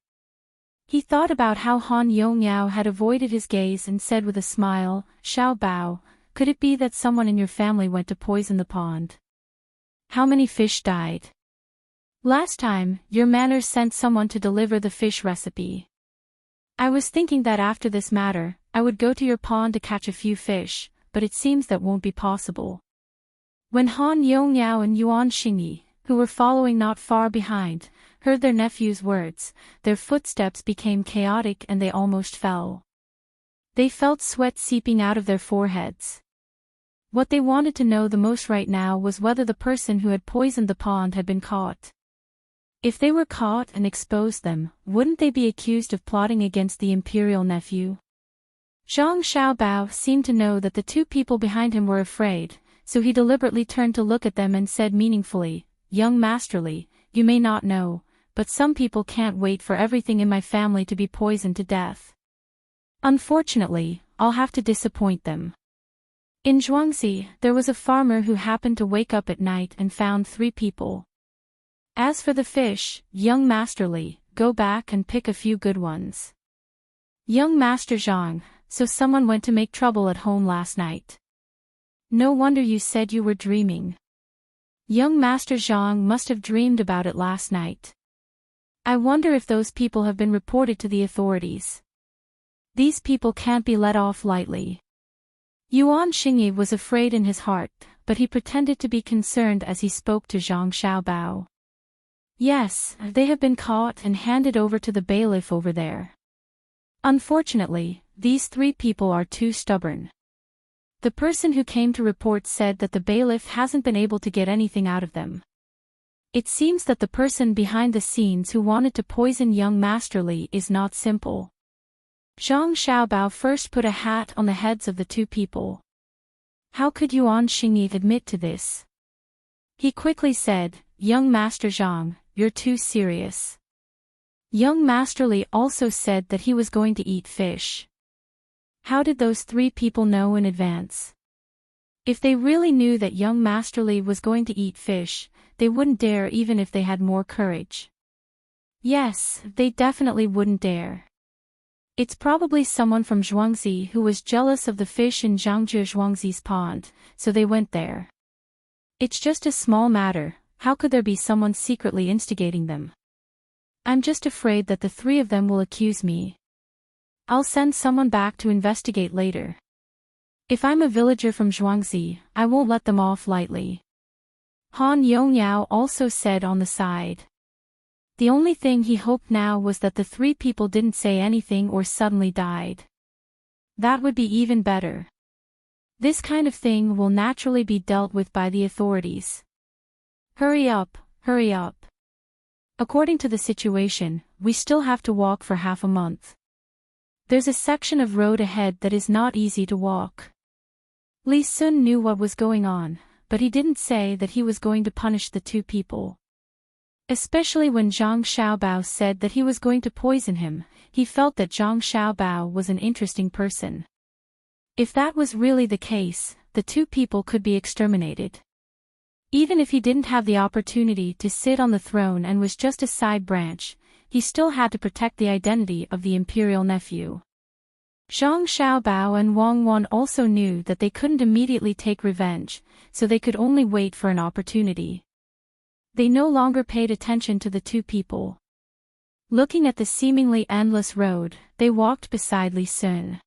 He thought about how Han Yongyao had avoided his gaze and said with a smile, Xiaobao, could it be that someone in your family went to poison the pond? How many fish died? Last time, your manners sent someone to deliver the fish recipe. I was thinking that after this matter, I would go to your pond to catch a few fish, but it seems that won't be possible. When Han Yongyao and Yuan Xingyi, who were following not far behind, heard their nephew's words, their footsteps became chaotic and they almost fell. They felt sweat seeping out of their foreheads. What they wanted to know the most right now was whether the person who had poisoned the pond had been caught. If they were caught and exposed them, wouldn't they be accused of plotting against the imperial nephew? Zhang Xiaobao seemed to know that the 2 people behind him were afraid, so he deliberately turned to look at them and said meaningfully, Young Master Li, you may not know, but some people can't wait for everything in my family to be poisoned to death. Unfortunately, I'll have to disappoint them. In Zhuangzi, there was a farmer who happened to wake up at night and found 3 people. As for the fish, young Master Li, go back and pick a few good ones. Young Master Zhang, so someone went to make trouble at home last night. No wonder you said you were dreaming. Young Master Zhang must have dreamed about it last night. I wonder if those people have been reported to the authorities. These people can't be let off lightly. Yuan Xingyi was afraid in his heart, but he pretended to be concerned as he spoke to Zhang Xiaobao. Yes, they have been caught and handed over to the bailiff over there. Unfortunately, these 3 people are too stubborn. The person who came to report said that the bailiff hasn't been able to get anything out of them. It seems that the person behind the scenes who wanted to poison young Master Li is not simple. Zhang Xiaobao first put a hat on the heads of the 2 people. How could Yuan Xingyi admit to this? He quickly said, Young Master Zhang, you're too serious. Young Master Li also said that he was going to eat fish. How did those 3 people know in advance? If they really knew that young Master Li was going to eat fish, they wouldn't dare even if they had more courage. Yes, they definitely wouldn't dare. It's probably someone from Zhuangzi who was jealous of the fish in Zhangzhou Zhuangzi's pond, so they went there. It's just a small matter, how could there be someone secretly instigating them? I'm just afraid that the 3 of them will accuse me. I'll send someone back to investigate later. If I'm a villager from Zhuangzi, I won't let them off lightly. Han Yongyao also said on the side. The only thing he hoped now was that the 3 people didn't say anything or suddenly died. That would be even better. This kind of thing will naturally be dealt with by the authorities. Hurry up, hurry up. According to the situation, we still have to walk for half a month. There's a section of road ahead that is not easy to walk. Li Sun knew what was going on, but he didn't say that he was going to punish the two people. Especially when Zhang Xiaobao said that he was going to poison him, he felt that Zhang Xiaobao was an interesting person. If that was really the case, the two people could be exterminated. Even if he didn't have the opportunity to sit on the throne and was just a side branch, he still had to protect the identity of the imperial nephew. Zhang Xiaobao and Wang Wan also knew that they couldn't immediately take revenge, so they could only wait for an opportunity. They no longer paid attention to the two people. Looking at the seemingly endless road, they walked beside Li Sun.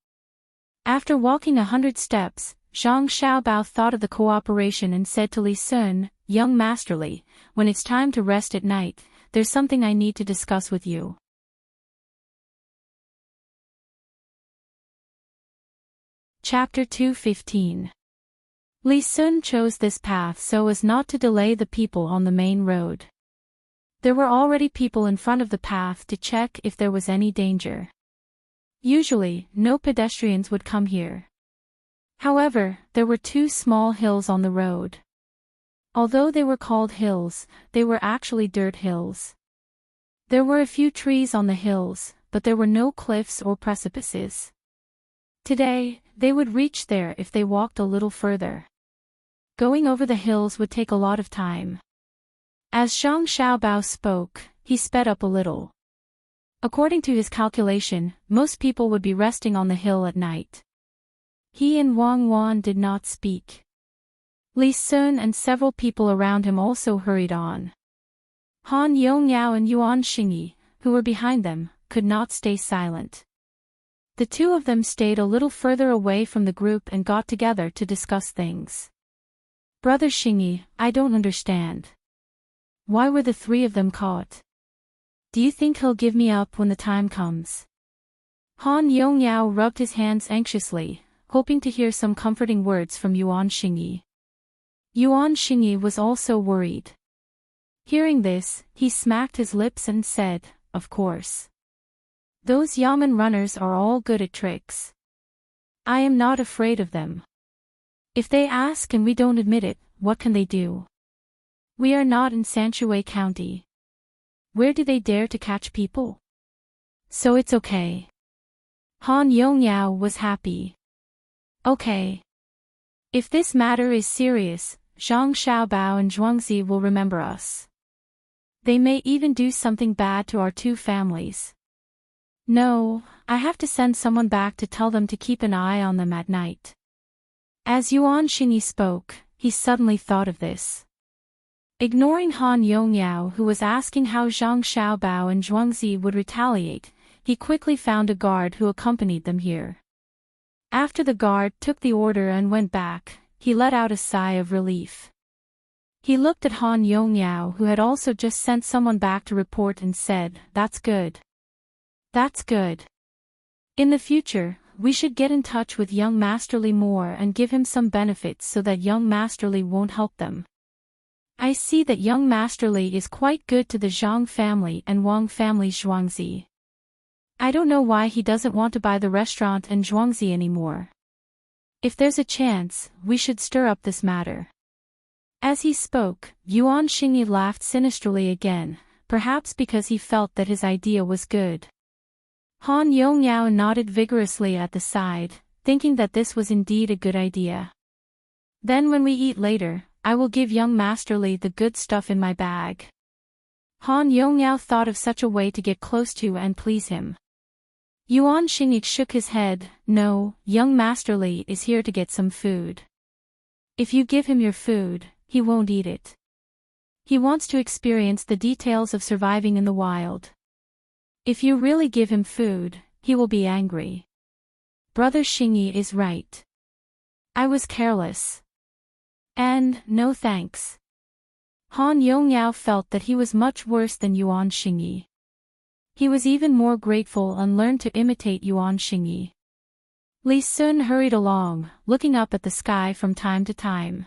After walking 100 steps, Zhang Xiaobao thought of the cooperation and said to Li Sun, "Young Master Li, when it's time to rest at night, there's something I need to discuss with you." Chapter 2:15. Li Sun chose this path so as not to delay the people on the main road. There were already people in front of the path to check if there was any danger. Usually, no pedestrians would come here. However, there were two small hills on the road. Although they were called hills, they were actually dirt hills. There were a few trees on the hills, but there were no cliffs or precipices. Today, they would reach there if they walked a little further. Going over the hills would take a lot of time. As Zhang Xiaobao spoke, he sped up a little. According to his calculation, most people would be resting on the hill at night. He and Wang Wan did not speak. Li Sun and several people around him also hurried on. Han Yongyao and Yuan Xingyi, who were behind them, could not stay silent. The two of them stayed a little further away from the group and got together to discuss things. "Brother Xingyi, I don't understand. Why were the three of them caught? Do you think he'll give me up when the time comes?" Han Yongyao rubbed his hands anxiously, hoping to hear some comforting words from Yuan Xingyi. Yuan Xingyi was also worried. Hearing this, he smacked his lips and said, "Of course. Those Yamen runners are all good at tricks. I am not afraid of them. If they ask and we don't admit it, what can they do? We are not in Sanshui County. Where do they dare to catch people? So it's okay." Han Yongyao was happy. "Okay. If this matter is serious, Zhang Xiaobao and Zhuangzi will remember us. They may even do something bad to our two families. No, I have to send someone back to tell them to keep an eye on them at night." As Yuan Xingyi spoke, he suddenly thought of this. Ignoring Han Yongyao, who was asking how Zhang Xiaobao and Zhuangzi would retaliate, he quickly found a guard who accompanied them here. After the guard took the order and went back, he let out a sigh of relief. He looked at Han Yongyao, who had also just sent someone back to report, and said, "That's good. That's good. In the future, we should get in touch with young Master Li more and give him some benefits so that young Master Li won't help them. I see that young Master Li is quite good to the Zhang family and Wang family's Zhuangzi. I don't know why he doesn't want to buy the restaurant and Zhuangzi anymore. If there's a chance, we should stir up this matter." As he spoke, Yuan Xingyi laughed sinisterly again, perhaps because he felt that his idea was good. Han Yongyao nodded vigorously at the side, thinking that this was indeed a good idea. "Then when we eat later, I will give young Master Li the good stuff in my bag." Han Yongyao thought of such a way to get close to and please him. Yuan Xingyi shook his head. "No, young Master Li is here to get some food. If you give him your food, he won't eat it. He wants to experience the details of surviving in the wild. If you really give him food, he will be angry. Brother Xingyi is right. I was careless. And, no thanks." Han Yongyao felt that he was much worse than Yuan Xingyi. He was even more grateful and learned to imitate Yuan Xingyi. Li Sun hurried along, looking up at the sky from time to time.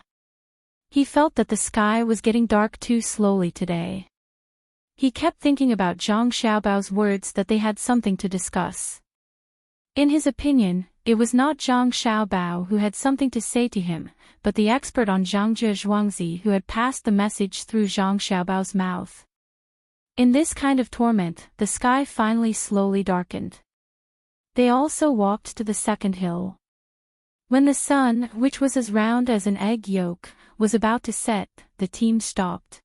He felt that the sky was getting dark too slowly today. He kept thinking about Zhang Xiaobao's words that they had something to discuss. In his opinion, it was not Zhang Xiaobao who had something to say to him, but the expert on Zhangzhe Zhuangzi who had passed the message through Zhang Xiaobao's mouth. In this kind of torment, the sky finally slowly darkened. They also walked to the second hill. When the sun, which was as round as an egg yolk, was about to set, the team stopped.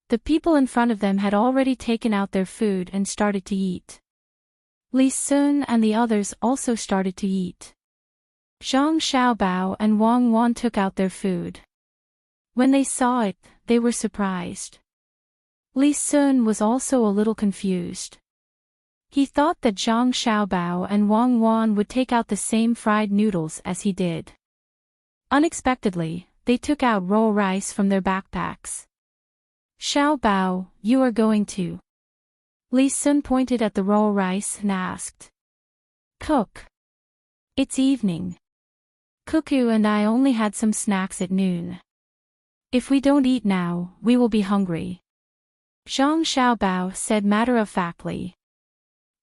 The people in front of them had already taken out their food and started to eat. Li Sun and the others also started to eat. Zhang Xiaobao and Wang Wan took out their food. When they saw it, they were surprised. Li Sun was also a little confused. He thought that Zhang Xiaobao and Wang Wan would take out the same fried noodles as he did. Unexpectedly, they took out raw rice from their backpacks. Xiaobao, you are going to. Li Sun pointed at the raw rice and asked. Cook. It's evening. Cuckoo and I only had some snacks at noon. If we don't eat now, we will be hungry. Zhang Xiaobao said matter-of-factly.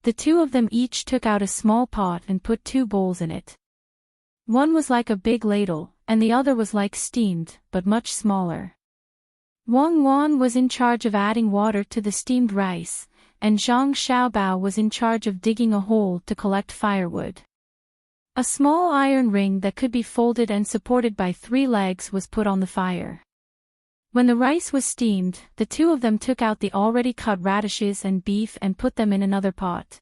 The two of them each took out a small pot and put 2 bowls in it. One was like a big ladle, and the other was like steamed, but much smaller. Wang Wan was in charge of adding water to the steamed rice, and Zhang Xiaobao was in charge of digging a hole to collect firewood. A small iron ring that could be folded and supported by 3 legs was put on the fire. When the rice was steamed, the two of them took out the already cut radishes and beef and put them in another pot.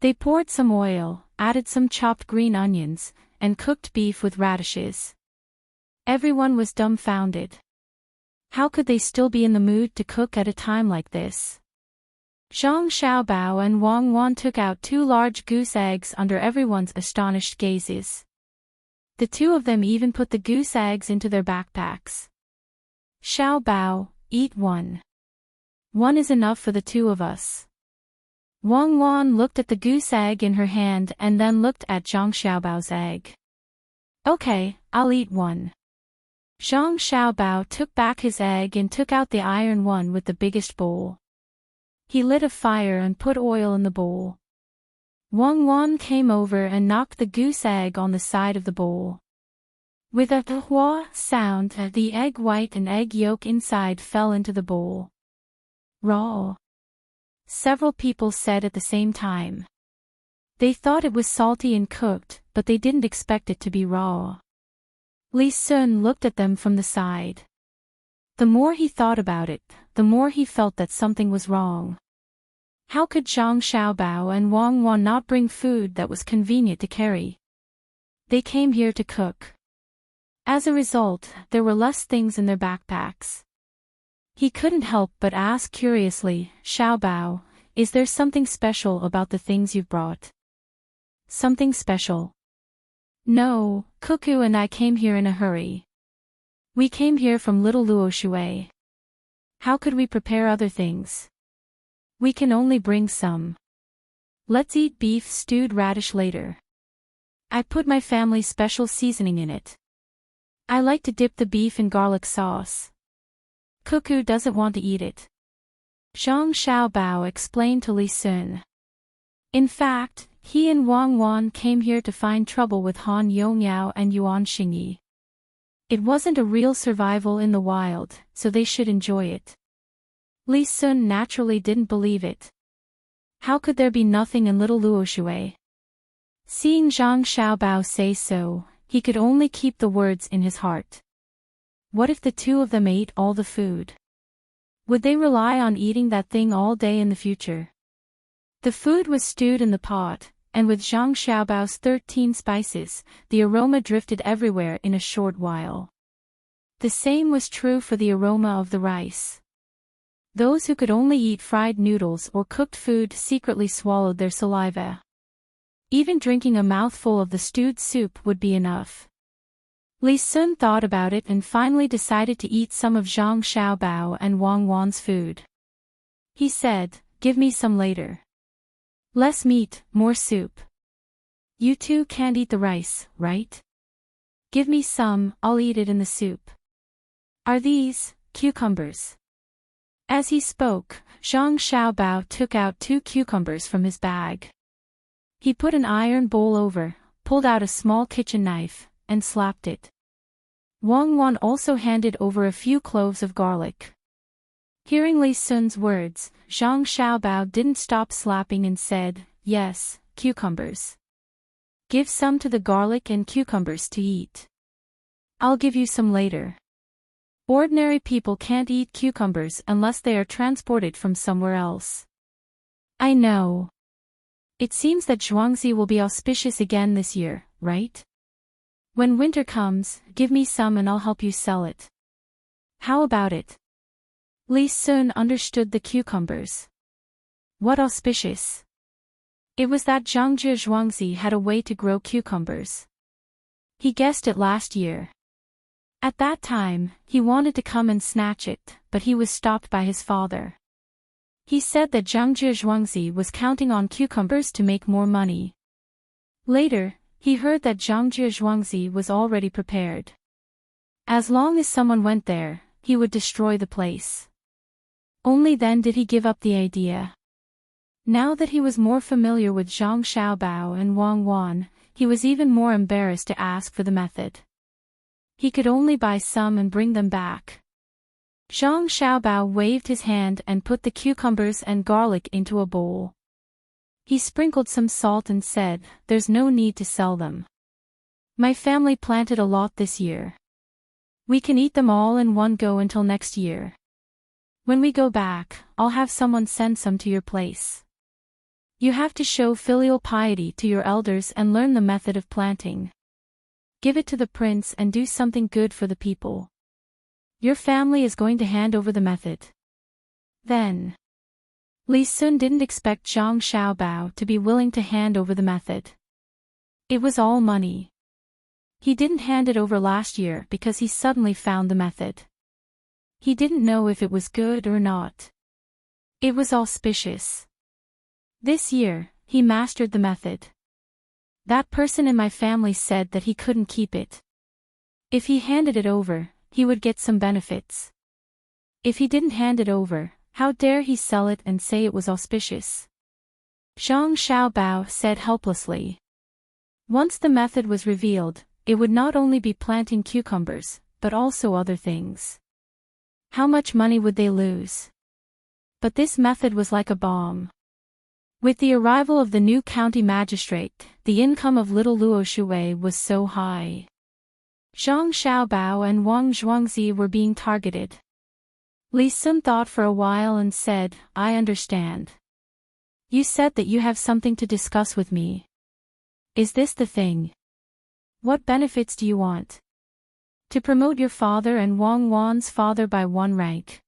They poured some oil, added some chopped green onions, and cooked beef with radishes. Everyone was dumbfounded. How could they still be in the mood to cook at a time like this? Zhang Xiaobao and Wang Wan took out 2 large goose eggs under everyone's astonished gazes. The two of them even put the goose eggs into their backpacks. Xiaobao, eat one. One is enough for the two of us. Wang Wan looked at the goose egg in her hand and then looked at Zhang Xiaobao's egg. Okay, I'll eat one. Zhang Xiaobao took back his egg and took out the iron one with the biggest bowl. He lit a fire and put oil in the bowl. Wang Wan came over and knocked the goose egg on the side of the bowl. With a hua sound, the egg white and egg yolk inside fell into the bowl. Raw. Several people said at the same time. They thought it was salty and cooked, but they didn't expect it to be raw. Li Sun looked at them from the side. The more he thought about it, the more he felt that something was wrong. How could Zhang Xiaobao and Wang Wan not bring food that was convenient to carry? They came here to cook. As a result, there were less things in their backpacks. He couldn't help but ask curiously, Xiaobao, is there something special about the things you've brought? Something special? No, Cuckoo and I came here in a hurry. We came here from Little Luoshui. How could we prepare other things? We can only bring some. Let's eat beef stewed radish later. I put my family's special seasoning in it. I like to dip the beef in garlic sauce. Cuckoo doesn't want to eat it. Zhang Xiaobao explained to Li Sun. In fact, he and Wang Wan came here to find trouble with Han Yongyao and Yuan Xingyi. It wasn't a real survival in the wild, so they should enjoy it. Li Sun naturally didn't believe it. How could there be nothing in Little Luoshui? Seeing Zhang Xiaobao say so, he could only keep the words in his heart. What if the two of them ate all the food? Would they rely on eating that thing all day in the future? The food was stewed in the pot, and with Zhang Xiaobao's 13 spices, the aroma drifted everywhere in a short while. The same was true for the aroma of the rice. Those who could only eat fried noodles or cooked food secretly swallowed their saliva. Even drinking a mouthful of the stewed soup would be enough. Li Sun thought about it and finally decided to eat some of Zhang Xiaobao and Wang Wan's food. He said, "Give me some later. Less meat, more soup. You two can't eat the rice, right? Give me some, I'll eat it in the soup. Are these cucumbers?" As he spoke, Zhang Xiaobao took out 2 cucumbers from his bag. He put an iron bowl over, pulled out a small kitchen knife, and slapped it. Wang Wan also handed over a few cloves of garlic. Hearing Li Sun's words, Zhang Xiaobao didn't stop slapping and said, "Yes, cucumbers. Give some to the garlic and cucumbers to eat. I'll give you some later. Ordinary people can't eat cucumbers unless they are transported from somewhere else." "I know. It seems that Zhuangzi will be auspicious again this year, right? When winter comes, give me some and I'll help you sell it. How about it?" Li Sun understood the cucumbers. What auspicious? It was that Zhangjie Zhuangzi had a way to grow cucumbers. He guessed it last year. At that time, he wanted to come and snatch it, but he was stopped by his father. He said that Zhangjie Zhuangzi was counting on cucumbers to make more money. Later, he heard that Zhangjie Zhuangzi was already prepared. As long as someone went there, he would destroy the place. Only then did he give up the idea. Now that he was more familiar with Zhang Xiaobao and Wang Wan, he was even more embarrassed to ask for the method. He could only buy some and bring them back. Zhang Xiaobao waved his hand and put the cucumbers and garlic into a bowl. He sprinkled some salt and said, "There's no need to sell them. My family planted a lot this year. We can eat them all in one go until next year. When we go back, I'll have someone send some to your place. You have to show filial piety to your elders and learn the method of planting. Give it to the prince and do something good for the people. Your family is going to hand over the method." Then, Li Sun didn't expect Zhang Xiaobao to be willing to hand over the method. It was all money. He didn't hand it over last year because he suddenly found the method. He didn't know if it was good or not. It was auspicious. This year, he mastered the method. That person in my family said that he couldn't keep it. If he handed it over, he would get some benefits. If he didn't hand it over, how dare he sell it and say it was auspicious? Zhang Xiaobao said helplessly. Once the method was revealed, it would not only be planting cucumbers, but also other things. How much money would they lose? But this method was like a bomb. With the arrival of the new county magistrate, the income of little Luo Shui was so high. Zhang Xiaobao and Wang Zhuangzi were being targeted. Li Sun thought for a while and said, "I understand. You said that you have something to discuss with me. Is this the thing? What benefits do you want? To promote your father and Wang Wan's father by one rank?"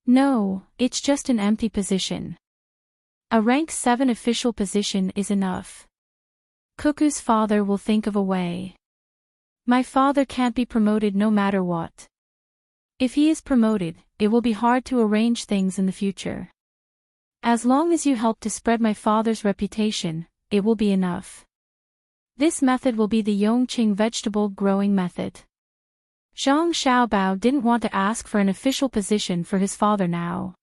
"No, it's just an empty position. A rank 7 official position is enough. Cuckoo's father will think of a way. My father can't be promoted no matter what. If he is promoted, it will be hard to arrange things in the future. As long as you help to spread my father's reputation, it will be enough. This method will be the Yongqing vegetable growing method." Zhang Xiaobao didn't want to ask for an official position for his father now.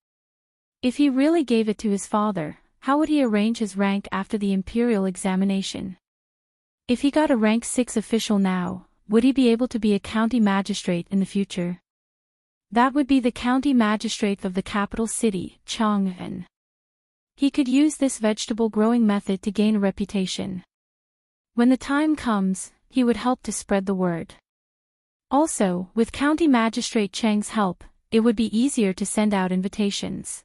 If he really gave it to his father, how would he arrange his rank after the imperial examination? If he got a rank 6 official now, would he be able to be a county magistrate in the future? That would be the county magistrate of the capital city, Chang'an. He could use this vegetable growing method to gain a reputation. When the time comes, he would help to spread the word. Also, with county magistrate Chang's help, it would be easier to send out invitations.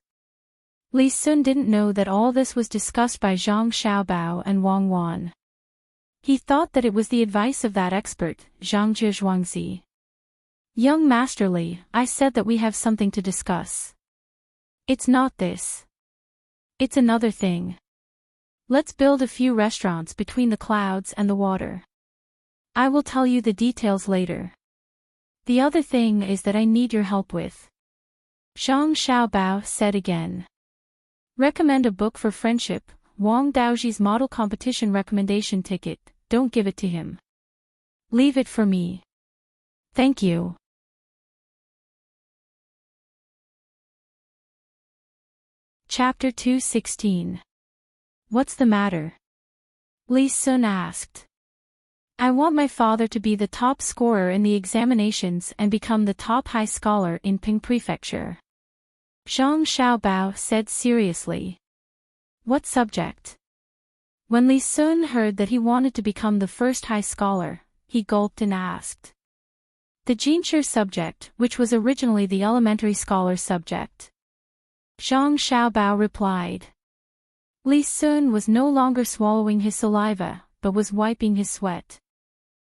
Li Sun didn't know that all this was discussed by Zhang Xiaobao and Wang Wan. He thought that it was the advice of that expert, Zhangjie Zhuangzi. "Young Master Li, I said that we have something to discuss. It's not this. It's another thing. Let's build a few restaurants between the clouds and the water. I will tell you the details later. The other thing is that I need your help with." Zhang Xiaobao said again. "Recommend a book for friendship, Wang Daoji's model competition recommendation ticket, don't give it to him. Leave it for me. Thank you." Chapter 216. What's the matter? Li Sun asked. I want my father to be the top scorer in the examinations and become the top high scholar in Ping Prefecture. Zhang Xiaobao said seriously. What subject? When Li Sun heard that he wanted to become the first high scholar, he gulped and asked. The Jinshi subject, which was originally the elementary scholar subject. Zhang Xiaobao replied. Li Sun was no longer swallowing his saliva, but was wiping his sweat.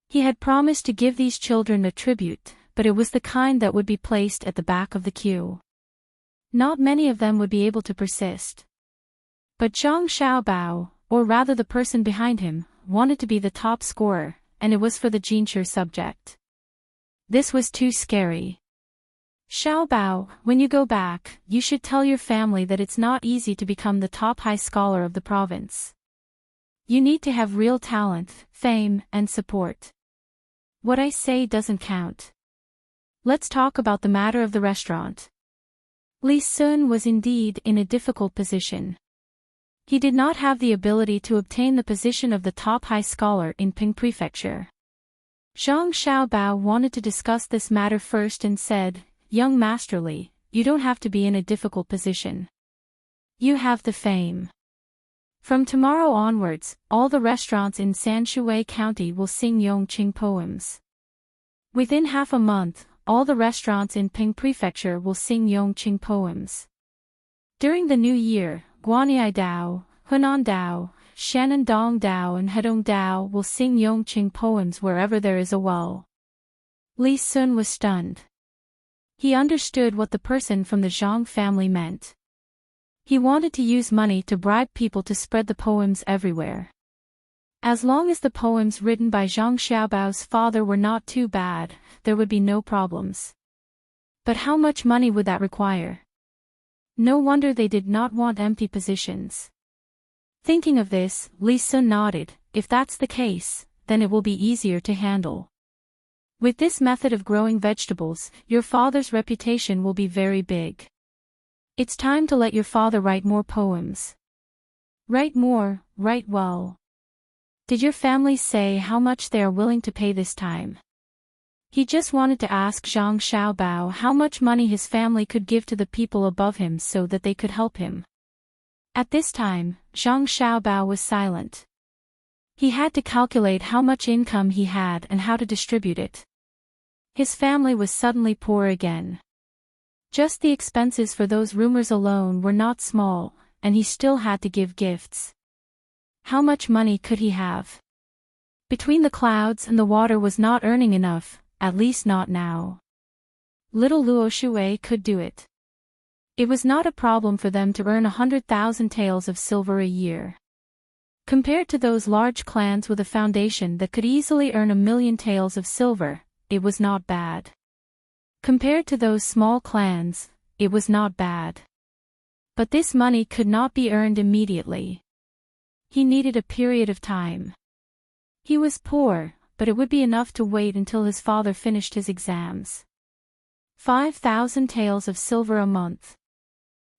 He had promised to give these children a tribute, but it was the kind that would be placed at the back of the queue. Not many of them would be able to persist. But Zhang Xiaobao, or rather the person behind him, wanted to be the top scorer, and it was for the Jinshi subject. This was too scary. Xiaobao, when you go back, you should tell your family that it's not easy to become the top high scholar of the province. You need to have real talent, fame, and support. What I say doesn't count. Let's talk about the matter of the restaurant. Li Sun was indeed in a difficult position. He did not have the ability to obtain the position of the top high scholar in Ping Prefecture. Zhang Xiaobao wanted to discuss this matter first and said, Young Master Li, you don't have to be in a difficult position. You have the fame. From tomorrow onwards, all the restaurants in Sanshui County will sing Yongqing poems. Within half a month, all the restaurants in Ping Prefecture will sing Yongqing poems. During the new year, Guanyi Dao, Hunan Dao, Shanandong Dao and Hedong Dao will sing Yongqing poems wherever there is a well. Li Sun was stunned. He understood what the person from the Zhang family meant. He wanted to use money to bribe people to spread the poems everywhere. As long as the poems written by Zhang Xiaobao's father were not too bad, there would be no problems. But how much money would that require? No wonder they did not want empty positions. Thinking of this, Li Sun nodded. If that's the case, then it will be easier to handle. With this method of growing vegetables, your father's reputation will be very big. It's time to let your father write more poems. Write more, write well. Did your family say how much they are willing to pay this time? He just wanted to ask Zhang Xiaobao how much money his family could give to the people above him so that they could help him. At this time, Zhang Xiaobao was silent. He had to calculate how much income he had and how to distribute it. His family was suddenly poor again. Just the expenses for those rumors alone were not small, and he still had to give gifts. How much money could he have? Between the clouds and the water was not earning enough, at least not now. Little Luo Shui could do it. It was not a problem for them to earn 100,000 taels of silver a year. Compared to those large clans with a foundation that could easily earn 1,000,000 taels of silver, it was not bad. Compared to those small clans, it was not bad. But this money could not be earned immediately. He needed a period of time. He was poor, but it would be enough to wait until his father finished his exams. 5,000 taels of silver a month.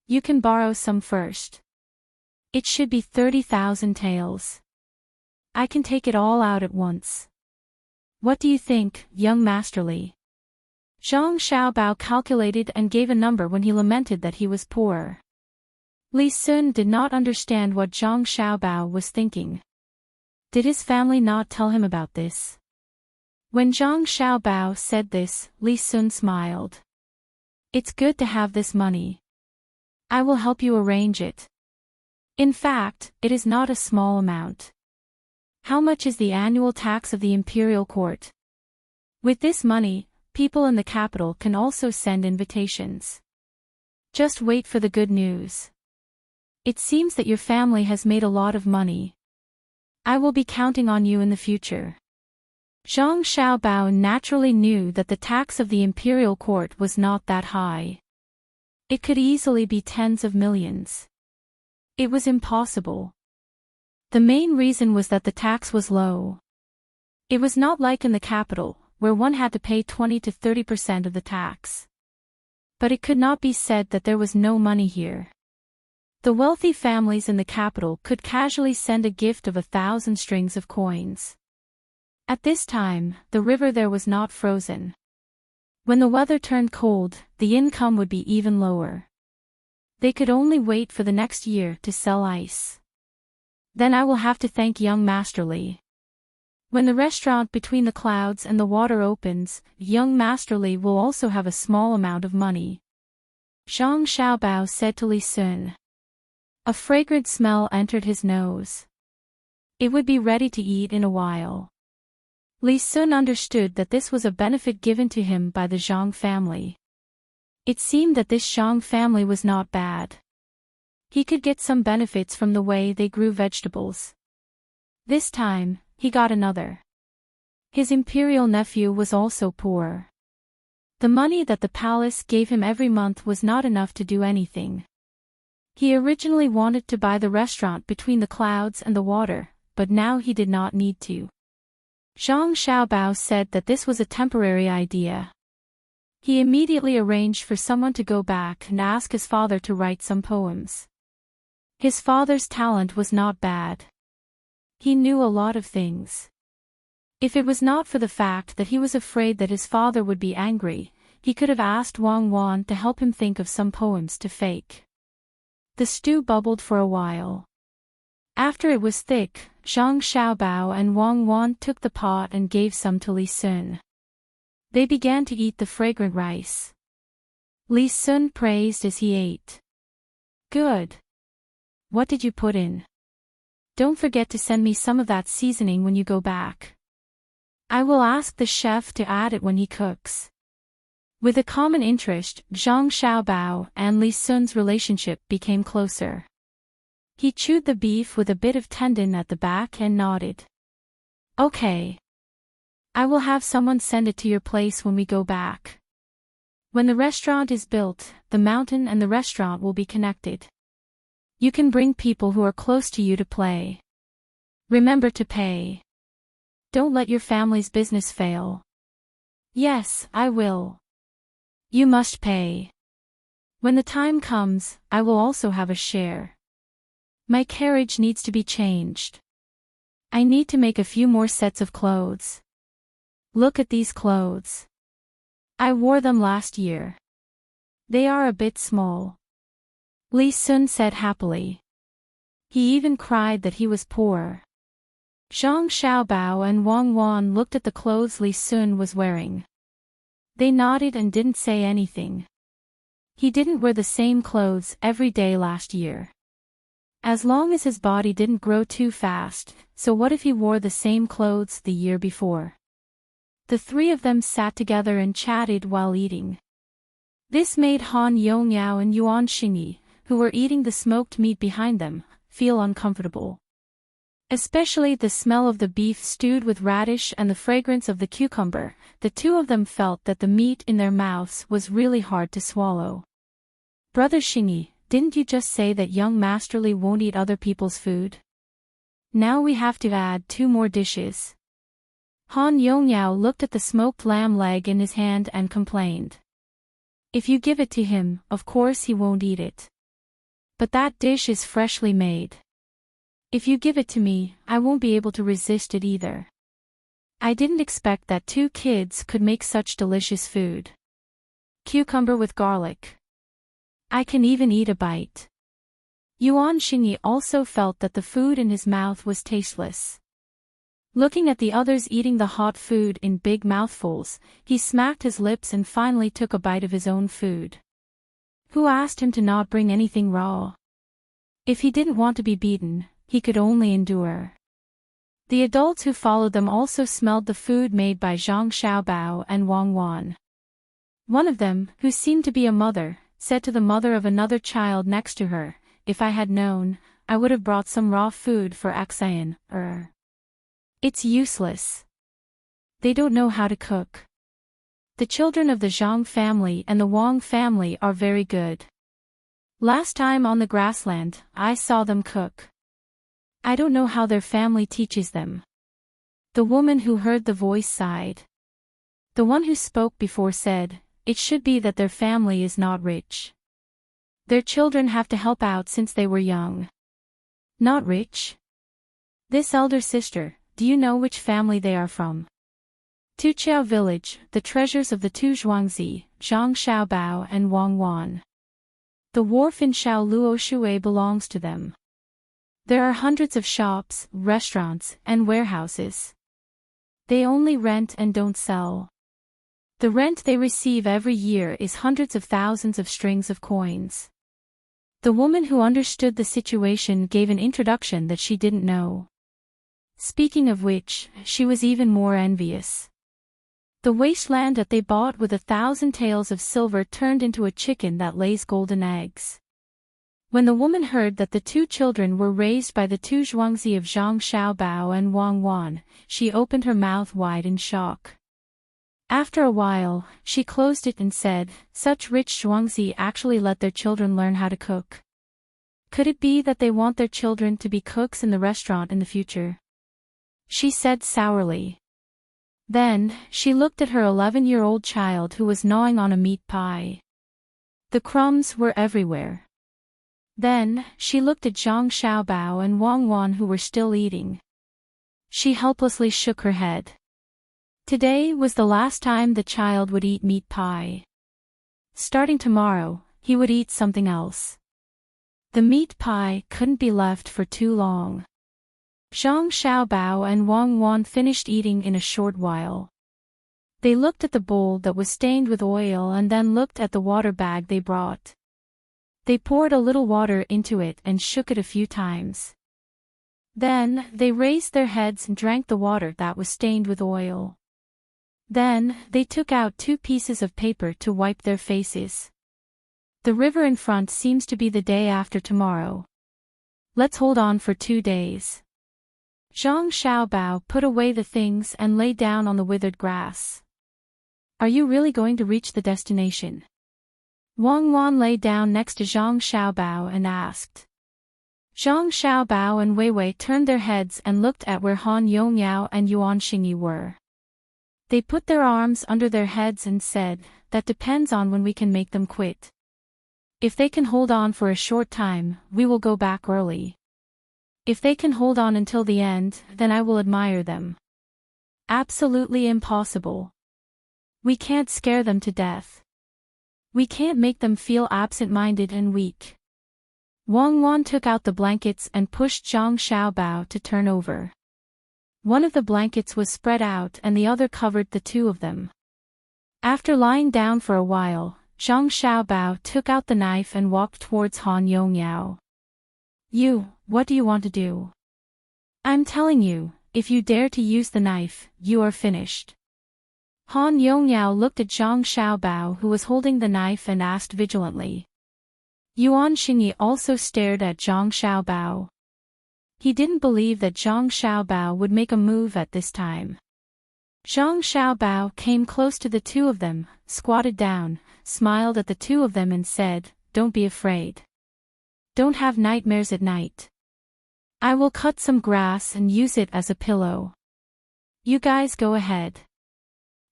You can borrow some first. It should be 30,000 taels. I can take it all out at once. What do you think, young Master Li? Zhang Xiaobao calculated and gave a number when he lamented that he was poor. Li Sun did not understand what Zhang Xiaobao was thinking. Did his family not tell him about this? When Zhang Xiaobao said this, Li Sun smiled. It's good to have this money. I will help you arrange it. In fact, it is not a small amount. How much is the annual tax of the imperial court? With this money, people in the capital can also send invitations. Just wait for the good news. It seems that your family has made a lot of money. I will be counting on you in the future. Zhang Xiaobao naturally knew that the tax of the imperial court was not that high. It could easily be tens of millions. It was impossible. The main reason was that the tax was low. It was not like in the capital, where one had to pay 20 to 30% of the tax. But it could not be said that there was no money here. The wealthy families in the capital could casually send a gift of 1,000 strings of coins. At this time, the river there was not frozen. When the weather turned cold, the income would be even lower. They could only wait for the next year to sell ice. Then I will have to thank young Masterly. When the restaurant between the clouds and the water opens, young Masterly will also have a small amount of money. Zhang Xiaobao said to Li Sun. A fragrant smell entered his nose. It would be ready to eat in a while. Li Sun understood that this was a benefit given to him by the Zhang family. It seemed that this Zhang family was not bad. He could get some benefits from the way they grew vegetables. This time, he got another. His imperial nephew was also poor. The money that the palace gave him every month was not enough to do anything. He originally wanted to buy the restaurant between the clouds and the water, but now he did not need to. Zhang Xiaobao said that this was a temporary idea. He immediately arranged for someone to go back and ask his father to write some poems. His father's talent was not bad. He knew a lot of things. If it was not for the fact that he was afraid that his father would be angry, he could have asked Wang Wan to help him think of some poems to fake. The stew bubbled for a while. After it was thick, Zhang Xiaobao and Wang Wan took the pot and gave some to Li Sun. They began to eat the fragrant rice. Li Sun praised as he ate. Good. What did you put in? Don't forget to send me some of that seasoning when you go back. I will ask the chef to add it when he cooks. With a common interest, Zhang Xiaobao and Li Sun's relationship became closer. He chewed the beef with a bit of tendon at the back and nodded. Okay. I will have someone send it to your place when we go back. When the restaurant is built, the mountain and the restaurant will be connected. You can bring people who are close to you to play. Remember to pay. Don't let your family's business fail. Yes, I will. You must pay. When the time comes, I will also have a share. My carriage needs to be changed. I need to make a few more sets of clothes. Look at these clothes. I wore them last year. They are a bit small. Li Sun said happily. He even cried that he was poor. Zhang Xiaobao and Wang Wan looked at the clothes Li Sun was wearing. They nodded and didn't say anything. He didn't wear the same clothes every day last year. As long as his body didn't grow too fast, so what if he wore the same clothes the year before? The three of them sat together and chatted while eating. This made Han Yongyao and Yuan Xingyi, who were eating the smoked meat behind them, feel uncomfortable. Especially the smell of the beef stewed with radish and the fragrance of the cucumber, the two of them felt that the meat in their mouths was really hard to swallow. Brother Xingyi, didn't you just say that young Masterly won't eat other people's food? Now we have to add 2 more dishes. Han Yongyao looked at the smoked lamb leg in his hand and complained. If you give it to him, of course he won't eat it. But that dish is freshly made. If you give it to me, I won't be able to resist it either. I didn't expect that 2 kids could make such delicious food. Cucumber with garlic. I can even eat a bite. Yuan Xingyi also felt that the food in his mouth was tasteless. Looking at the others eating the hot food in big mouthfuls, he smacked his lips and finally took a bite of his own food. Who asked him to not bring anything raw? If he didn't want to be beaten, he could only endure. The adults who followed them also smelled the food made by Zhang Xiaobao and Wang Wan. One of them, who seemed to be a mother, said to the mother of another child next to her, "If I had known, I would have brought some raw food for Xian. It's useless. They don't know how to cook." The children of the Zhang family and the Wang family are very good. Last time on the grassland, I saw them cook. I don't know how their family teaches them. The woman who heard the voice sighed. The one who spoke before said, "It should be that their family is not rich." Their children have to help out since they were young. Not rich? This elder sister, do you know which family they are from? Tuqiao village, the treasures of the Tu Zhuangzi, Zhang Xiaobao and Wang Wan. The wharf in Shaoluo Shui belongs to them. There are hundreds of shops, restaurants, and warehouses. They only rent and don't sell. The rent they receive every year is hundreds of thousands of strings of coins. The woman who understood the situation gave an introduction that she didn't know. Speaking of which, she was even more envious. The wasteland that they bought with 1,000 taels of silver turned into a chicken that lays golden eggs. When the woman heard that the two children were raised by the two Zhuangzi of Zhang Xiaobao and Wang Wan, she opened her mouth wide in shock. After a while, she closed it and said, such rich Zhuangzi actually let their children learn how to cook. Could it be that they want their children to be cooks in the restaurant in the future? She said sourly. Then, she looked at her 11-year-old child who was gnawing on a meat pie. The crumbs were everywhere. Then, she looked at Zhang Xiaobao and Wang Wan who were still eating. She helplessly shook her head. Today was the last time the child would eat meat pie. Starting tomorrow, he would eat something else. The meat pie couldn't be left for too long. Zhang Xiaobao and Wang Wan finished eating in a short while. They looked at the bowl that was stained with oil and then looked at the water bag they brought. They poured a little water into it and shook it a few times. Then, they raised their heads and drank the water that was stained with oil. Then, they took out 2 pieces of paper to wipe their faces. The river in front seems to be the day after tomorrow. Let's hold on for 2 days. Zhang Xiaobao put away the things and lay down on the withered grass. Are you really going to reach the destination? Wang Wan lay down next to Zhang Xiaobao and asked. Zhang Xiaobao and Wei Wei turned their heads and looked at where Han Yongyao and Yuan Xingyi were. They put their arms under their heads and said, that depends on when we can make them quit. If they can hold on for a short time, we will go back early. If they can hold on until the end, then I will admire them. Absolutely impossible. We can't scare them to death. We can't make them feel absent-minded and weak. Wang Wan took out the blankets and pushed Zhang Xiaobao to turn over. One of the blankets was spread out and the other covered the two of them. After lying down for a while, Zhang Xiaobao took out the knife and walked towards Han Yongyao. What do you want to do? I'm telling you, if you dare to use the knife, you are finished. Han Yongyao looked at Zhang Xiaobao who was holding the knife and asked vigilantly. Yuan Xingyi also stared at Zhang Xiaobao. He didn't believe that Zhang Xiaobao would make a move at this time. Zhang Xiaobao came close to the two of them, squatted down, smiled at the two of them and said, don't be afraid. Don't have nightmares at night. I will cut some grass and use it as a pillow. You guys go ahead.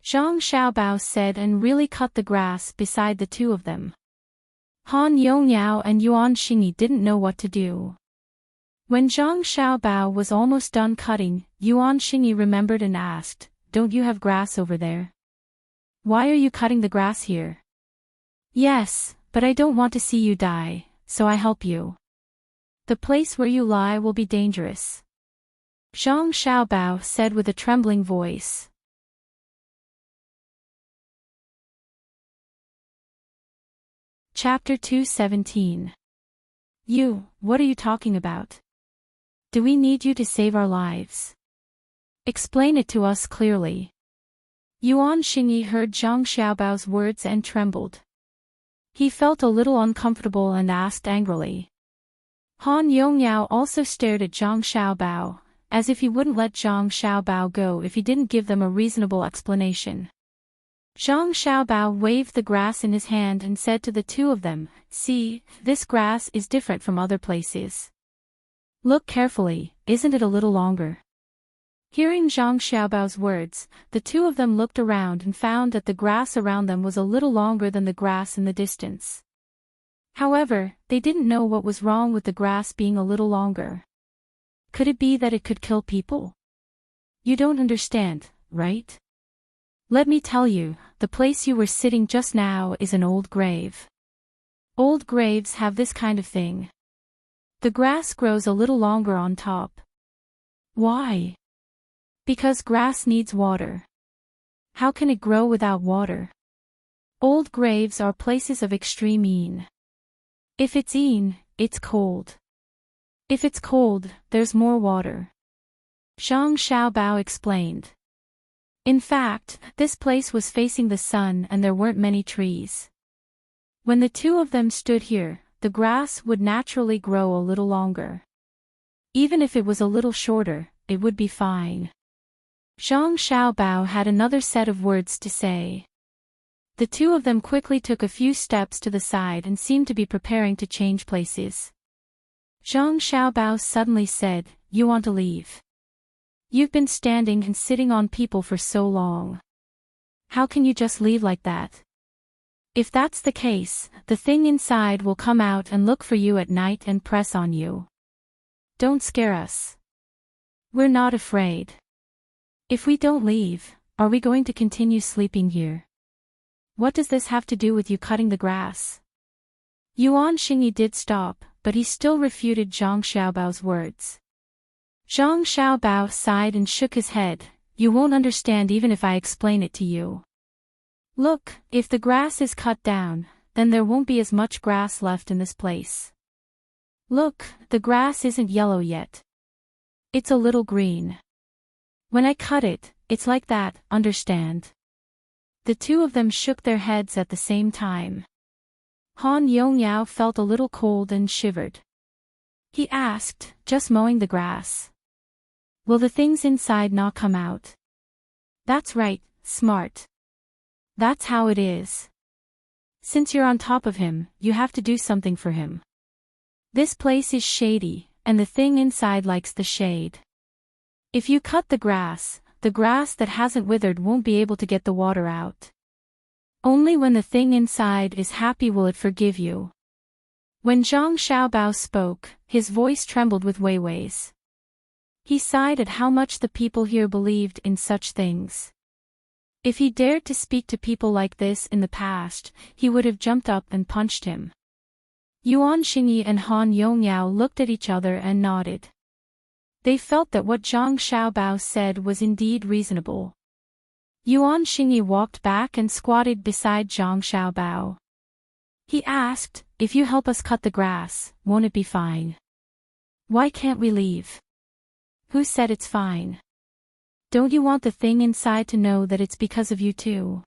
Zhang Xiaobao said and really cut the grass beside the two of them. Han Yongyao and Yuan Xingyi didn't know what to do. When Zhang Xiaobao was almost done cutting, Yuan Xingyi remembered and asked, don't you have grass over there? Why are you cutting the grass here? Yes, but I don't want to see you die, so I help you. The place where you lie will be dangerous. Zhang Xiaobao said with a trembling voice. Chapter 217. What are you talking about? Do we need you to save our lives? Explain it to us clearly. Yuan Xingyi heard Zhang Xiaobao's words and trembled. He felt a little uncomfortable and asked angrily. Han Yongyao also stared at Zhang Xiaobao, as if he wouldn't let Zhang Xiaobao go if he didn't give them a reasonable explanation. Zhang Xiaobao waved the grass in his hand and said to the two of them, see, this grass is different from other places. Look carefully, isn't it a little longer? Hearing Zhang Xiaobao's words, the two of them looked around and found that the grass around them was a little longer than the grass in the distance. However, they didn't know what was wrong with the grass being a little longer. Could it be that it could kill people? You don't understand, right? Let me tell you, the place you were sitting just now is an old grave. Old graves have this kind of thing. The grass grows a little longer on top. Why? Because grass needs water. How can it grow without water? Old graves are places of extreme een. If it's een, it's cold. If it's cold, there's more water. Zhang Xiaobao explained. In fact, this place was facing the sun and there weren't many trees. When the two of them stood here, the grass would naturally grow a little longer. Even if it was a little shorter, it would be fine. Zhang Xiaobao had another set of words to say. The two of them quickly took a few steps to the side and seemed to be preparing to change places. Zhang Xiaobao suddenly said, "You want to leave? You've been standing and sitting on people for so long. How can you just leave like that? If that's the case, the thing inside will come out and look for you at night and press on you. Don't scare us. We're not afraid. If we don't leave, are we going to continue sleeping here? What does this have to do with you cutting the grass?" Yuan Xingyi did stop, but he still refuted Zhang Xiaobao's words. Zhang Xiaobao sighed and shook his head. "You won't understand even if I explain it to you. Look, if the grass is cut down, then there won't be as much grass left in this place. Look, the grass isn't yellow yet. It's a little green. When I cut it, it's like that, understand?" The two of them shook their heads at the same time. Han Yongyao felt a little cold and shivered. He asked, "Just mowing the grass? Will the things inside not come out?" "That's right, smart. That's how it is. Since you're on top of him, you have to do something for him. This place is shady, and the thing inside likes the shade. If you cut the grass that hasn't withered won't be able to get the water out. Only when the thing inside is happy will it forgive you." When Zhang Xiaobao spoke, his voice trembled with Weiwei's. He sighed at how much the people here believed in such things. If he dared to speak to people like this in the past, he would have jumped up and punched him. Yuan Xingyi and Han Yongyao looked at each other and nodded. They felt that what Zhang Xiaobao said was indeed reasonable. Yuan Xingyi walked back and squatted beside Zhang Xiaobao. He asked, "If you help us cut the grass, won't it be fine? Why can't we leave?" "Who said it's fine? Don't you want the thing inside to know that it's because of you too?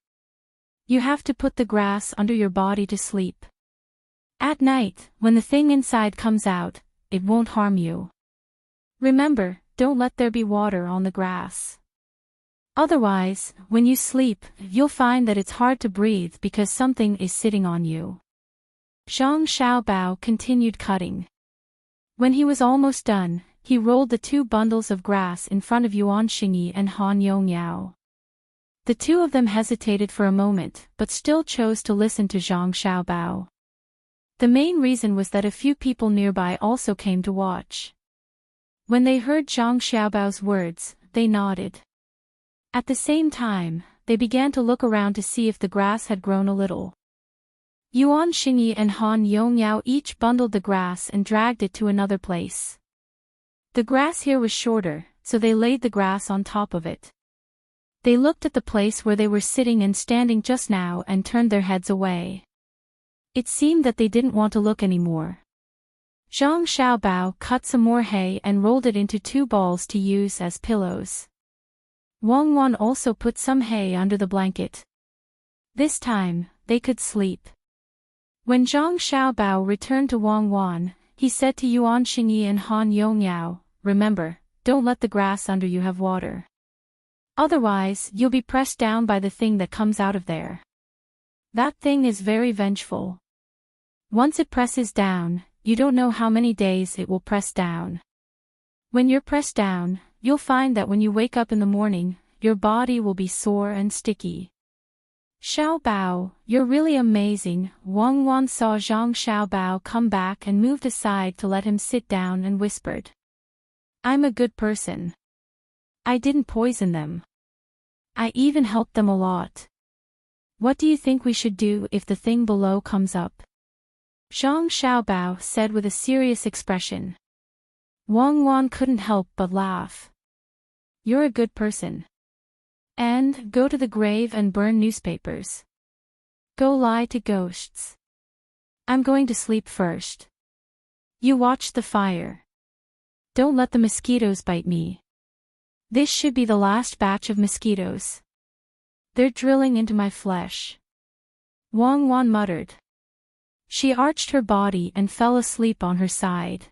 You have to put the grass under your body to sleep. At night, when the thing inside comes out, it won't harm you. Remember, don't let there be water on the grass. Otherwise, when you sleep, you'll find that it's hard to breathe because something is sitting on you." Zhang Xiaobao continued cutting. When he was almost done, he rolled the two bundles of grass in front of Yuan Xingyi and Han Yongyao. The two of them hesitated for a moment, but still chose to listen to Zhang Xiaobao. The main reason was that a few people nearby also came to watch. When they heard Zhang Xiaobao's words, they nodded. At the same time, they began to look around to see if the grass had grown a little. Yuan Xingyi and Han Yongyao each bundled the grass and dragged it to another place. The grass here was shorter, so they laid the grass on top of it. They looked at the place where they were sitting and standing just now and turned their heads away. It seemed that they didn't want to look anymore. Zhang Xiaobao cut some more hay and rolled it into two balls to use as pillows. Wang Wan also put some hay under the blanket. This time, they could sleep. When Zhang Xiaobao returned to Wang Wan, he said to Yuan Xingyi and Han Yongyao, "Remember, don't let the grass under you have water. Otherwise, you'll be pressed down by the thing that comes out of there. That thing is very vengeful. Once it presses down, you don't know how many days it will press down. When you're pressed down, you'll find that when you wake up in the morning, your body will be sore and sticky." Xiaobao, you're really amazing. Wang Wan saw Zhang Xiaobao come back and moved aside to let him sit down and whispered. I'm a good person. I didn't poison them. I even helped them a lot. What do you think we should do if the thing below comes up? Zhang Xiaobao said with a serious expression. Wang Wan couldn't help but laugh. You're a good person. And go to the grave and burn newspapers. Go lie to ghosts. I'm going to sleep first. You watch the fire. Don't let the mosquitoes bite me. This should be the last batch of mosquitoes. They're drilling into my flesh. Wang Wan muttered. She arched her body and fell asleep on her side.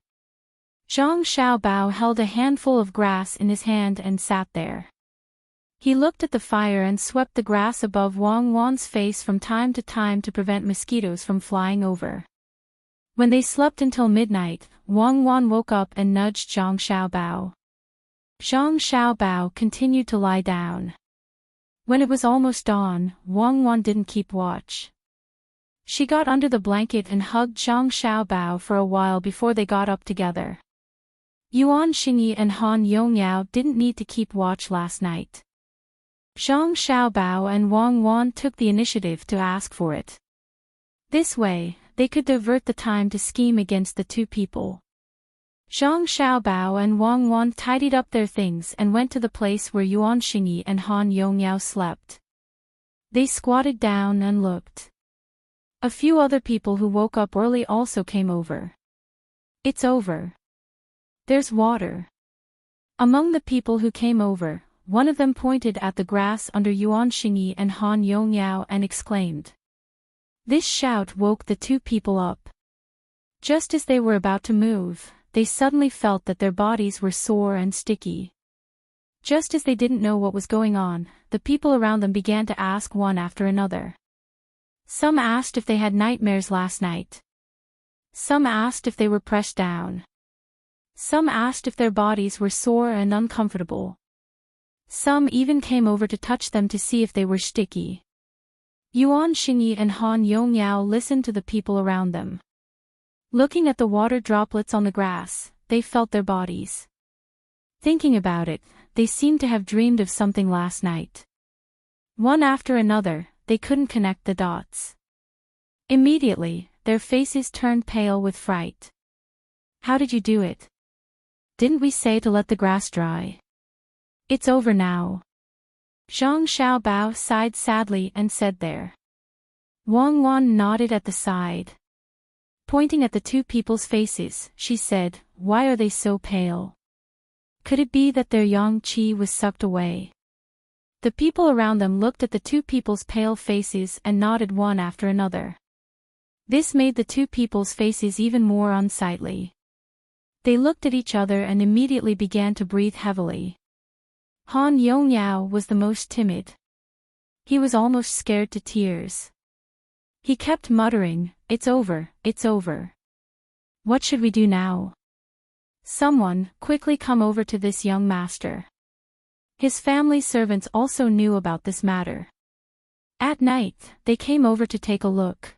Zhang Xiaobao held a handful of grass in his hand and sat there. He looked at the fire and swept the grass above Wang Wan's face from time to time to prevent mosquitoes from flying over. When they slept until midnight, Wang Wan woke up and nudged Zhang Xiaobao. Zhang Xiaobao continued to lie down. When it was almost dawn, Wang Wan didn't keep watch. She got under the blanket and hugged Zhang Xiaobao for a while before they got up together. Yuan Xingyi and Han Yongyao didn't need to keep watch last night. Zhang Xiaobao and Wang Wan took the initiative to ask for it. This way, they could divert the time to scheme against the two people. Zhang Xiaobao and Wang Wan tidied up their things and went to the place where Yuan Xingyi and Han Yongyao slept. They squatted down and looked. A few other people who woke up early also came over. It's over. There's water. Among the people who came over, one of them pointed at the grass under Yuan Xingyi and Han Yongyao and exclaimed. This shout woke the two people up. Just as they were about to move, they suddenly felt that their bodies were sore and sticky. Just as they didn't know what was going on, the people around them began to ask one after another. Some asked if they had nightmares last night. Some asked if they were pressed down. Some asked if their bodies were sore and uncomfortable. Some even came over to touch them to see if they were sticky. Yuan Xingyi and Han Yongyao listened to the people around them. Looking at the water droplets on the grass, they felt their bodies. Thinking about it, they seemed to have dreamed of something last night. One after another, they couldn't connect the dots. Immediately, their faces turned pale with fright. How did you do it? Didn't we say to let the grass dry? It's over now. Zhang Xiaobao sighed sadly and said there. Wang Wan nodded at the side. Pointing at the two people's faces, she said, why are they so pale? Could it be that their yang qi was sucked away? The people around them looked at the two people's pale faces and nodded one after another. This made the two people's faces even more unsightly. They looked at each other and immediately began to breathe heavily. Han Yongyao was the most timid. He was almost scared to tears. He kept muttering, it's over, it's over. What should we do now? Someone, quickly come over to this young master. His family servants also knew about this matter. At night, they came over to take a look.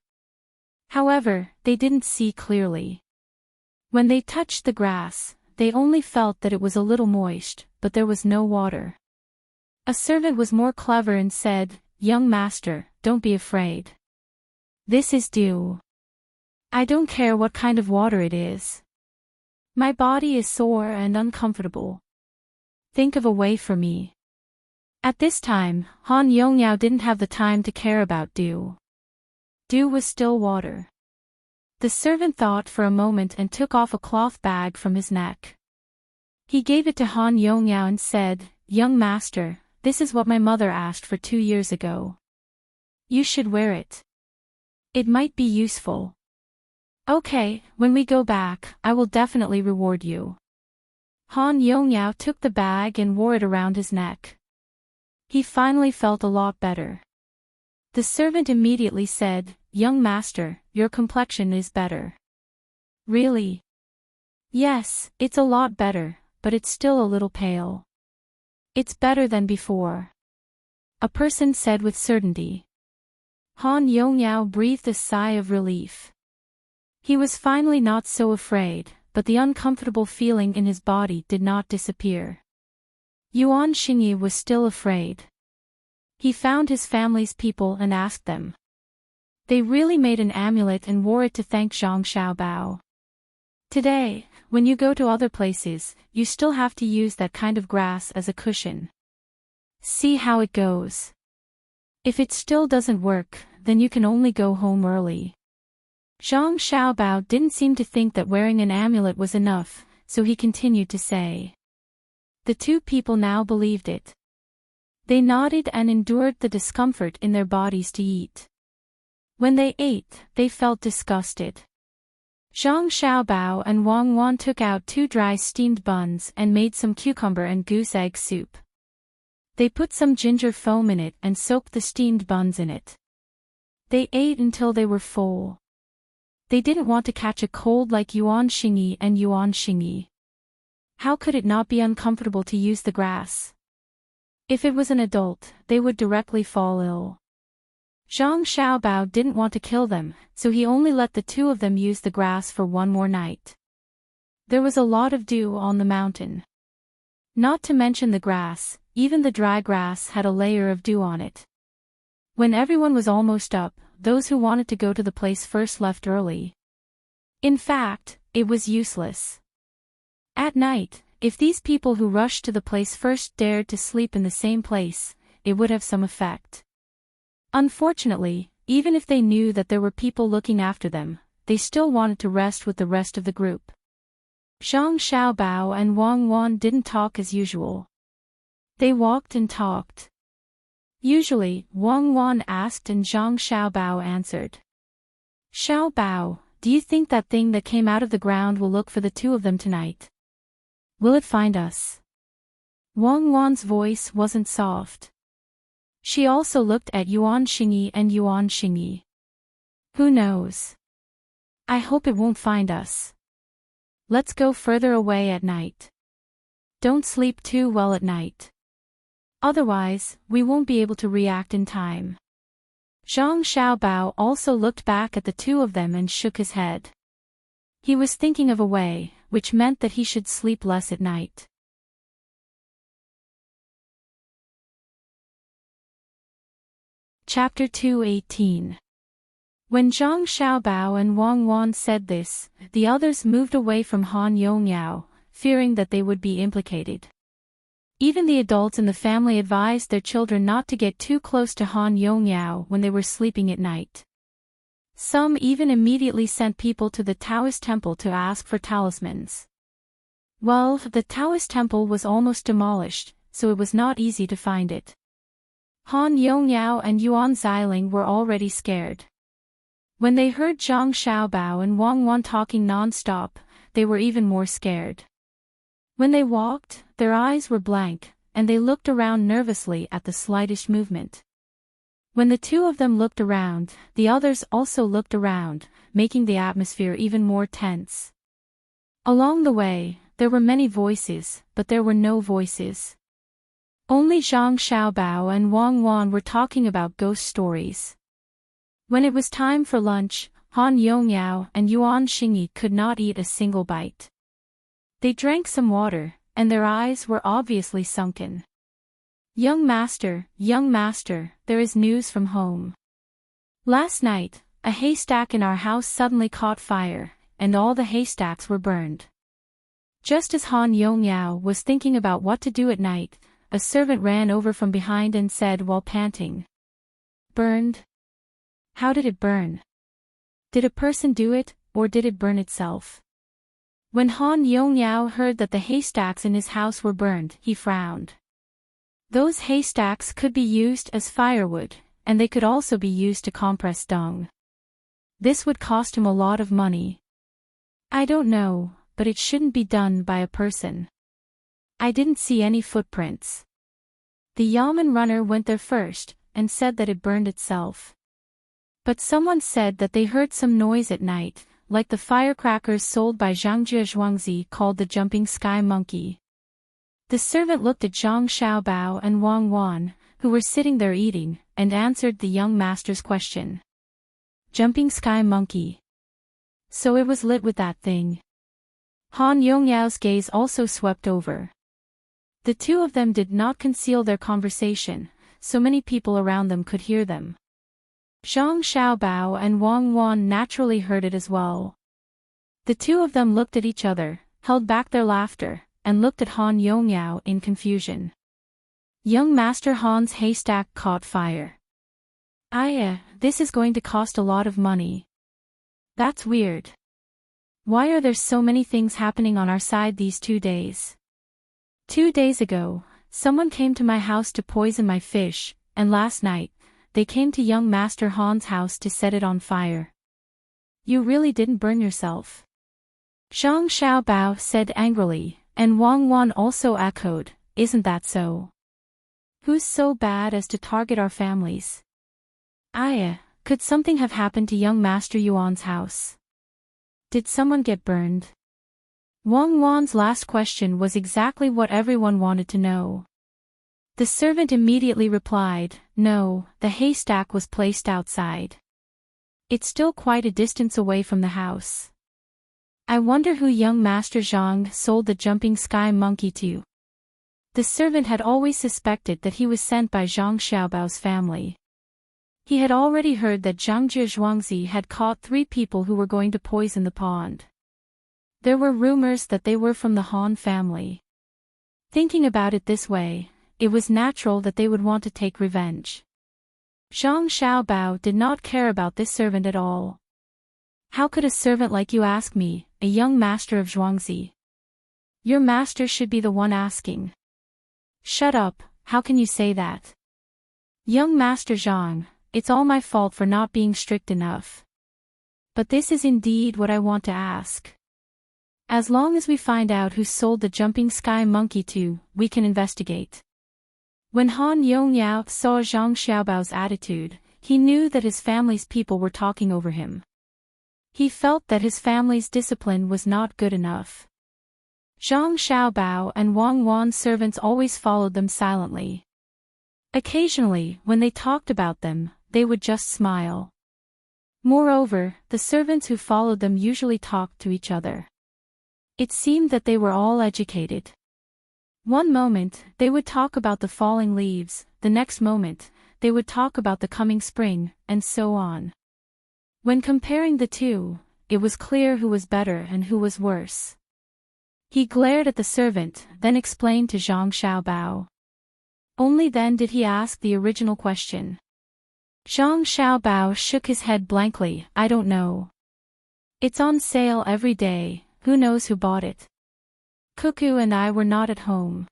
However, they didn't see clearly. When they touched the grass, they only felt that it was a little moist, but there was no water. A servant was more clever and said, young master, don't be afraid. This is dew. I don't care what kind of water it is. My body is sore and uncomfortable. Think of a way for me. At this time, Han Yongyao didn't have the time to care about dew. Dew was still water. The servant thought for a moment and took off a cloth bag from his neck. He gave it to Han Yongyao and said, young master, this is what my mother asked for 2 years ago. You should wear it. It might be useful. Okay, when we go back, I will definitely reward you. Han Yongyao took the bag and wore it around his neck. He finally felt a lot better. The servant immediately said, young master, your complexion is better. Really? Yes, it's a lot better, but it's still a little pale. It's better than before. A person said with certainty. Han Yongyao breathed a sigh of relief. He was finally not so afraid, but the uncomfortable feeling in his body did not disappear. Yuan Xingyi was still afraid. He found his family's people and asked them. They really made an amulet and wore it to thank Zhang Xiaobao. Today, when you go to other places, you still have to use that kind of grass as a cushion. See how it goes. If it still doesn't work, then you can only go home early. Zhang Xiaobao didn't seem to think that wearing an amulet was enough, so he continued to say. The two people now believed it. They nodded and endured the discomfort in their bodies to eat. When they ate, they felt disgusted. Zhang Xiaobao and Wang Wan took out 2 dry steamed buns and made some cucumber and goose egg soup. They put some ginger foam in it and soaked the steamed buns in it. They ate until they were full. They didn't want to catch a cold like Yuan Xingyi and Yuan Xingyi. How could it not be uncomfortable to use the grass? If it was an adult, they would directly fall ill. Zhang Xiaobao didn't want to kill them, so he only let the 2 of them use the grass for 1 more night. There was a lot of dew on the mountain. Not to mention the grass, even the dry grass had a layer of dew on it. When everyone was almost up, those who wanted to go to the place first left early. In fact, it was useless. At night, if these people who rushed to the place first dared to sleep in the same place, it would have some effect. Unfortunately, even if they knew that there were people looking after them, they still wanted to rest with the rest of the group. Zhang Xiaobao and Wang Wan didn't talk as usual. They walked and talked. Usually, Wang Wan asked and Zhang Xiaobao answered. Xiaobao, do you think that thing that came out of the ground will look for the 2 of them tonight? Will it find us? Wang Wan's voice wasn't soft. She also looked at Yuan Xingyi and Yuan Xingyi. Who knows? I hope it won't find us. Let's go further away at night. Don't sleep too well at night. Otherwise, we won't be able to react in time. Zhang Xiaobao also looked back at the 2 of them and shook his head. He was thinking of a way, which meant that he should sleep less at night. Chapter 2:18. When Zhang Xiaobao and Wang Wan said this, the others moved away from Han Yongyao, fearing that they would be implicated. Even the adults in the family advised their children not to get too close to Han Yongyao when they were sleeping at night. Some even immediately sent people to the Taoist temple to ask for talismans. Well, the Taoist temple was almost demolished, so it was not easy to find it. Han Yongyao and Yuan Xiling were already scared. When they heard Zhang Xiaobao and Wang Wan talking non-stop, they were even more scared. When they walked, their eyes were blank, and they looked around nervously at the slightest movement. When the 2 of them looked around, the others also looked around, making the atmosphere even more tense. Along the way, there were many voices, but there were no voices. Only Zhang Xiaobao and Wang Wan were talking about ghost stories. When it was time for lunch, Han Yongyao and Yuan Xingyi could not eat a single bite. They drank some water, and their eyes were obviously sunken. Young master, there is news from home. Last night, a haystack in our house suddenly caught fire, and all the haystacks were burned. Just as Han Yongyao was thinking about what to do at night, a servant ran over from behind and said while panting. Burned? How did it burn? Did a person do it, or did it burn itself? When Han Yongyao heard that the haystacks in his house were burned, he frowned. Those haystacks could be used as firewood, and they could also be used to compress dung. This would cost him a lot of money. I don't know, but it shouldn't be done by a person. I didn't see any footprints. The Yamen runner went there first, and said that it burned itself. But someone said that they heard some noise at night, like the firecrackers sold by Zhangjie Zhuangzi called the Jumping Sky Monkey. The servant looked at Zhang Xiaobao and Wang Wan, who were sitting there eating, and answered the young master's question. Jumping Sky Monkey. So it was lit with that thing. Han Yongyao's gaze also swept over. The two of them did not conceal their conversation, so many people around them could hear them. Zhang Xiaobao and Wang Wan naturally heard it as well. The two of them looked at each other, held back their laughter, and looked at Han Yongyao in confusion. Young Master Han's haystack caught fire. This is going to cost a lot of money. That's weird. Why are there so many things happening on our side these 2 days? 2 days ago, someone came to my house to poison my fish, and last night, they came to young Master Han's house to set it on fire. You really didn't burn yourself? Zhang Xiaobao said angrily, and Wang Wan also echoed, isn't that so? Who's so bad as to target our families? Could something have happened to young Master Yuan's house? Did someone get burned? Wang Wan's last question was exactly what everyone wanted to know. The servant immediately replied, no, the haystack was placed outside. It's still quite a distance away from the house. I wonder who young Master Zhang sold the jumping sky monkey to. The servant had always suspected that he was sent by Zhang Xiaobao's family. He had already heard that Zhangjie Zhuangzi had caught 3 people who were going to poison the pond. There were rumors that they were from the Han family. Thinking about it this way, it was natural that they would want to take revenge. Zhang Xiaobao did not care about this servant at all. How could a servant like you ask me, a young master of Zhuangzi? Your master should be the one asking. Shut up, how can you say that? Young Master Zhang, it's all my fault for not being strict enough. But this is indeed what I want to ask. As long as we find out who sold the jumping sky monkey to, we can investigate. When Han Yongyao saw Zhang Xiaobao's attitude, he knew that his family's people were talking over him. He felt that his family's discipline was not good enough. Zhang Xiaobao and Wang Wan's servants always followed them silently. Occasionally, when they talked about them, they would just smile. Moreover, the servants who followed them usually talked to each other. It seemed that they were all educated. One moment, they would talk about the falling leaves, the next moment, they would talk about the coming spring, and so on. When comparing the two, it was clear who was better and who was worse. He glared at the servant, then explained to Zhang Xiaobao. Only then did he ask the original question. Zhang Xiaobao shook his head blankly, I don't know. It's on sale every day, who knows who bought it? Cuckoo and I were not at home.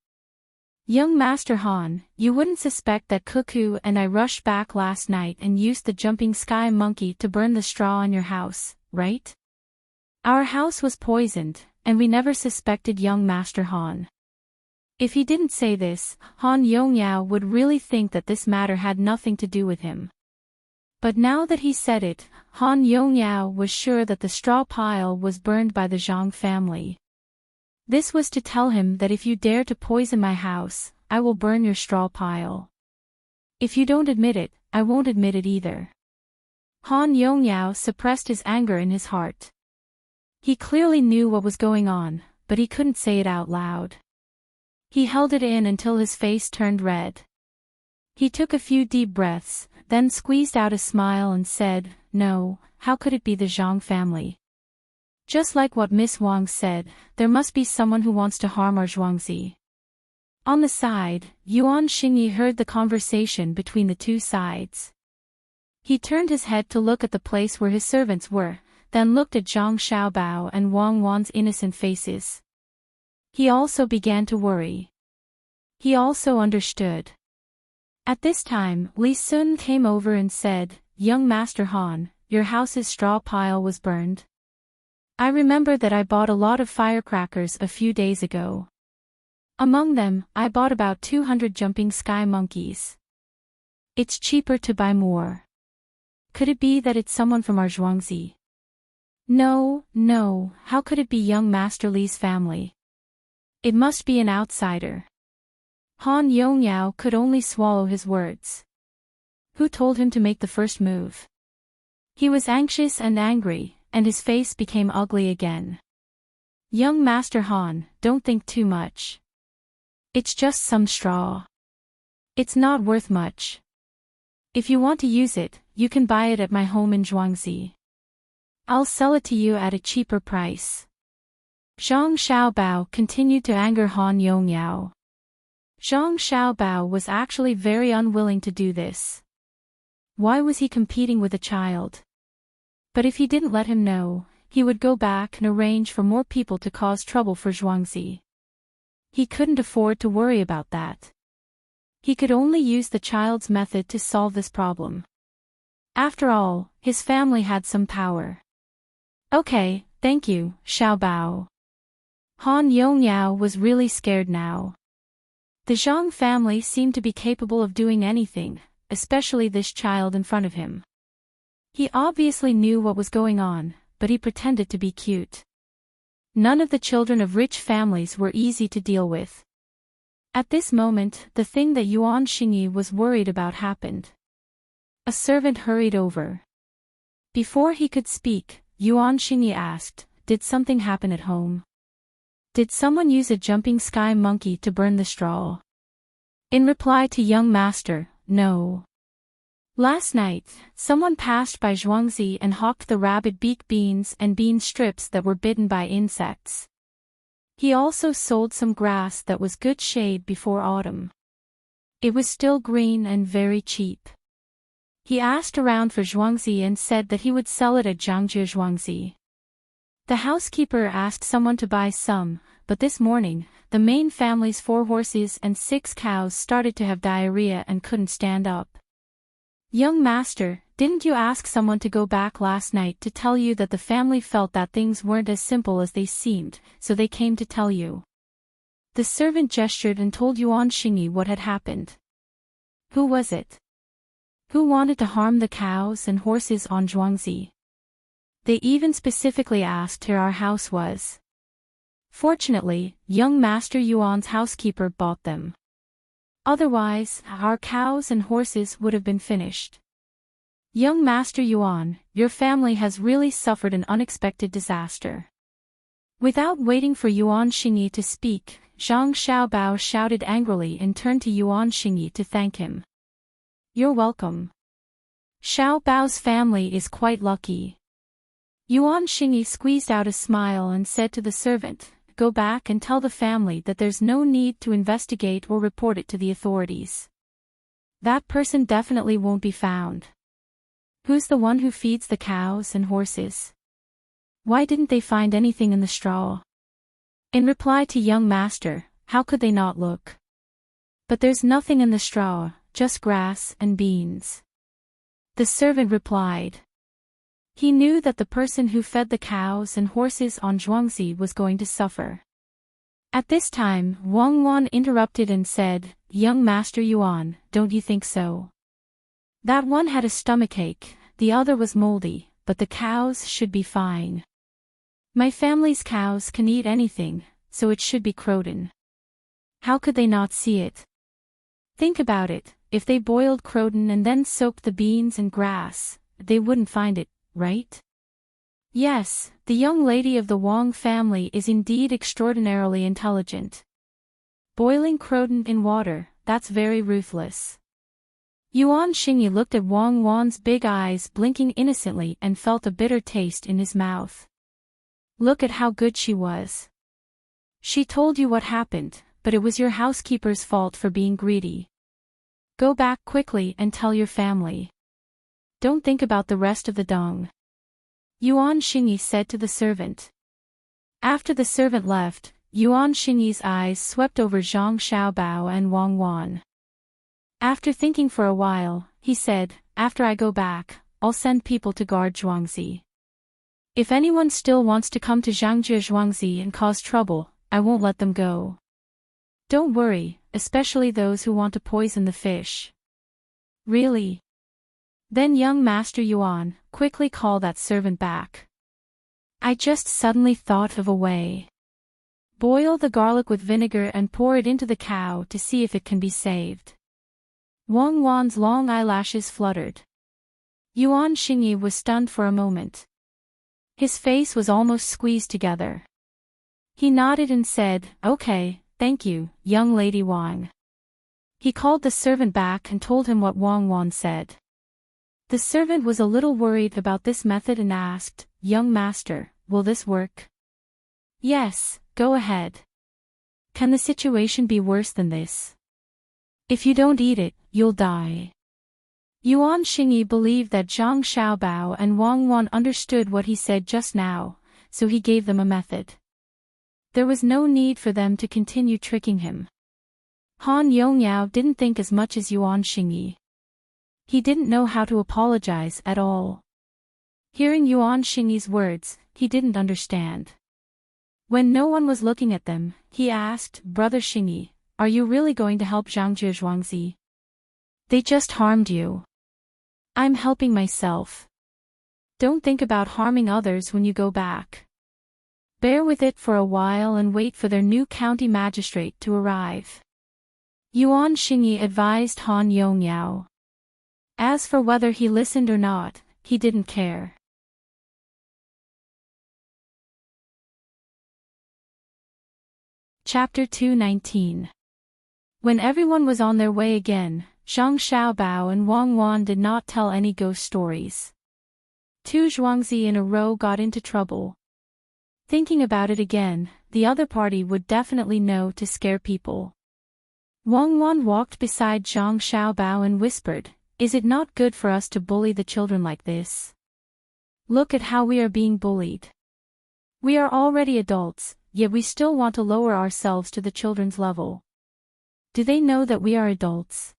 Young Master Han, you wouldn't suspect that Cuckoo and I rushed back last night and used the jumping sky monkey to burn the straw on your house, right? Our house was poisoned, and we never suspected young Master Han. If he didn't say this, Han Yongyao would really think that this matter had nothing to do with him. But now that he said it, Han Yongyao was sure that the straw pile was burned by the Zhang family. This was to tell him that if you dare to poison my house, I will burn your straw pile. If you don't admit it, I won't admit it either. Han Yongyao suppressed his anger in his heart. He clearly knew what was going on, but he couldn't say it out loud. He held it in until his face turned red. He took a few deep breaths, then squeezed out a smile and said, no, how could it be the Zhang family? Just like what Miss Wang said, there must be someone who wants to harm our Zhuangzi. On the side, Yuan Xingyi heard the conversation between the two sides. He turned his head to look at the place where his servants were, then looked at Zhang Xiaobao and Wang Wan's innocent faces. He also began to worry. He also understood. At this time, Li Sun came over and said, young Master Han, your house's straw pile was burned. I remember that I bought a lot of firecrackers a few days ago. Among them, I bought about 200 jumping sky monkeys. It's cheaper to buy more. Could it be that it's someone from our Zhuangzi? No, how could it be young Master Li's family? It must be an outsider. Han Yongyao could only swallow his words. Who told him to make the first move? He was anxious and angry, and his face became ugly again. Young Master Han, don't think too much. It's just some straw. It's not worth much. If you want to use it, you can buy it at my home in Zhuangzi. I'll sell it to you at a cheaper price. Zhang Xiaobao continued to anger Han Yongyao. Zhang Xiaobao was actually very unwilling to do this. Why was he competing with a child? But if he didn't let him know, he would go back and arrange for more people to cause trouble for Zhuangzi. He couldn't afford to worry about that. He could only use the child's method to solve this problem. After all, his family had some power. Okay, thank you, Xiaobao. Han Yongyao was really scared now. The Zhang family seemed to be capable of doing anything, especially this child in front of him. He obviously knew what was going on, but he pretended to be cute. None of the children of rich families were easy to deal with. At this moment, the thing that Yuan Xingyi was worried about happened. A servant hurried over. Before he could speak, Yuan Xingyi asked, "Did something happen at home? Did someone use a jumping sky monkey to burn the straw?" In reply to young master, "No. Last night, someone passed by Zhuangzi and hawked the rabbit beak beans and bean strips that were bitten by insects. He also sold some grass that was good shade before autumn. It was still green and very cheap. He asked around for Zhuangzi and said that he would sell it at Jiangjie Zhuangzi. The housekeeper asked someone to buy some, but this morning, the main family's 4 horses and 6 cows started to have diarrhea and couldn't stand up. Young master, didn't you ask someone to go back last night to tell you that the family felt that things weren't as simple as they seemed, so they came to tell you?" The servant gestured and told Yuan Xingyi what had happened. Who was it? Who wanted to harm the cows and horses on Zhuangzi? They even specifically asked where our house was. Fortunately, young Master Yuan's housekeeper bought them. Otherwise, our cows and horses would have been finished. Young Master Yuan, your family has really suffered an unexpected disaster. Without waiting for Yuan Xingyi to speak, Zhang Xiaobao shouted angrily and turned to Yuan Xingyi to thank him. You're welcome. Xiaobao's family is quite lucky. Yuan Xingyi squeezed out a smile and said to the servant, "Go back and tell the family that there's no need to investigate or report it to the authorities. That person definitely won't be found. Who's the one who feeds the cows and horses? Why didn't they find anything in the straw?" In reply to young master, how could they not look? But there's nothing in the straw, just grass and beans. The servant replied. He knew that the person who fed the cows and horses on Zhuangzi was going to suffer. At this time, Wang Wan interrupted and said, "Young Master Yuan, don't you think so? That one had a stomachache, the other was moldy, but the cows should be fine. My family's cows can eat anything, so it should be croton. How could they not see it? Think about it, if they boiled croton and then soaked the beans and grass, they wouldn't find it, right?" Yes, the young lady of the Wang family is indeed extraordinarily intelligent. Boiling croton in water, that's very ruthless. Yuan Xingyi looked at Wang Wan's big eyes blinking innocently and felt a bitter taste in his mouth. Look at how good she was. She told you what happened, but it was your housekeeper's fault for being greedy. Go back quickly and tell your family. Don't think about the rest of the dong. Yuan Xingyi said to the servant. After the servant left, Yuan Xingyi's eyes swept over Zhang Xiaobao and Wang Wan. After thinking for a while, he said, "After I go back, I'll send people to guard Zhuangzi. If anyone still wants to come to Jiangjie Zhuangzi and cause trouble, I won't let them go. Don't worry, especially those who want to poison the fish." Really? Then young Master Yuan, quickly call that servant back. I just suddenly thought of a way. Boil the garlic with vinegar and pour it into the cow to see if it can be saved. Wang Wan's long eyelashes fluttered. Yuan Xingyi was stunned for a moment. His face was almost squeezed together. He nodded and said, "Okay, thank you, young lady Wang." He called the servant back and told him what Wang Wan said. The servant was a little worried about this method and asked, "Young master, will this work?" "Yes, go ahead. Can the situation be worse than this? If you don't eat it, you'll die." Yuan Xingyi believed that Zhang Xiaobao and Wang Wan understood what he said just now, so he gave them a method. There was no need for them to continue tricking him. Han Yongyao didn't think as much as Yuan Xingyi. He didn't know how to apologize at all. Hearing Yuan Xingyi's words, he didn't understand. When no one was looking at them, he asked, "Brother Xingyi, are you really going to help Zhangjie Zhuangzi? They just harmed you." "I'm helping myself. Don't think about harming others when you go back. Bear with it for a while and wait for their new county magistrate to arrive," Yuan Xingyi advised Han Yongyao. As for whether he listened or not, he didn't care. Chapter 219. When everyone was on their way again, Zhang Xiaobao and Wang Wan did not tell any ghost stories. Two Zhuangzi in a row got into trouble. Thinking about it again, the other party would definitely know to scare people. Wang Wan walked beside Zhang Xiaobao and whispered, "Is it not good for us to bully the children like this? Look at how we are being bullied. We are already adults, yet we still want to lower ourselves to the children's level. Do they know that we are adults?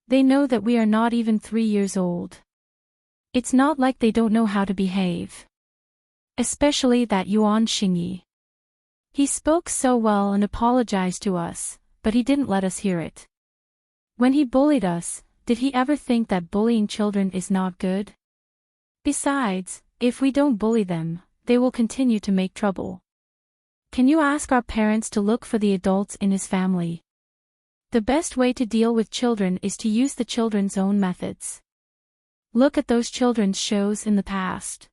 They know that we are not even 3 years old. It's not like they don't know how to behave. Especially that Yuan Xingyi. He spoke so well and apologized to us, but he didn't let us hear it. When he bullied us, did he ever think that bullying children is not good? Besides, if we don't bully them, they will continue to make trouble. Can you ask our parents to look for the adults in his family? The best way to deal with children is to use the children's own methods. Look at those children's shows in the past.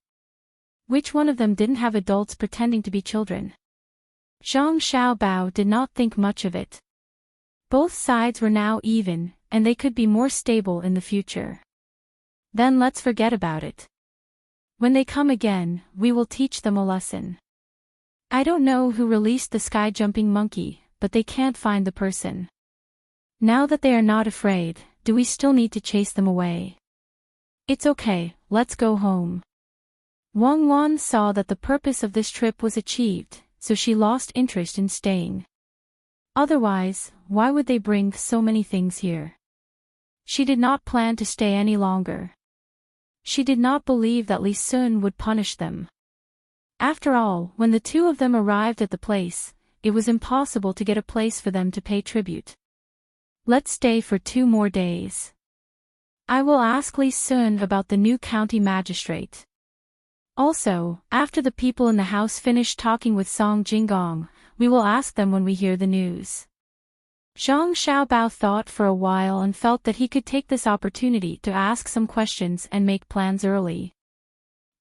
Which one of them didn't have adults pretending to be children?" Zhang Xiaobao did not think much of it. Both sides were now even, and they could be more stable in the future. Then let's forget about it. When they come again, we will teach them a lesson. I don't know who released the sky-jumping monkey, but they can't find the person. Now that they are not afraid, do we still need to chase them away? It's okay, let's go home. Wang Wan saw that the purpose of this trip was achieved, so she lost interest in staying. Otherwise, why would they bring so many things here? She did not plan to stay any longer. She did not believe that Li Sun would punish them. After all, when the two of them arrived at the place, it was impossible to get a place for them to pay tribute. Let's stay for 2 more days. I will ask Li Sun about the new county magistrate. Also, after the people in the house finish talking with Song Jinggong, we will ask them when we hear the news. Zhang Xiaobao thought for a while and felt that he could take this opportunity to ask some questions and make plans early.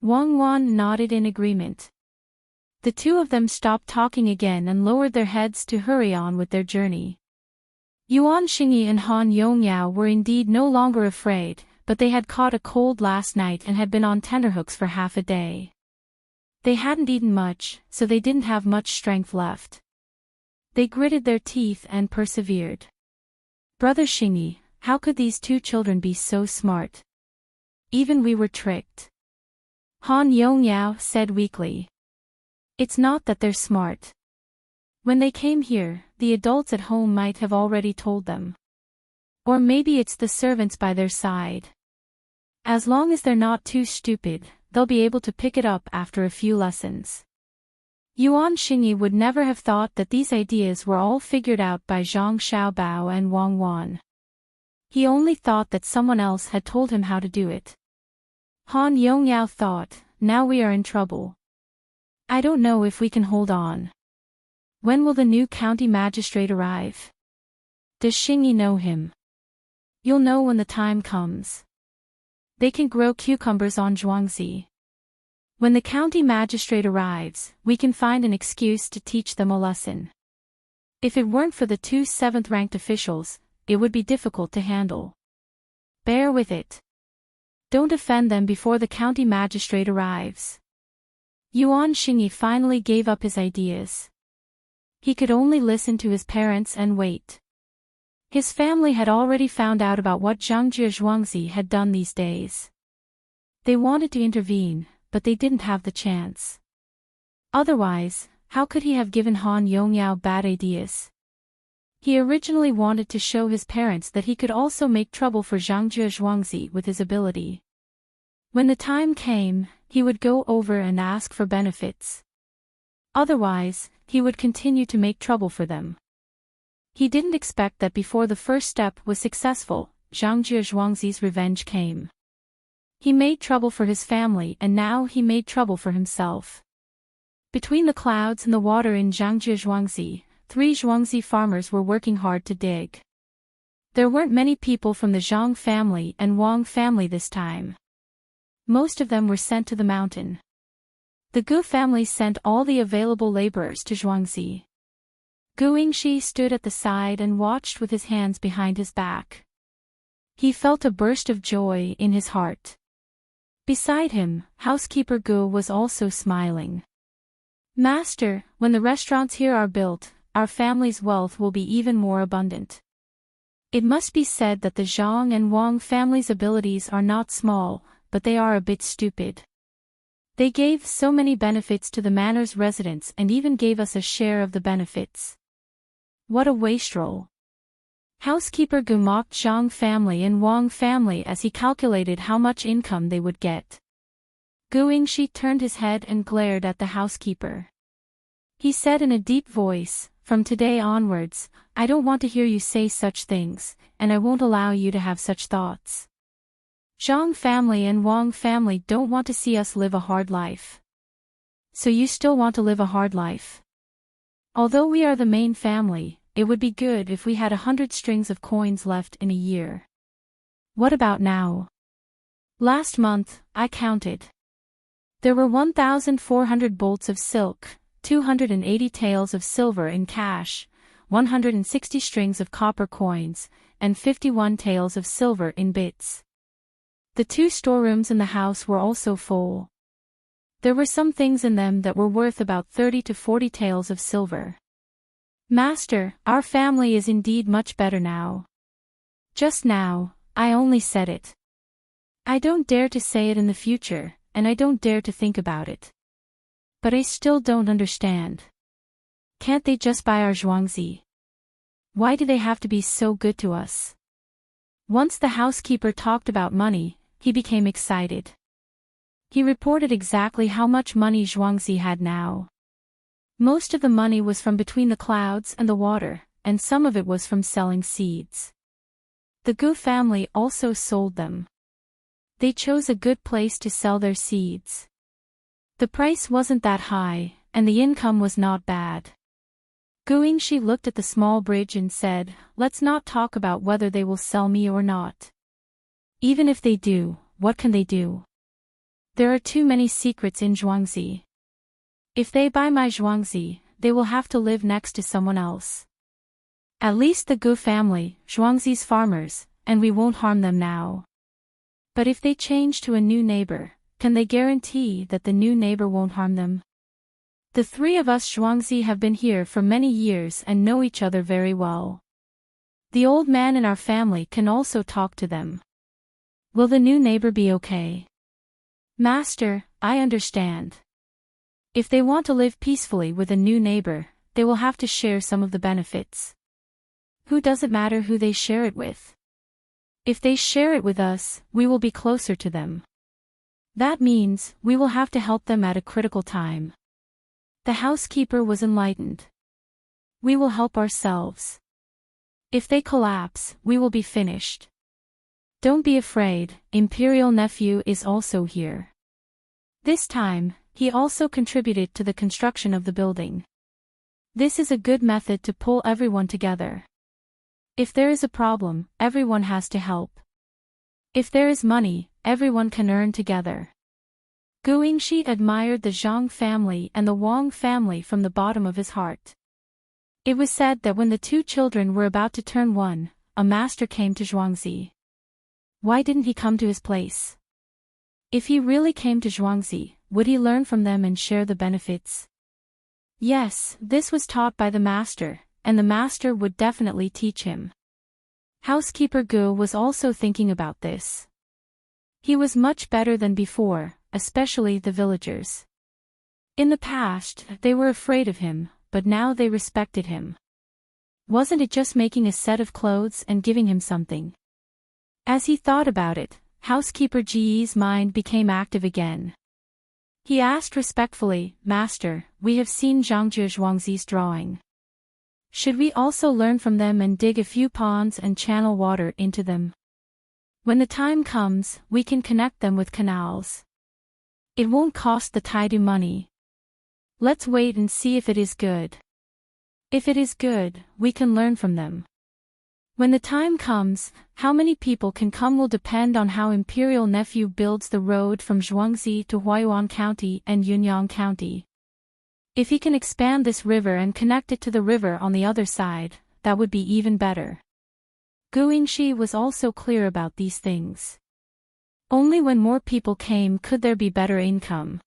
Wang Wan nodded in agreement. The two of them stopped talking again and lowered their heads to hurry on with their journey. Yuan Xingyi and Han Yongyao were indeed no longer afraid, but they had caught a cold last night and had been on tenterhooks for half a day. They hadn't eaten much, so they didn't have much strength left. They gritted their teeth and persevered. Brother Xingyi, how could these two children be so smart? Even we were tricked. Han Yongyao said weakly. It's not that they're smart. When they came here, the adults at home might have already told them. Or maybe it's the servants by their side. As long as they're not too stupid, they'll be able to pick it up after a few lessons. Yuan Xingyi would never have thought that these ideas were all figured out by Zhang Xiaobao and Wang Wan. He only thought that someone else had told him how to do it. Han Yongyao thought, now we are in trouble. I don't know if we can hold on. When will the new county magistrate arrive? Does Xingyi know him? You'll know when the time comes. They can grow cucumbers on Zhuangzi. When the county magistrate arrives, we can find an excuse to teach them a lesson. If it weren't for the two 7th-ranked officials, it would be difficult to handle. Bear with it. Don't offend them before the county magistrate arrives. Yuan Xingyi finally gave up his ideas. He could only listen to his parents and wait. His family had already found out about what Zhangjie Zhuangzi had done these days. They wanted to intervene, but they didn't have the chance. Otherwise, how could he have given Han Yongyao bad ideas? He originally wanted to show his parents that he could also make trouble for Zhangjie Zhuangzi with his ability. When the time came, he would go over and ask for benefits. Otherwise, he would continue to make trouble for them. He didn't expect that before the first step was successful, Zhangjie Zhuangzi's revenge came. He made trouble for his family and now he made trouble for himself. Between the clouds and the water in Zhangjie Zhuangzi, 3 Zhuangzi farmers were working hard to dig. There weren't many people from the Zhang family and Wang family this time. Most of them were sent to the mountain. The Gu family sent all the available laborers to Zhuangzi. Gu Yingxi stood at the side and watched with his hands behind his back. He felt a burst of joy in his heart. Beside him, housekeeper Gu was also smiling. Master, when the restaurants here are built, our family's wealth will be even more abundant. It must be said that the Zhang and Wang family's abilities are not small, but they are a bit stupid. They gave so many benefits to the manor's residents and even gave us a share of the benefits. What a wastrel. Housekeeper Gu mocked Zhang family and Wang family as he calculated how much income they would get. Gu Yingxi turned his head and glared at the housekeeper. He said in a deep voice, "From today onwards, I don't want to hear you say such things, and I won't allow you to have such thoughts. Zhang family and Wang family don't want to see us live a hard life. So you still want to live a hard life? Although we are the main family, it would be good if we had 100 strings of coins left in a year. What about now? Last month, I counted. There were 1,400 bolts of silk, 280 taels of silver in cash, 160 strings of copper coins, and 51 taels of silver in bits. The 2 storerooms in the house were also full. There were some things in them that were worth about 30 to 40 taels of silver. Master, our family is indeed much better now. Just now, I only said it. I don't dare to say it in the future, and I don't dare to think about it. But I still don't understand. Can't they just buy our Zhuangzi? Why do they have to be so good to us? Once the housekeeper talked about money, he became excited. He reported exactly how much money Zhuangzi had now. Most of the money was from between the clouds and the water, and some of it was from selling seeds. The Gu family also sold them. They chose a good place to sell their seeds. The price wasn't that high, and the income was not bad. Gu Yingxi looked at the small bridge and said, "Let's not talk about whether they will sell me or not. Even if they do, what can they do? There are too many secrets in Zhuangzi. If they buy my Zhuangzi, they will have to live next to someone else. At least the Gu family, Zhuangzi's farmers, and we won't harm them now. But if they change to a new neighbor, can they guarantee that the new neighbor won't harm them? The 3 of us Zhuangzi have been here for many years and know each other very well. The old man in our family can also talk to them. Will the new neighbor be okay? Master, I understand. If they want to live peacefully with a new neighbor, they will have to share some of the benefits. Who does it matter who they share it with? If they share it with us, we will be closer to them. That means, we will have to help them at a critical time." The housekeeper was enlightened. "We will help ourselves. If they collapse, we will be finished. Don't be afraid, Imperial Nephew is also here." This time, he also contributed to the construction of the building. This is a good method to pull everyone together. If there is a problem, everyone has to help. If there is money, everyone can earn together. Guingxi admired the Zhang family and the Wang family from the bottom of his heart. It was said that when the two children were about to turn one, a master came to Zhuangzi. Why didn't he come to his place? If he really came to Zhuangzi, would he learn from them and share the benefits? Yes, this was taught by the master, and the master would definitely teach him. Housekeeper Gu was also thinking about this. He was much better than before, especially the villagers. In the past, they were afraid of him, but now they respected him. Wasn't it just making a set of clothes and giving him something? As he thought about it, Housekeeper Ji's mind became active again. He asked respectfully, "Master, we have seen Zhangjie Zhuangzi's drawing. Should we also learn from them and dig a few ponds and channel water into them? When the time comes, we can connect them with canals. It won't cost the Taidu money. Let's wait and see if it is good. If it is good, we can learn from them. When the time comes, how many people can come will depend on how Imperial Nephew builds the road from Zhuangzi to Huayuan County and Yunyang County. If he can expand this river and connect it to the river on the other side, that would be even better." Guingxi was also clear about these things. Only when more people came could there be better income.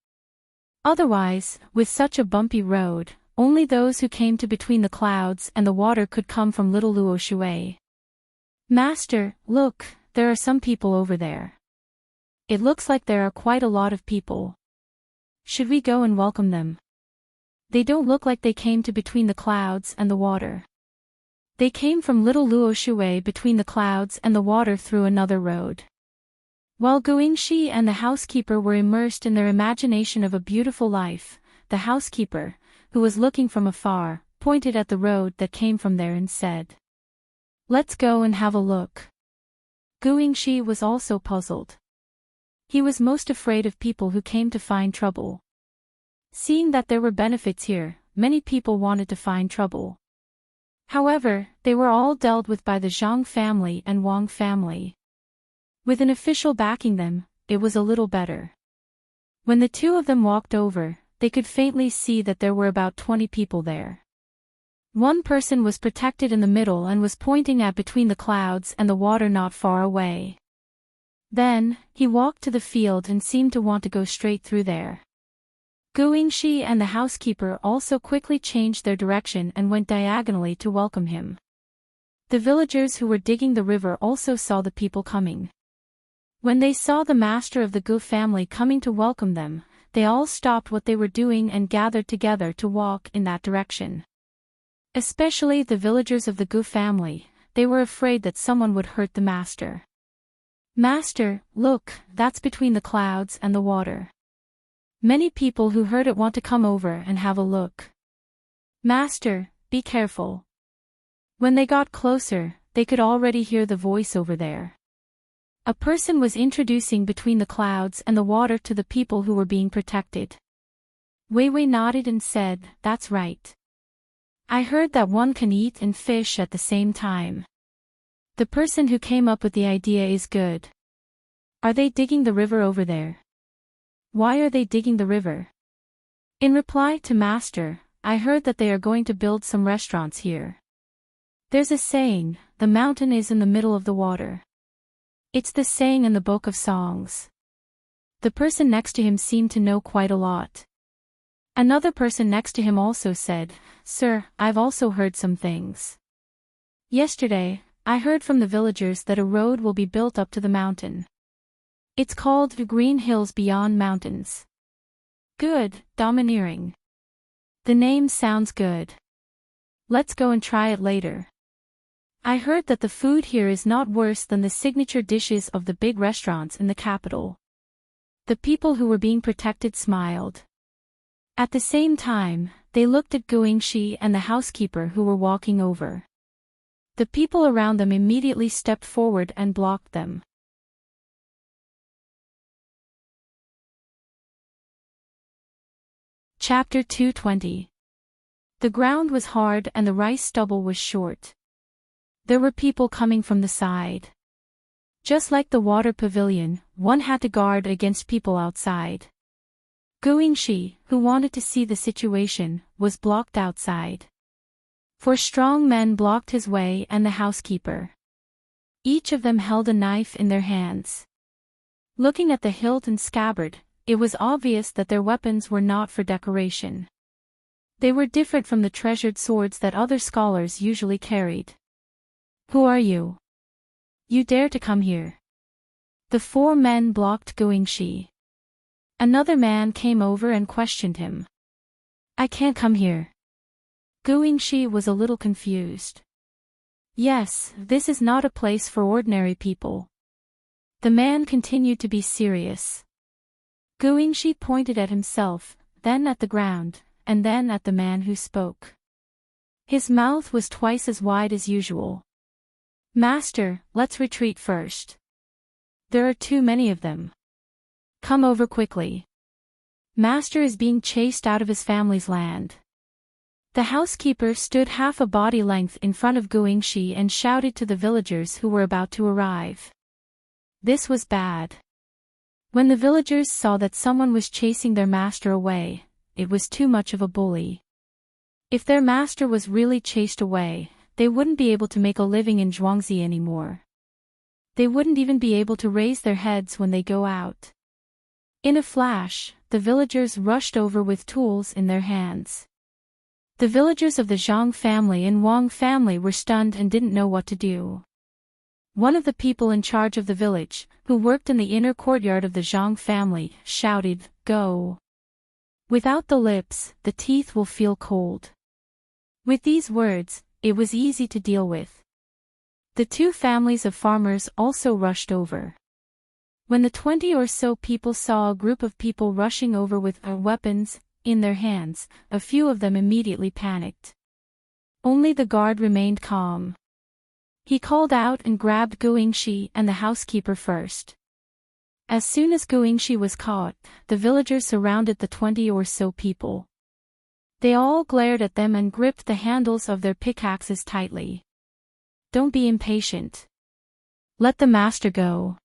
Otherwise, with such a bumpy road, only those who came to between the clouds and the water could come from Little Luo Shui. "Master, look, there are some people over there. It looks like there are quite a lot of people. Should we go and welcome them? They don't look like they came to between the clouds and the water. They came from Little Luo Shui between the clouds and the water through another road." While Guingxi and the housekeeper were immersed in their imagination of a beautiful life, the housekeeper, who was looking from afar, pointed at the road that came from there and said, "Let's go and have a look." Guingxi was also puzzled. He was most afraid of people who came to find trouble. Seeing that there were benefits here, many people wanted to find trouble. However, they were all dealt with by the Zhang family and Wang family. With an official backing them, it was a little better. When the two of them walked over, they could faintly see that there were about 20 people there. One person was protected in the middle and was pointing at between the clouds and the water not far away. Then, he walked to the field and seemed to want to go straight through there. Guingxi and the housekeeper also quickly changed their direction and went diagonally to welcome him. The villagers who were digging the river also saw the people coming. When they saw the master of the Gu family coming to welcome them, they all stopped what they were doing and gathered together to walk in that direction. Especially the villagers of the Gu family, they were afraid that someone would hurt the master. "Master, look, that's between the clouds and the water." Many people who heard it want to come over and have a look. "Master, be careful." When they got closer, they could already hear the voice over there. A person was introducing between the clouds and the water to the people who were being protected. Wei Wei nodded and said, "That's right. I heard that one can eat and fish at the same time. The person who came up with the idea is good. Are they digging the river over there? Why are they digging the river?" In reply to Master, "I heard that they are going to build some restaurants here. There's a saying, the mountain is in the middle of the water. It's the saying in the book of songs." The person next to him seemed to know quite a lot. Another person next to him also said, "Sir, I've also heard some things. Yesterday, I heard from the villagers that a road will be built up to the mountain. It's called the Green Hills Beyond Mountains." "Good, domineering. The name sounds good. Let's go and try it later. I heard that the food here is not worse than the signature dishes of the big restaurants in the capital." The people who were being protected smiled. At the same time, they looked at Guingxi and the housekeeper who were walking over. The people around them immediately stepped forward and blocked them. Chapter 220. The ground was hard and the rice stubble was short. There were people coming from the side. Just like the water pavilion, one had to guard against people outside. Guingxi, who wanted to see the situation, was blocked outside. 4 strong men blocked his way and the housekeeper. Each of them held a knife in their hands. Looking at the hilt and scabbard, it was obvious that their weapons were not for decoration. They were different from the treasured swords that other scholars usually carried. Who are you? You dare to come here? The 4 men blocked Guingxi. Another man came over and questioned him. I can't come here. Guingxi was a little confused. Yes, this is not a place for ordinary people. The man continued to be serious. Guingxi pointed at himself, then at the ground, and then at the man who spoke. His mouth was twice as wide as usual. Master, let's retreat first. There are too many of them. Come over quickly. Master is being chased out of his family's land. The housekeeper stood half a body length in front of Guingxi and shouted to the villagers who were about to arrive. This was bad. When the villagers saw that someone was chasing their master away, it was too much of a bully. If their master was really chased away, they wouldn't be able to make a living in Zhuangzi anymore. They wouldn't even be able to raise their heads when they go out. In a flash, the villagers rushed over with tools in their hands. The villagers of the Zhang family and Wang family were stunned and didn't know what to do. One of the people in charge of the village, who worked in the inner courtyard of the Zhang family, shouted, "Go!" Without the lips, the teeth will feel cold. With these words, it was easy to deal with. The 2 families of farmers also rushed over. When the 20 or so people saw a group of people rushing over with weapons in their hands, a few of them immediately panicked. Only the guard remained calm. He called out and grabbed Guingxi and the housekeeper first. As soon as Guingxi was caught, the villagers surrounded the 20 or so people. They all glared at them and gripped the handles of their pickaxes tightly. Don't be impatient. Let the master go.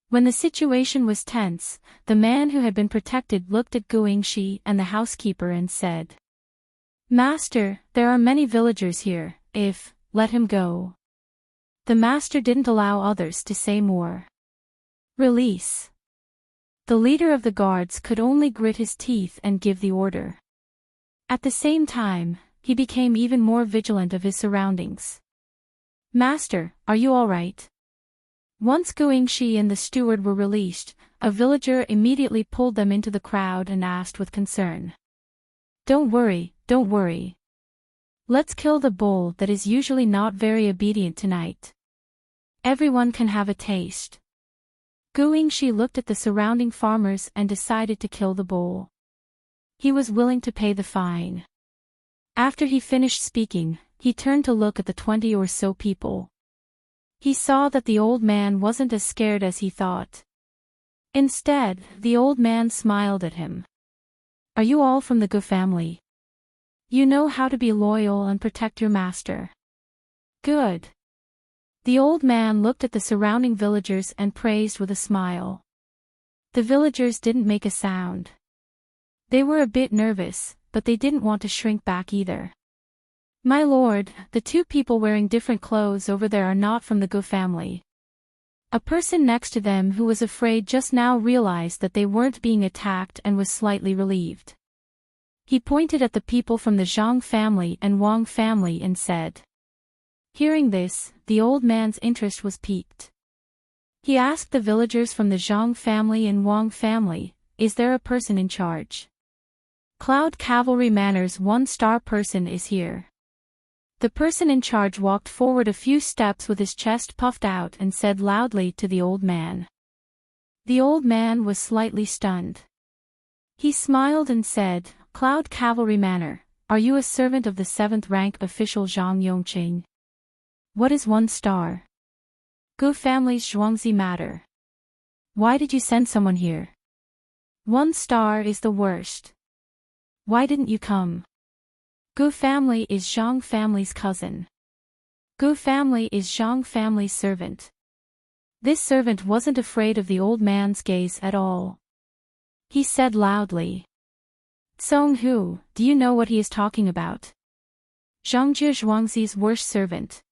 When the situation was tense, the man who had been protected looked at Guingxi and the housekeeper and said, Master, there are many villagers here, let him go. The master didn't allow others to say more. Release. The leader of the guards could only grit his teeth and give the order. At the same time, he became even more vigilant of his surroundings. Master, are you all right? Once Guingxi and the steward were released, a villager immediately pulled them into the crowd and asked with concern. Don't worry. Let's kill the bull that is usually not very obedient tonight. Everyone can have a taste. Guingxi looked at the surrounding farmers and decided to kill the bull. He was willing to pay the fine. After he finished speaking, he turned to look at the 20 or so people. He saw that the old man wasn't as scared as he thought. Instead, the old man smiled at him. Are you all from the Gu family? You know how to be loyal and protect your master. Good. The old man looked at the surrounding villagers and praised with a smile. The villagers didn't make a sound. They were a bit nervous, but they didn't want to shrink back either. My lord, the 2 people wearing different clothes over there are not from the Gu family. A person next to them who was afraid just now realized that they weren't being attacked and was slightly relieved. He pointed at the people from the Zhang family and Wang family and said. Hearing this, the old man's interest was piqued. He asked the villagers from the Zhang family and Wang family, is there a person in charge? Cloud Cavalry Manor's 1-star person is here. The person in charge walked forward a few steps with his chest puffed out and said loudly to the old man. The old man was slightly stunned. He smiled and said, Cloud Cavalry Manor, are you a servant of the 7th rank official Zhang Yongqing? What is 1 star? Gu family's Zhuangzi matter. Why did you send someone here? 1 star is the worst. Why didn't you come? Gu family is Zhang family's cousin. Gu family is Zhang family's servant. This servant wasn't afraid of the old man's gaze at all. He said loudly, "Song Hu, do you know what he is talking about? Zhangjie Zhuangzi's worst servant."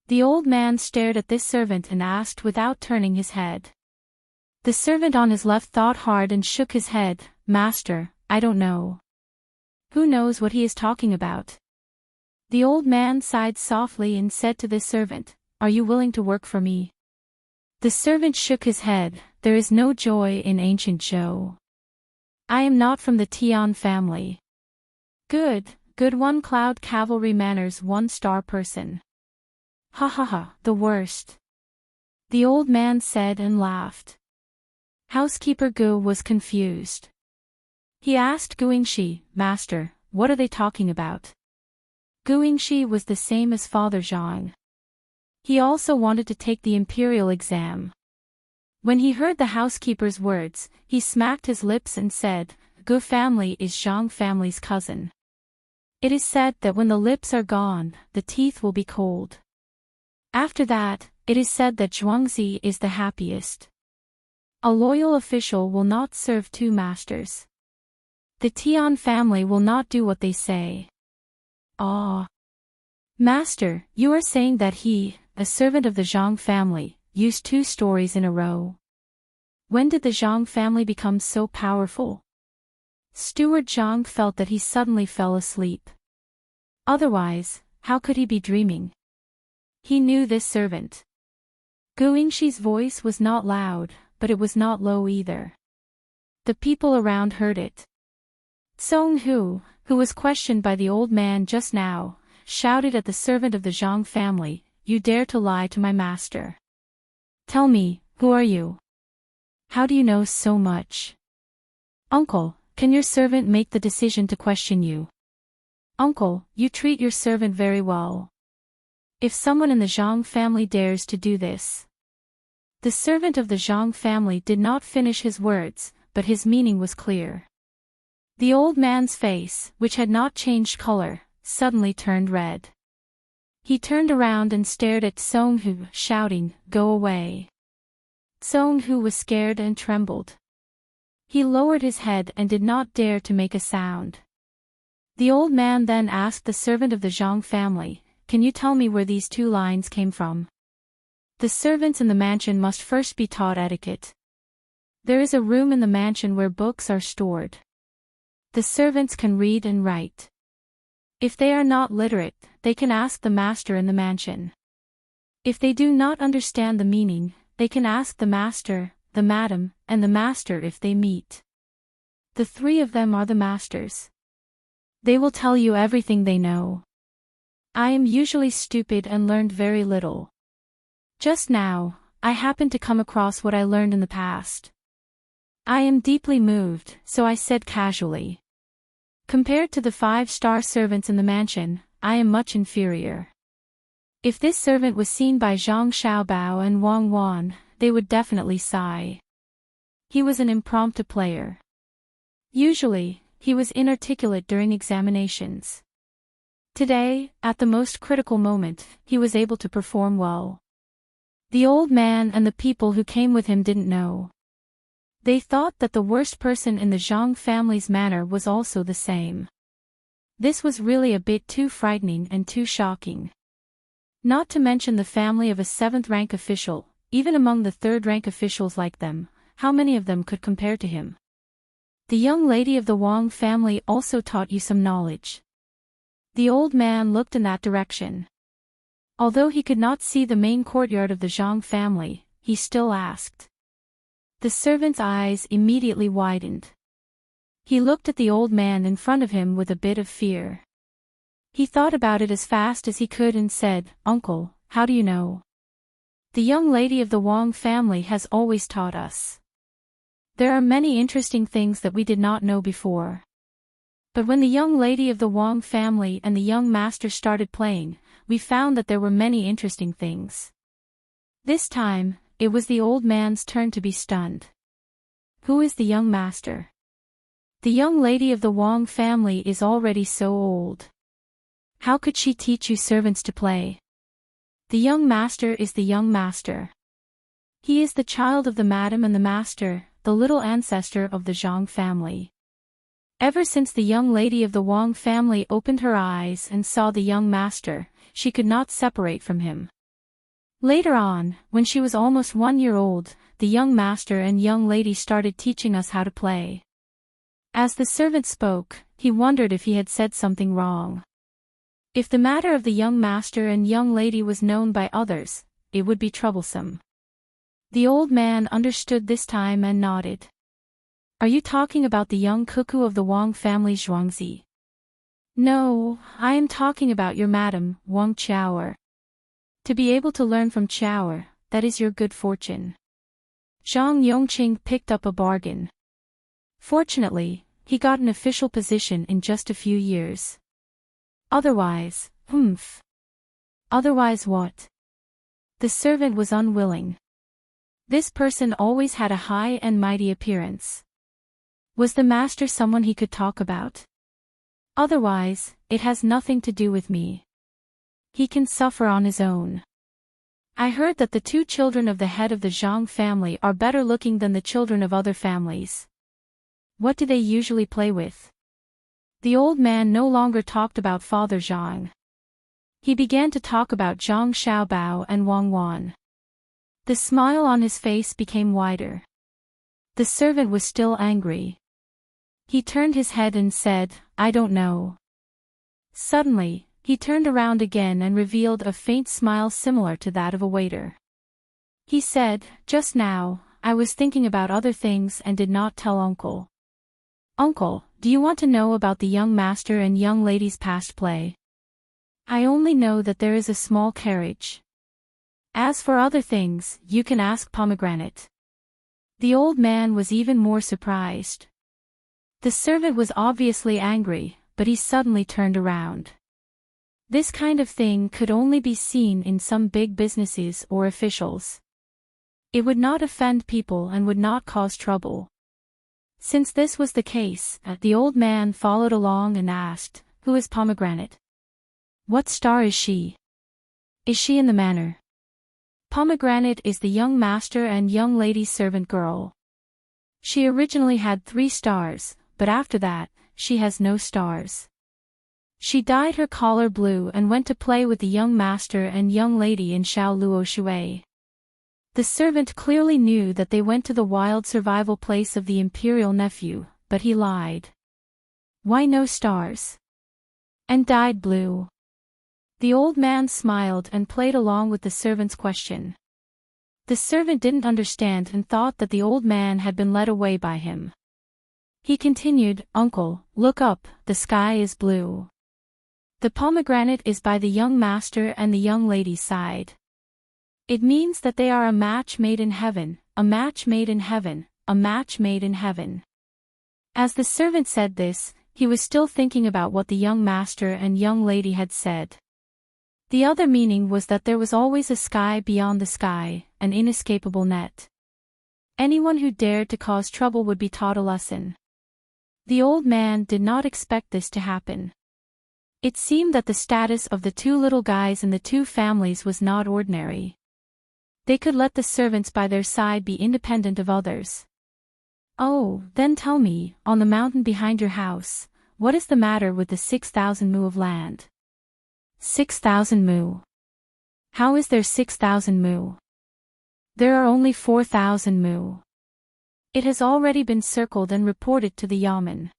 The old man stared at this servant and asked without turning his head. The servant on his left thought hard and shook his head. "Master, I don't know." "Who knows what he is talking about?" The old man sighed softly and said to the servant, "Are you willing to work for me?" The servant shook his head. "There is no joy in ancient Zhou. I am not from the Tian family." Good one cloud cavalry manners 1-star person. "Ha ha ha, the worst," the old man said and laughed. Housekeeper Gu was confused. He asked Guingxi, "Master, what are they talking about?" Guingxi was the same as Father Zhang. He also wanted to take the imperial exam. When he heard the housekeeper's words, he smacked his lips and said, "Gu family is Zhang family's cousin. It is said that when the lips are gone, the teeth will be cold. After that, it is said that Zhuangzi is the happiest. A loyal official will not serve 2 masters. The Tian family will not do what they say." "Ah. Master, you are saying that he, a servant of the Zhang family, used 2 stories in a row. When did the Zhang family become so powerful?" Steward Zhang felt that he suddenly fell asleep. Otherwise, how could he be dreaming? He knew this servant. Guingxi's voice was not loud, but it was not low either. The people around heard it. Song Hu, who was questioned by the old man just now, shouted at the servant of the Zhang family, "You dare to lie to my master. Tell me, who are you? How do you know so much?" "Uncle, can your servant make the decision to question you?" "Uncle, you treat your servant very well. If someone in the Zhang family dares to do this..." The servant of the Zhang family did not finish his words, but his meaning was clear. The old man's face, which had not changed color, suddenly turned red. He turned around and stared at Song Hu, shouting, "Go away." Song Hu was scared and trembled. He lowered his head and did not dare to make a sound. The old man then asked the servant of the Zhang family, "Can you tell me where these 2 lines came from?" The servants in the mansion must first be taught etiquette. There is a room in the mansion where books are stored. The servants can read and write. If they are not literate, they can ask the master in the mansion. If they do not understand the meaning, they can ask the master, the madam, and the master if they meet. The 3 of them are the masters. They will tell you everything they know. I am usually stupid and learned very little. Just now, I happened to come across what I learned in the past. I am deeply moved, so I said casually. Compared to the 5-star servants in the mansion, I am much inferior. If this servant was seen by Zhang Xiaobao and Wang Wan, they would definitely sigh. He was an impromptu player. Usually, he was inarticulate during examinations. Today, at the most critical moment, he was able to perform well. The old man and the people who came with him didn't know. They thought that the worst person in the Zhang family's manner was also the same. This was really a bit too frightening and too shocking. Not to mention the family of a 7th-rank official, even among the 3rd-rank officials like them, how many of them could compare to him? The young lady of the Wang family also taught you some knowledge. The old man looked in that direction. Although he could not see the main courtyard of the Zhang family, he still asked. The servant's eyes immediately widened. He looked at the old man in front of him with a bit of fear. He thought about it as fast as he could and said, "Uncle, how do you know?" "The young lady of the Wang family has always taught us. There are many interesting things that we did not know before." But when the young lady of the Wang family and the young master started playing, we found that there were many interesting things. This time, it was the old man's turn to be stunned. Who is the young master? The young lady of the Wang family is already so old. How could she teach you servants to play? The young master is the young master. He is the child of the madam and the master, the little ancestor of the Zhang family. Ever since the young lady of the Wang family opened her eyes and saw the young master, she could not separate from him. Later on, when she was almost 1 year old, the young master and young lady started teaching us how to play. As the servant spoke, he wondered if he had said something wrong. If the matter of the young master and young lady was known by others, it would be troublesome. The old man understood this time and nodded. Are you talking about the young cuckoo of the Wang family Zhuangzi? No, I am talking about your madam, Wang Chaoer. To be able to learn from Chaoer, that is your good fortune. Zhang Yongqing picked up a bargain. Fortunately, he got an official position in just a few years. Otherwise, Otherwise what? The servant was unwilling. This person always had a high and mighty appearance. Was the master someone he could talk about? Otherwise, it has nothing to do with me. He can suffer on his own. I heard that the 2 children of the head of the Zhang family are better looking than the children of other families. What do they usually play with? The old man no longer talked about Father Zhang. He began to talk about Zhang Xiaobao and Wang Wan. The smile on his face became wider. The servant was still angry. He turned his head and said, I don't know. Suddenly, he turned around again and revealed a faint smile similar to that of a waiter. He said, just now, I was thinking about other things and did not tell Uncle. Uncle, do you want to know about the young master and young lady's past play? I only know that there is a small carriage. As for other things, you can ask Pomegranate. The old man was even more surprised. The servant was obviously angry, but he suddenly turned around. This kind of thing could only be seen in some big businesses or officials. It would not offend people and would not cause trouble. Since this was the case, the old man followed along and asked, Who is Pomegranate? What star is she? Is she in the manor? Pomegranate is the young master and young lady's servant girl. She originally had 3 stars, but after that, she has no stars. She dyed her collar blue and went to play with the young master and young lady in Shaoluo Shui. The servant clearly knew that they went to the wild survival place of the imperial nephew, but he lied. Why no stars? And dyed blue. The old man smiled and played along with the servant's question. The servant didn't understand and thought that the old man had been led away by him. He continued, Uncle, look up, the sky is blue. The pomegranate is by the young master and the young lady's side. It means that they are a match made in heaven, a match made in heaven, a match made in heaven. As the servant said this, he was still thinking about what the young master and young lady had said. The other meaning was that there was always a sky beyond the sky, an inescapable net. Anyone who dared to cause trouble would be taught a lesson. The old man did not expect this to happen. It seemed that the status of the 2 little guys in the 2 families was not ordinary. They could let the servants by their side be independent of others. Oh, then tell me, on the mountain behind your house, what is the matter with the 6,000 mu of land? 6,000 mu. How is there 6,000 mu? There are only 4,000 mu. It has already been circled and reported to the yamen.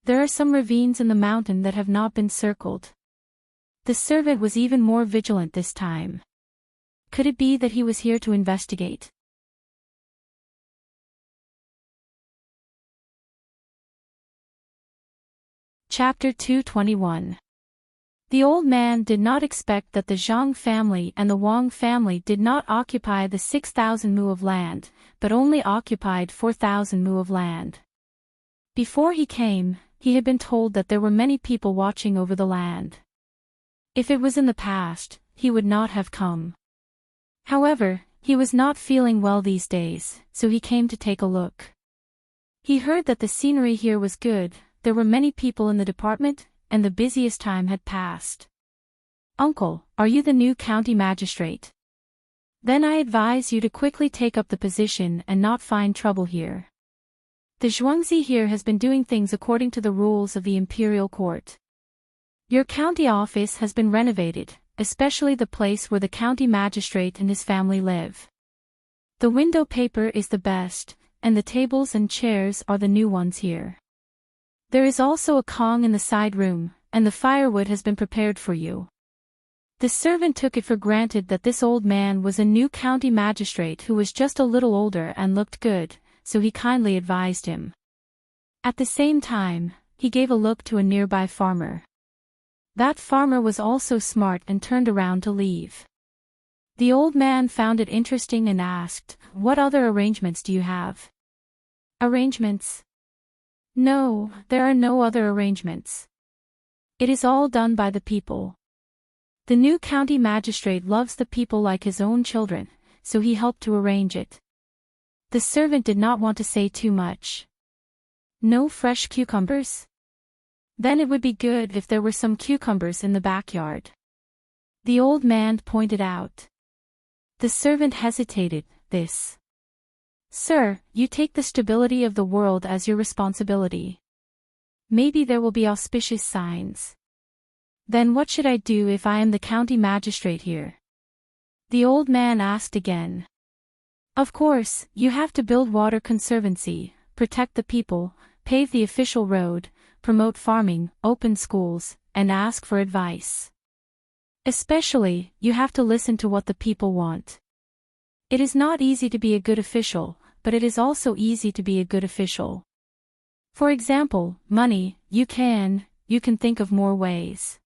There are some ravines in the mountain that have not been circled. The servant was even more vigilant this time. Could it be that he was here to investigate? Chapter 221. The old man did not expect that the Zhang family and the Wang family did not occupy the 6,000 mu of land, but only occupied 4,000 mu of land. Before he came, he had been told that there were many people watching over the land. If it was in the past, he would not have come. However, he was not feeling well these days, so he came to take a look. He heard that the scenery here was good, there were many people in the department, and the busiest time had passed. "Uncle, are you the new county magistrate? Then I advise you to quickly take up the position and not find trouble here. The Zhuangzi here has been doing things according to the rules of the imperial court. Your county office has been renovated, especially the place where the county magistrate and his family live. The window paper is the best, and the tables and chairs are the new ones here. There is also a Kong in the side room, and the firewood has been prepared for you." The servant took it for granted that this old man was a new county magistrate who was just a little older and looked good, so he kindly advised him. At the same time, he gave a look to a nearby farmer. That farmer was also smart and turned around to leave. The old man found it interesting and asked, "What other arrangements do you have?" "Arrangements? No, there are no other arrangements. It is all done by the people. The new county magistrate loves the people like his own children, so he helped to arrange it." The servant did not want to say too much. "No fresh cucumbers? Then it would be good if there were some cucumbers in the backyard," the old man pointed out. The servant hesitated. "This. Sir, you take the stability of the world as your responsibility. Maybe there will be auspicious signs. Then what should I do if I am the county magistrate here?" the old man asked again. "Of course, you have to build water conservancy, protect the people, pave the official road, promote farming, open schools, and ask for advice. Especially, you have to listen to what the people want. It is not easy to be a good official, but it is also easy to be a good official. For example, money, you can think of more ways."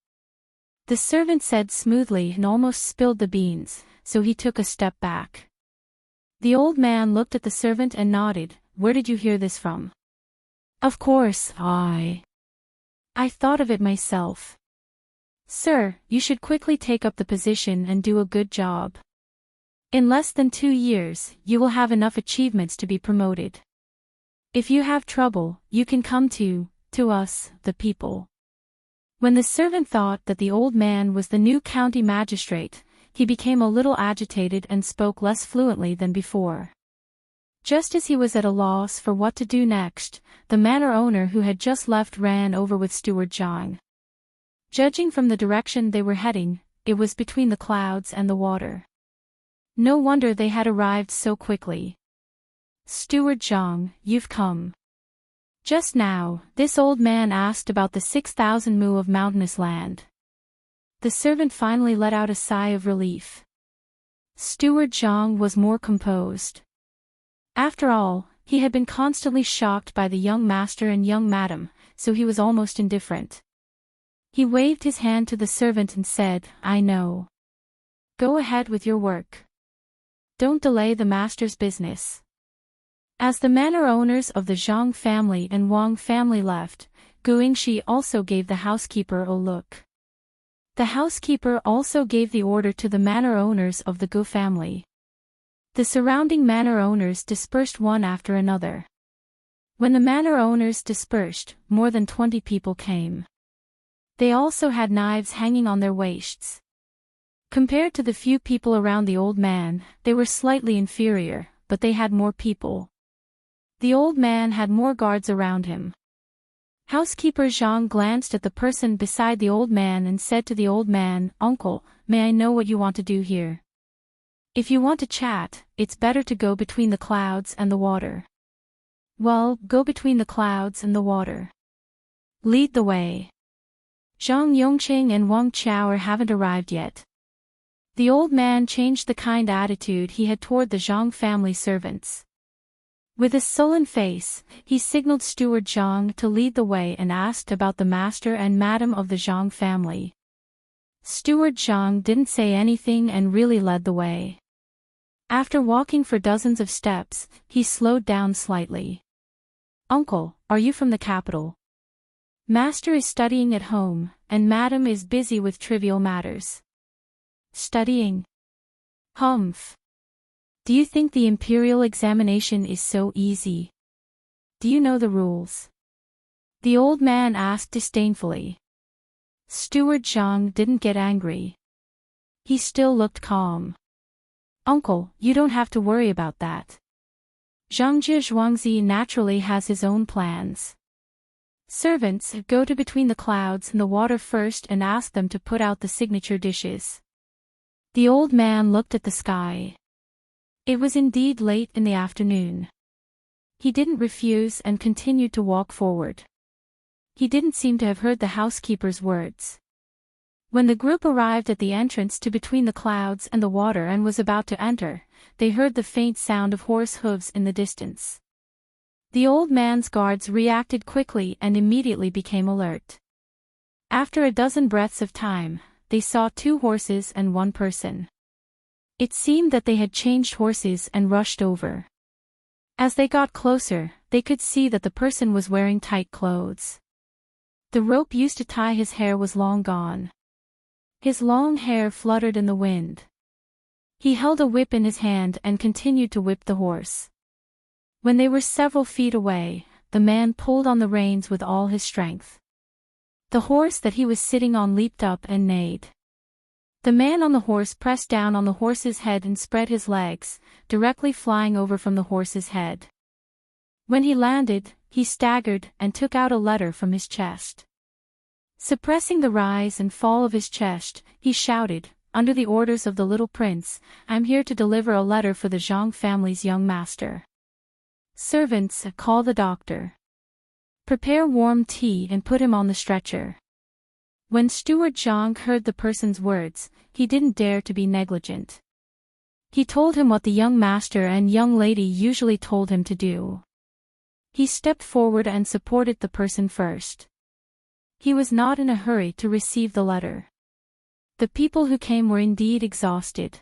The servant said smoothly and almost spilled the beans, so he took a step back. The old man looked at the servant and nodded. "Where did you hear this from?" "Of course, I thought of it myself. Sir, you should quickly take up the position and do a good job. In less than 2 years, you will have enough achievements to be promoted. If you have trouble, you can come to us, the people." When the servant thought that the old man was the new county magistrate, he became a little agitated and spoke less fluently than before. Just as he was at a loss for what to do next, the manor owner who had just left ran over with Steward Zhang. Judging from the direction they were heading, it was between the clouds and the water. No wonder they had arrived so quickly. "Steward Zhang, you've come. Just now, this old man asked about the 6,000 mu of mountainous land." The servant finally let out a sigh of relief. Steward Zhang was more composed. After all, he had been constantly shocked by the young master and young madam, so he was almost indifferent. He waved his hand to the servant and said, "I know. Go ahead with your work. Don't delay the master's business." As the manor owners of the Zhang family and Wang family left, Guingxi also gave the housekeeper a look. The housekeeper also gave the order to the manor owners of the Gu family. The surrounding manor owners dispersed one after another. When the manor owners dispersed, more than 20 people came. They also had knives hanging on their waists. Compared to the few people around the old man, they were slightly inferior, but they had more people. The old man had more guards around him. Housekeeper Zhang glanced at the person beside the old man and said to the old man, "Uncle, may I know what you want to do here? If you want to chat, it's better to go between the clouds and the water." "Well, go between the clouds and the water. Lead the way. Zhang Yongqing and Wang Qiao haven't arrived yet." The old man changed the kind attitude he had toward the Zhang family servants. With a sullen face, he signaled Steward Zhang to lead the way and asked about the master and madam of the Zhang family. Steward Zhang didn't say anything and really led the way. After walking for dozens of steps, he slowed down slightly. "Uncle, are you from the capital?" "Master is studying at home, and madam is busy with trivial matters." "Studying? Humph. Do you think the imperial examination is so easy? Do you know the rules?" the old man asked disdainfully. Steward Zhang didn't get angry. He still looked calm. Uncle, you don't have to worry about that. Zhangji Zhuangzi naturally has his own plans. Servants, go to between the clouds and the water first and ask them to put out the signature dishes. The old man looked at the sky. It was indeed late in the afternoon. He didn't refuse and continued to walk forward. He didn't seem to have heard the housekeeper's words. When the group arrived at the entrance to between the clouds and the water and was about to enter, they heard the faint sound of horse hooves in the distance. The old man's guards reacted quickly and immediately became alert. After a dozen breaths of time, they saw 2 horses and 1 person. It seemed that they had changed horses and rushed over. As they got closer, they could see that the person was wearing tight clothes. The rope used to tie his hair was long gone. His long hair fluttered in the wind. He held a whip in his hand and continued to whip the horse. When they were several feet away, the man pulled on the reins with all his strength. The horse that he was sitting on leaped up and neighed. The man on the horse pressed down on the horse's head and spread his legs, directly flying over from the horse's head. When he landed, he staggered and took out a letter from his chest. Suppressing the rise and fall of his chest, he shouted, under the orders of the little prince, "I'm here to deliver a letter for the Zhang family's young master. Servants, call the doctor. Prepare warm tea and put him on the stretcher." When Steward Zhang heard the person's words, he didn't dare to be negligent. He told him what the young master and young lady usually told him to do. He stepped forward and supported the person first. He was not in a hurry to receive the letter. The people who came were indeed exhausted.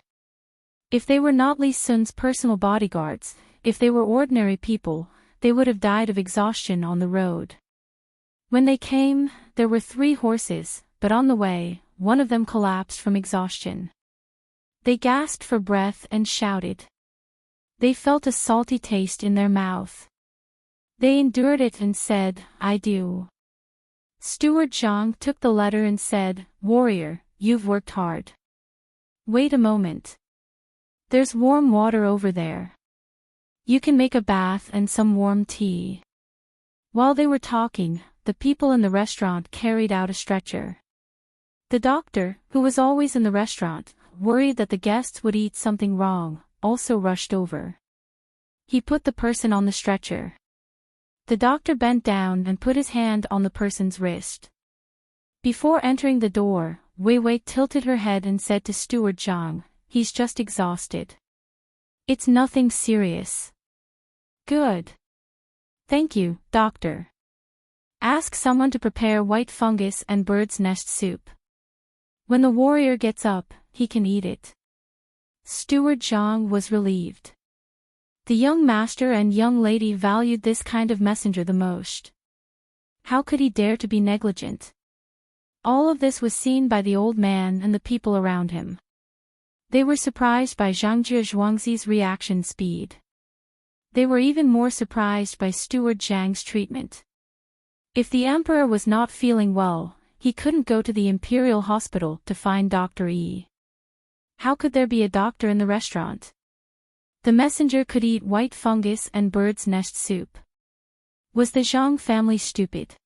If they were not Li Sun's personal bodyguards, if they were ordinary people, they would have died of exhaustion on the road. When they came, there were 3 horses, but on the way, one of them collapsed from exhaustion. They gasped for breath and shouted. They felt a salty taste in their mouth. They endured it and said, "I do." Steward Zhang took the letter and said, "Warrior, you've worked hard. Wait a moment. There's warm water over there. You can make a bath and some warm tea." While they were talking, the people in the restaurant carried out a stretcher. The doctor, who was always in the restaurant, worried that the guests would eat something wrong, also rushed over. He put the person on the stretcher. The doctor bent down and put his hand on the person's wrist. Before entering the door, Wei Wei tilted her head and said to Steward Zhang, "He's just exhausted. It's nothing serious." "Good. Thank you, doctor. Ask someone to prepare white fungus and bird's nest soup. When the warrior gets up, he can eat it." Steward Zhang was relieved. The young master and young lady valued this kind of messenger the most. How could he dare to be negligent? All of this was seen by the old man and the people around him. They were surprised by Zhangji Zhuangzi's reaction speed. They were even more surprised by Steward Zhang's treatment. If the emperor was not feeling well, he couldn't go to the imperial hospital to find Dr. Yi. How could there be a doctor in the restaurant? The messenger could eat white fungus and bird's nest soup. Was the Zhang family stupid?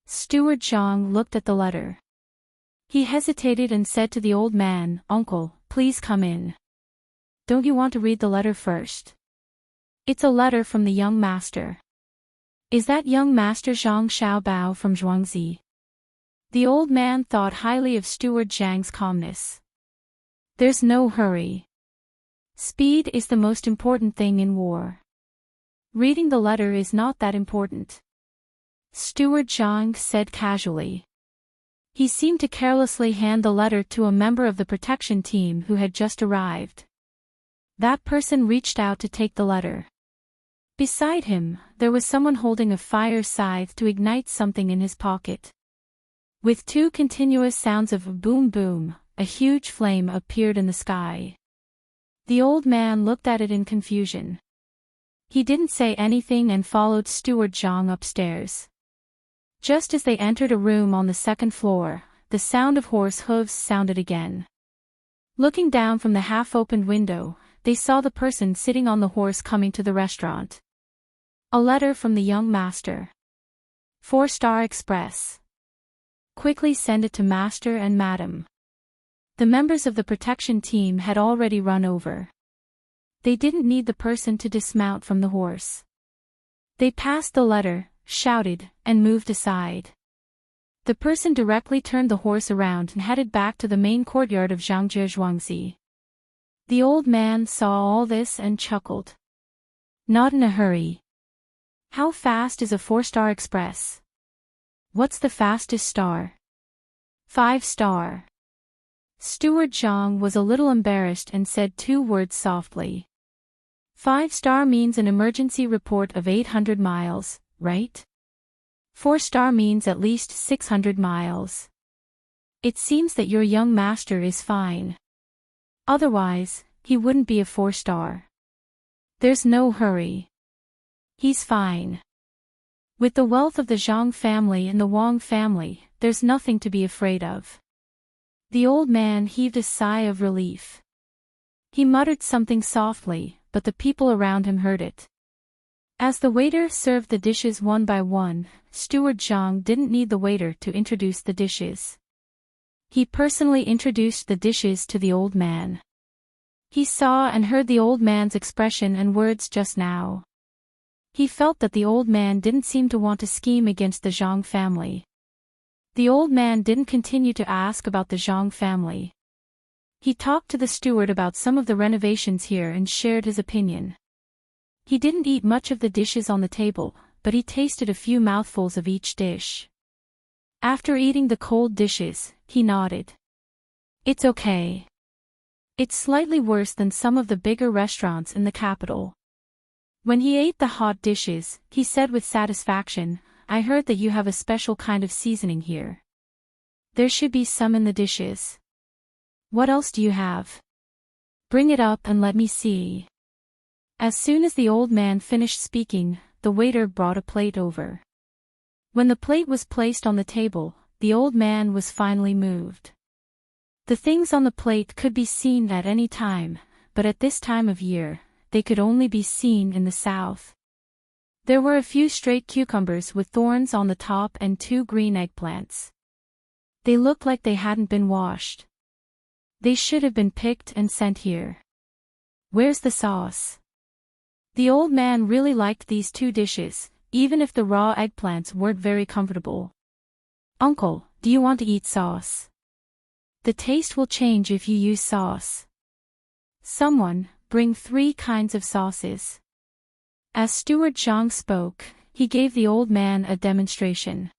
Steward Zhang looked at the letter. He hesitated and said to the old man, "Uncle, please come in. Don't you want to read the letter first? It's a letter from the young master." "Is that young master Zhang Xiaobao from Zhuangzi?" The old man thought highly of Steward Zhang's calmness. "There's no hurry. Speed is the most important thing in war. Reading the letter is not that important," Steward Zhang said casually. He seemed to carelessly hand the letter to a member of the protection team who had just arrived. That person reached out to take the letter. Beside him, there was someone holding a fire scythe to ignite something in his pocket. With 2 continuous sounds of boom boom, a huge flame appeared in the sky. The old man looked at it in confusion. He didn't say anything and followed Steward Zhang upstairs. Just as they entered a room on the 2nd floor, the sound of horse hooves sounded again. Looking down from the half-opened window, they saw the person sitting on the horse coming to the restaurant. A letter from the young master. 4-star express. Quickly send it to master and madam. The members of the protection team had already run over. They didn't need the person to dismount from the horse. They passed the letter, shouted, and moved aside. The person directly turned the horse around and headed back to the main courtyard of Zhangjie Zhuangzi. The old man saw all this and chuckled. Not in a hurry. How fast is a 4-star express? What's the fastest star? 5-star. Steward Zhang was a little embarrassed and said 2 words softly. 5-star means an emergency report of 800 miles, right? 4-star means at least 600 miles. It seems that your young master is fine. Otherwise, he wouldn't be a 4-star. There's no hurry. He's fine. With the wealth of the Zhang family and the Wang family, there's nothing to be afraid of. The old man heaved a sigh of relief. He muttered something softly, but the people around him heard it. As the waiter served the dishes one by one, Steward Zhang didn't need the waiter to introduce the dishes. He personally introduced the dishes to the old man. He saw and heard the old man's expression and words just now. He felt that the old man didn't seem to want to scheme against the Zhang family. The old man didn't continue to ask about the Zhang family. He talked to the steward about some of the renovations here and shared his opinion. He didn't eat much of the dishes on the table, but he tasted a few mouthfuls of each dish. After eating the cold dishes, he nodded. It's okay. It's slightly worse than some of the bigger restaurants in the capital. When he ate the hot dishes, he said with satisfaction, I heard that you have a special kind of seasoning here. There should be some in the dishes. What else do you have? Bring it up and let me see. As soon as the old man finished speaking, the waiter brought a plate over. When the plate was placed on the table, the old man was finally moved. The things on the plate could be seen at any time, but at this time of year, they could only be seen in the south. There were a few straight cucumbers with thorns on the top and 2 green eggplants. They looked like they hadn't been washed. They should have been picked and sent here. Where's the sauce? The old man really liked these 2 dishes, even if the raw eggplants weren't very comfortable. Uncle, do you want to eat sauce? The taste will change if you use sauce. Someone, bring 3 kinds of sauces. As Steward Zhang spoke, he gave the old man a demonstration.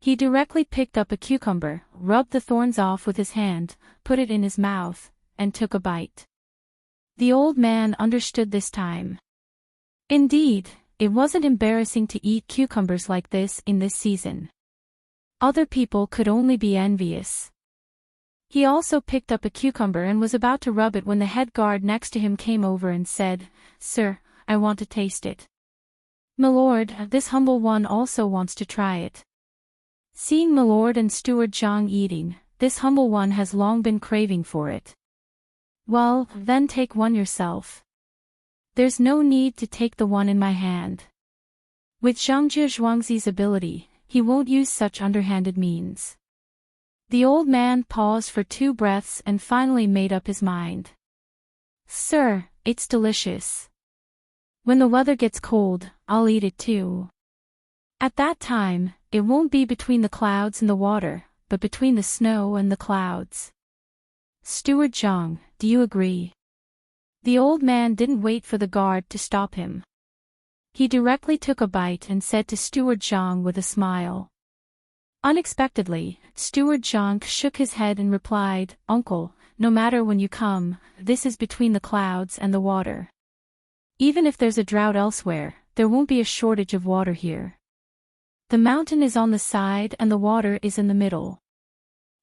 He directly picked up a cucumber, rubbed the thorns off with his hand, put it in his mouth, and took a bite. The old man understood this time. Indeed, it wasn't embarrassing to eat cucumbers like this in this season. Other people could only be envious. He also picked up a cucumber and was about to rub it when the head guard next to him came over and said, Sir, I want to taste it. Milord, this humble one also wants to try it. Seeing Milord and Steward Zhang eating, this humble one has long been craving for it. Well, then take one yourself. There's no need to take the one in my hand. With Zhangjie Zhuangzi's ability, he won't use such underhanded means. The old man paused for 2 breaths and finally made up his mind. Sir, it's delicious. When the weather gets cold, I'll eat it too. At that time, it won't be between the clouds and the water, but between the snow and the clouds. Steward Zhang, do you agree? The old man didn't wait for the guard to stop him. He directly took a bite and said to Steward Zhang with a smile. Unexpectedly, Steward Zhang shook his head and replied, Uncle, no matter when you come, this is between the clouds and the water. Even if there's a drought elsewhere, there won't be a shortage of water here. The mountain is on the side and the water is in the middle.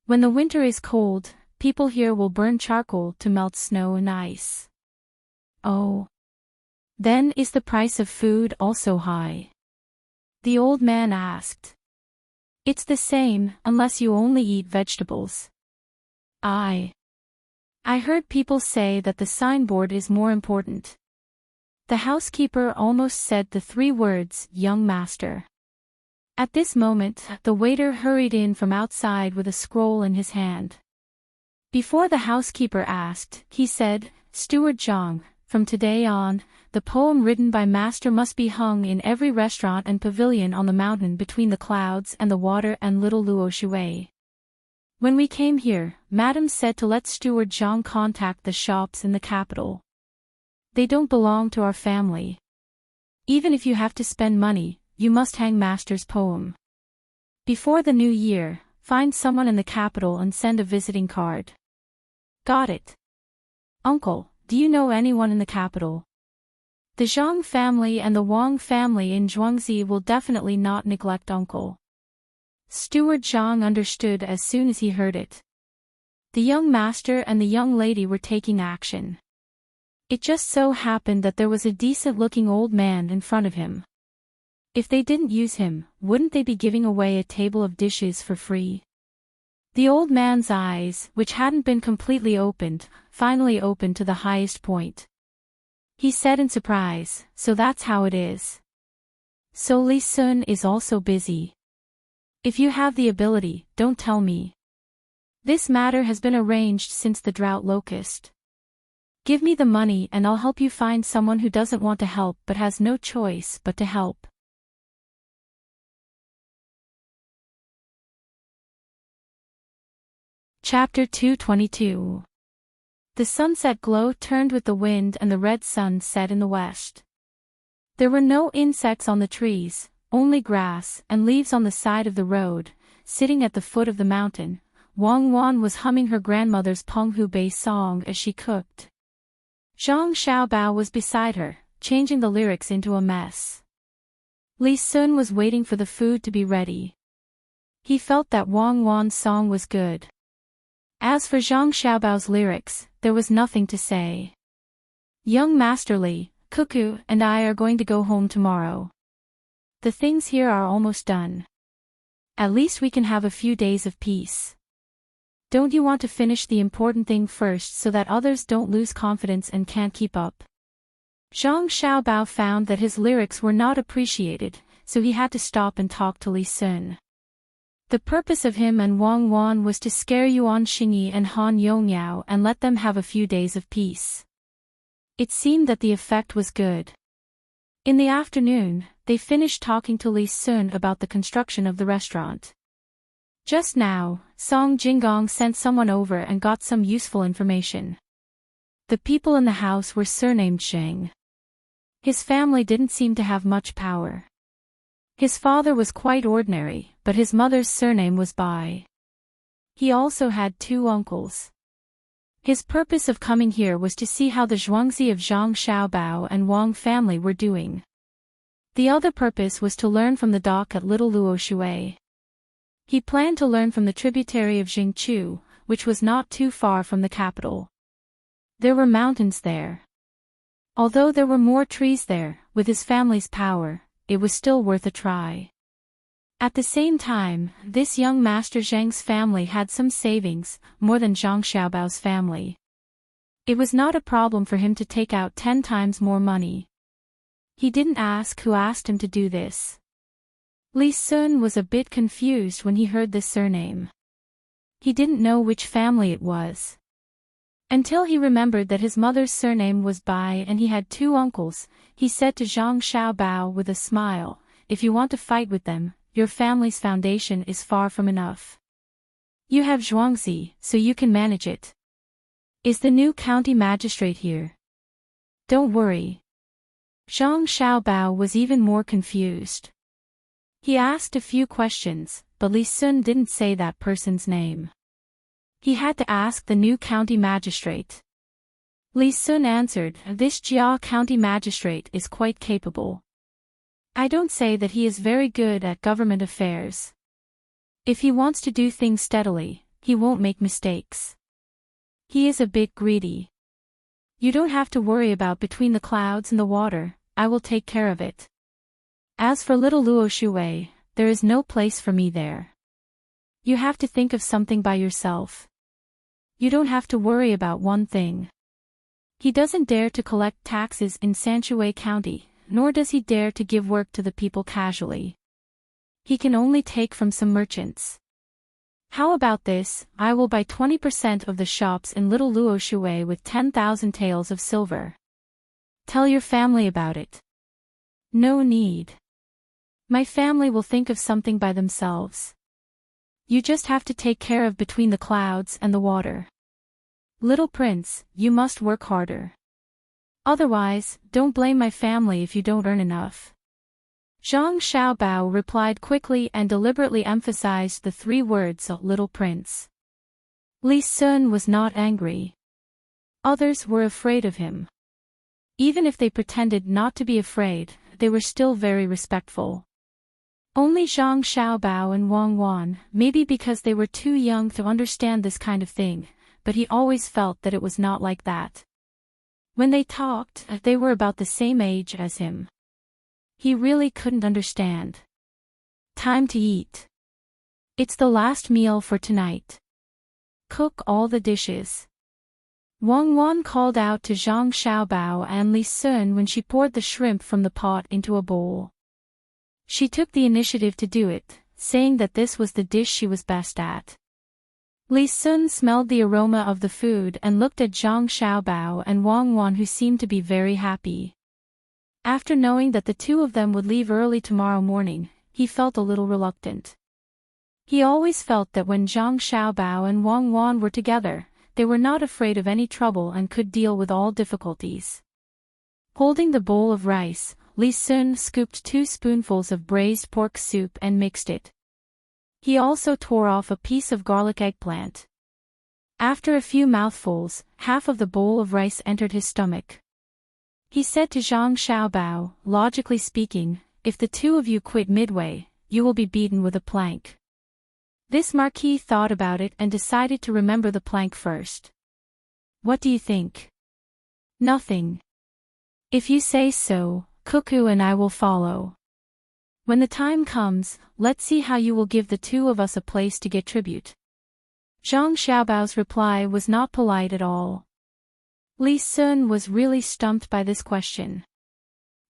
When the winter is cold, people here will burn charcoal to melt snow and ice. Oh. Then is the price of food also high? The old man asked. It's the same, unless you only eat vegetables. I heard people say that the signboard is more important. The housekeeper almost said the 3 words, young master. At this moment, the waiter hurried in from outside with a scroll in his hand. Before the housekeeper asked, he said, Steward Zhang, from today on, the poem written by Master must be hung in every restaurant and pavilion on the mountain between the clouds and the water and Little Luo Shui. When we came here, Madam said to let Steward Zhang contact the shops in the capital. They don't belong to our family. Even if you have to spend money, you must hang Master's poem. Before the new year, find someone in the capital and send a visiting card. Got it. Uncle, do you know anyone in the capital? The Zhang family and the Wang family in Zhuangzi will definitely not neglect Uncle. Steward Zhang understood as soon as he heard it. The young master and the young lady were taking action. It just so happened that there was a decent-looking old man in front of him. If they didn't use him, wouldn't they be giving away a table of dishes for free? The old man's eyes, which hadn't been completely opened, finally opened to the highest point. He said in surprise, so that's how it is. So Li Sun is also busy. If you have the ability, don't tell me. This matter has been arranged since the drought locust. Give me the money and I'll help you find someone who doesn't want to help but has no choice but to help. Chapter 222. The sunset glow turned with the wind and the red sun set in the west. There were no insects on the trees, only grass and leaves on the side of the road. Sitting at the foot of the mountain, Wang Wan was humming her grandmother's Penghu Bei song as she cooked. Zhang Xiaobao was beside her, changing the lyrics into a mess. Li Sun was waiting for the food to be ready. He felt that Wang Wan's song was good. As for Zhang Xiaobao's lyrics, there was nothing to say. Young Master Li, Cuckoo, and I are going to go home tomorrow. The things here are almost done. At least we can have a few days of peace. Don't you want to finish the important thing first so that others don't lose confidence and can't keep up? Zhang Xiaobao found that his lyrics were not appreciated, so he had to stop and talk to Li Sun. The purpose of him and Wang Wan was to scare Yuan Xingyi and Han Yongyao and let them have a few days of peace. It seemed that the effect was good. In the afternoon, they finished talking to Li Sun about the construction of the restaurant. Just now, Song Jinggong sent someone over and got some useful information. The people in the house were surnamed Sheng. His family didn't seem to have much power. His father was quite ordinary, but his mother's surname was Bai. He also had 2 uncles. His purpose of coming here was to see how the Zhuangzi of Zhang Xiaobao and Wang family were doing. The other purpose was to learn from the dock at Little Luo Shui. He planned to learn from the tributary of Jingchu, which was not too far from the capital. There were mountains there. Although there were more trees there, with his family's power, it was still worth a try. At the same time, this young Master Zheng's family had some savings, more than Zhang Xiaobao's family. It was not a problem for him to take out 10 times more money. He didn't ask who asked him to do this. Li Sun was a bit confused when he heard this surname. He didn't know which family it was. Until he remembered that his mother's surname was Bai and he had 2 uncles, he said to Zhang Xiaobao with a smile, if you want to fight with them, your family's foundation is far from enough. You have Zhuangzi, so you can manage it. Is the new county magistrate here? Don't worry. Zhang Xiaobao was even more confused. He asked a few questions, but Li Sun didn't say that person's name. He had to ask the new county magistrate. Li Sun answered, this Jia county magistrate is quite capable. I don't say that he is very good at government affairs. If he wants to do things steadily, he won't make mistakes. He is a bit greedy. You don't have to worry about between the clouds and the water, I will take care of it. As for Little Luo Shui, there is no place for me there. You have to think of something by yourself. You don't have to worry about one thing. He doesn't dare to collect taxes in Sanchue County, nor does he dare to give work to the people casually. He can only take from some merchants. How about this? I will buy 20% of the shops in Little Luoshui with 10,000 taels of silver. Tell your family about it. No need. My family will think of something by themselves. You just have to take care of between the clouds and the water. Little prince, you must work harder. Otherwise, don't blame my family if you don't earn enough. Zhang Xiaobao replied quickly and deliberately emphasized the 3 words, little prince. Li Sun was not angry. Others were afraid of him. Even if they pretended not to be afraid, they were still very respectful. Only Zhang Xiaobao and Wang Wan, maybe because they were too young to understand this kind of thing, but he always felt that it was not like that. When they talked, they were about the same age as him. He really couldn't understand. Time to eat. It's the last meal for tonight. Cook all the dishes. Wang Wan called out to Zhang Xiaobao and Li Sun when she poured the shrimp from the pot into a bowl. She took the initiative to do it, saying that this was the dish she was best at. Li Sun smelled the aroma of the food and looked at Zhang Xiaobao and Wang Wan, who seemed to be very happy. After knowing that the 2 of them would leave early tomorrow morning, he felt a little reluctant. He always felt that when Zhang Xiaobao and Wang Wan were together, they were not afraid of any trouble and could deal with all difficulties. Holding the bowl of rice, Li Sun scooped 2 spoonfuls of braised pork soup and mixed it. He also tore off a piece of garlic eggplant. After a few mouthfuls, half of the bowl of rice entered his stomach. He said to Zhang Xiaobao, logically speaking, if the 2 of you quit midway, you will be beaten with a plank. This Marquis thought about it and decided to remember the plank first. What do you think? Nothing. If you say so, Cuckoo and I will follow. When the time comes, let's see how you will give the 2 of us a place to get tribute. Zhang Xiaobao's reply was not polite at all. Li Sun was really stumped by this question.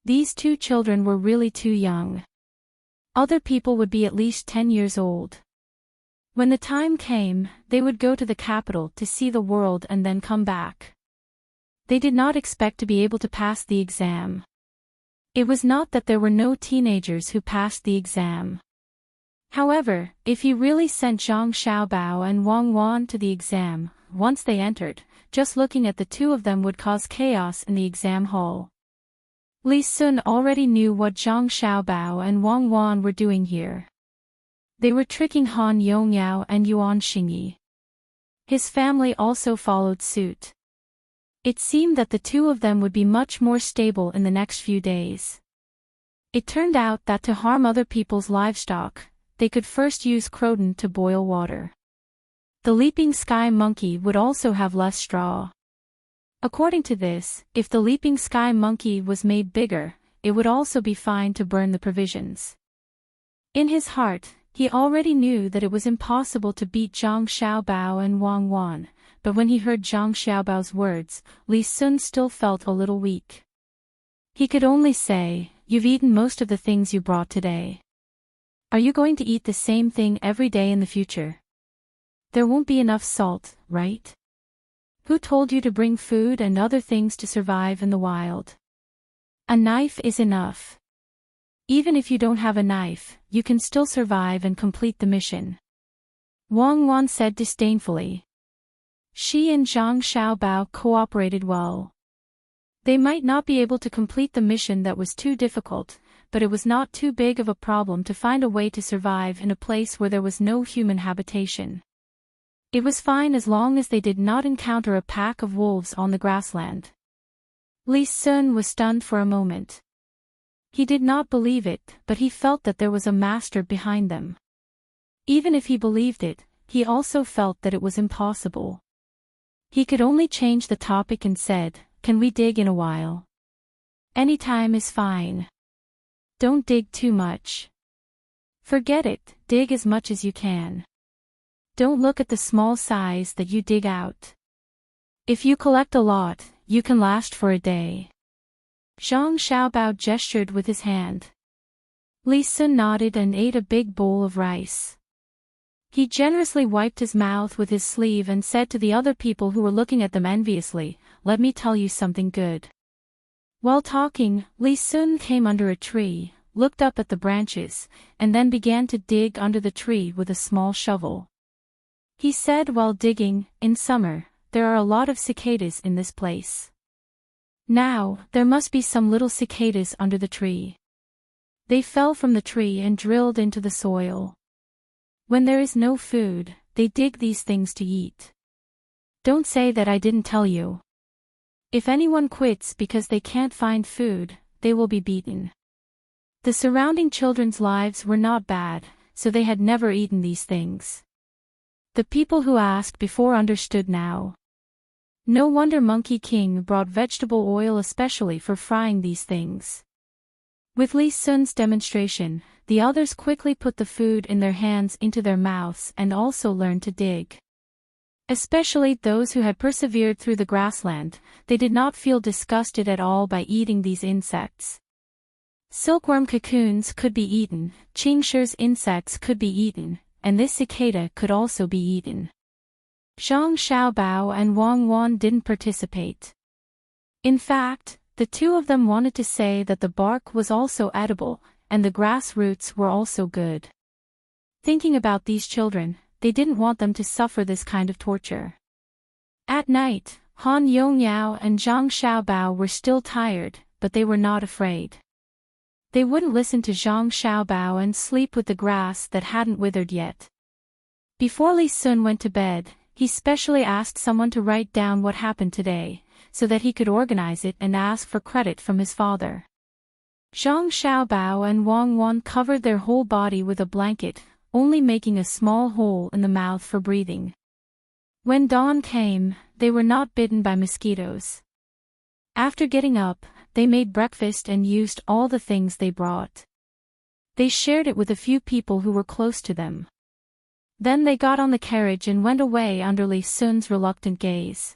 These 2 children were really too young. Other people would be at least 10 years old. When the time came, they would go to the capital to see the world and then come back. They did not expect to be able to pass the exam. It was not that there were no teenagers who passed the exam. However, if he really sent Zhang Xiaobao and Wang Wan to the exam, once they entered, just looking at the 2 of them would cause chaos in the exam hall. Li Sun already knew what Zhang Xiaobao and Wang Wan were doing here. They were tricking Han Yongyao and Yuan Xingyi. His family also followed suit. It seemed that the 2 of them would be much more stable in the next few days. It turned out that to harm other people's livestock, they could first use Croton to boil water. The leaping sky monkey would also have less straw. According to this, if the leaping sky monkey was made bigger, it would also be fine to burn the provisions. In his heart, he already knew that it was impossible to beat Zhang Xiaobao and Wang Wan, but when he heard Zhang Xiaobao's words, Li Sun still felt a little weak. He could only say, "You've eaten most of the things you brought today. Are you going to eat the same thing every day in the future? There won't be enough salt, right? Who told you to bring food and other things to survive in the wild? A knife is enough. Even if you don't have a knife, you can still survive and complete the mission." Wang Wan said disdainfully. She and Zhang Xiaobao cooperated well. They might not be able to complete the mission that was too difficult, but it was not too big of a problem to find a way to survive in a place where there was no human habitation. It was fine as long as they did not encounter a pack of wolves on the grassland. Li Sun was stunned for a moment. He did not believe it, but he felt that there was a master behind them. Even if he believed it, he also felt that it was impossible. He could only change the topic and said, "Can we dig in a while?" "Any time is fine. Don't dig too much. Forget it, dig as much as you can." Don't look at the small size that you dig out. If you collect a lot, you can last for a day. Zhang Xiaobao gestured with his hand. Li Sun nodded and ate a big bowl of rice. He generously wiped his mouth with his sleeve and said to the other people who were looking at them enviously, "Let me tell you something good." While talking, Li Sun came under a tree, looked up at the branches, and then began to dig under the tree with a small shovel. He said while digging, "In summer, there are a lot of cicadas in this place. Now, there must be some little cicadas under the tree. They fell from the tree and drilled into the soil. When there is no food, they dig these things to eat. Don't say that I didn't tell you. If anyone quits because they can't find food, they will be beaten." The surrounding children's lives were not bad, so they had never eaten these things. The people who asked before understood now. No wonder Monkey King brought vegetable oil especially for frying these things. With Li Sun's demonstration, the others quickly put the food in their hands into their mouths and also learned to dig. Especially those who had persevered through the grassland, they did not feel disgusted at all by eating these insects. Silkworm cocoons could be eaten, Qingshir's insects could be eaten, and this cicada could also be eaten. Zhang Xiaobao and Wang Wan didn't participate. In fact, the two of them wanted to say that the bark was also edible, and the grass roots were also good. Thinking about these children, they didn't want them to suffer this kind of torture. At night, Han Yongyao and Zhang Xiaobao were still tired, but they were not afraid. They wouldn't listen to Zhang Xiaobao and sleep with the grass that hadn't withered yet. Before Li Sun went to bed, he specially asked someone to write down what happened today, so that he could organize it and ask for credit from his father. Zhang Xiaobao and Wang Wan covered their whole body with a blanket, only making a small hole in the mouth for breathing. When dawn came, they were not bitten by mosquitoes. After getting up, they made breakfast and used all the things they brought. They shared it with a few people who were close to them. Then they got on the carriage and went away under Li Sun's reluctant gaze.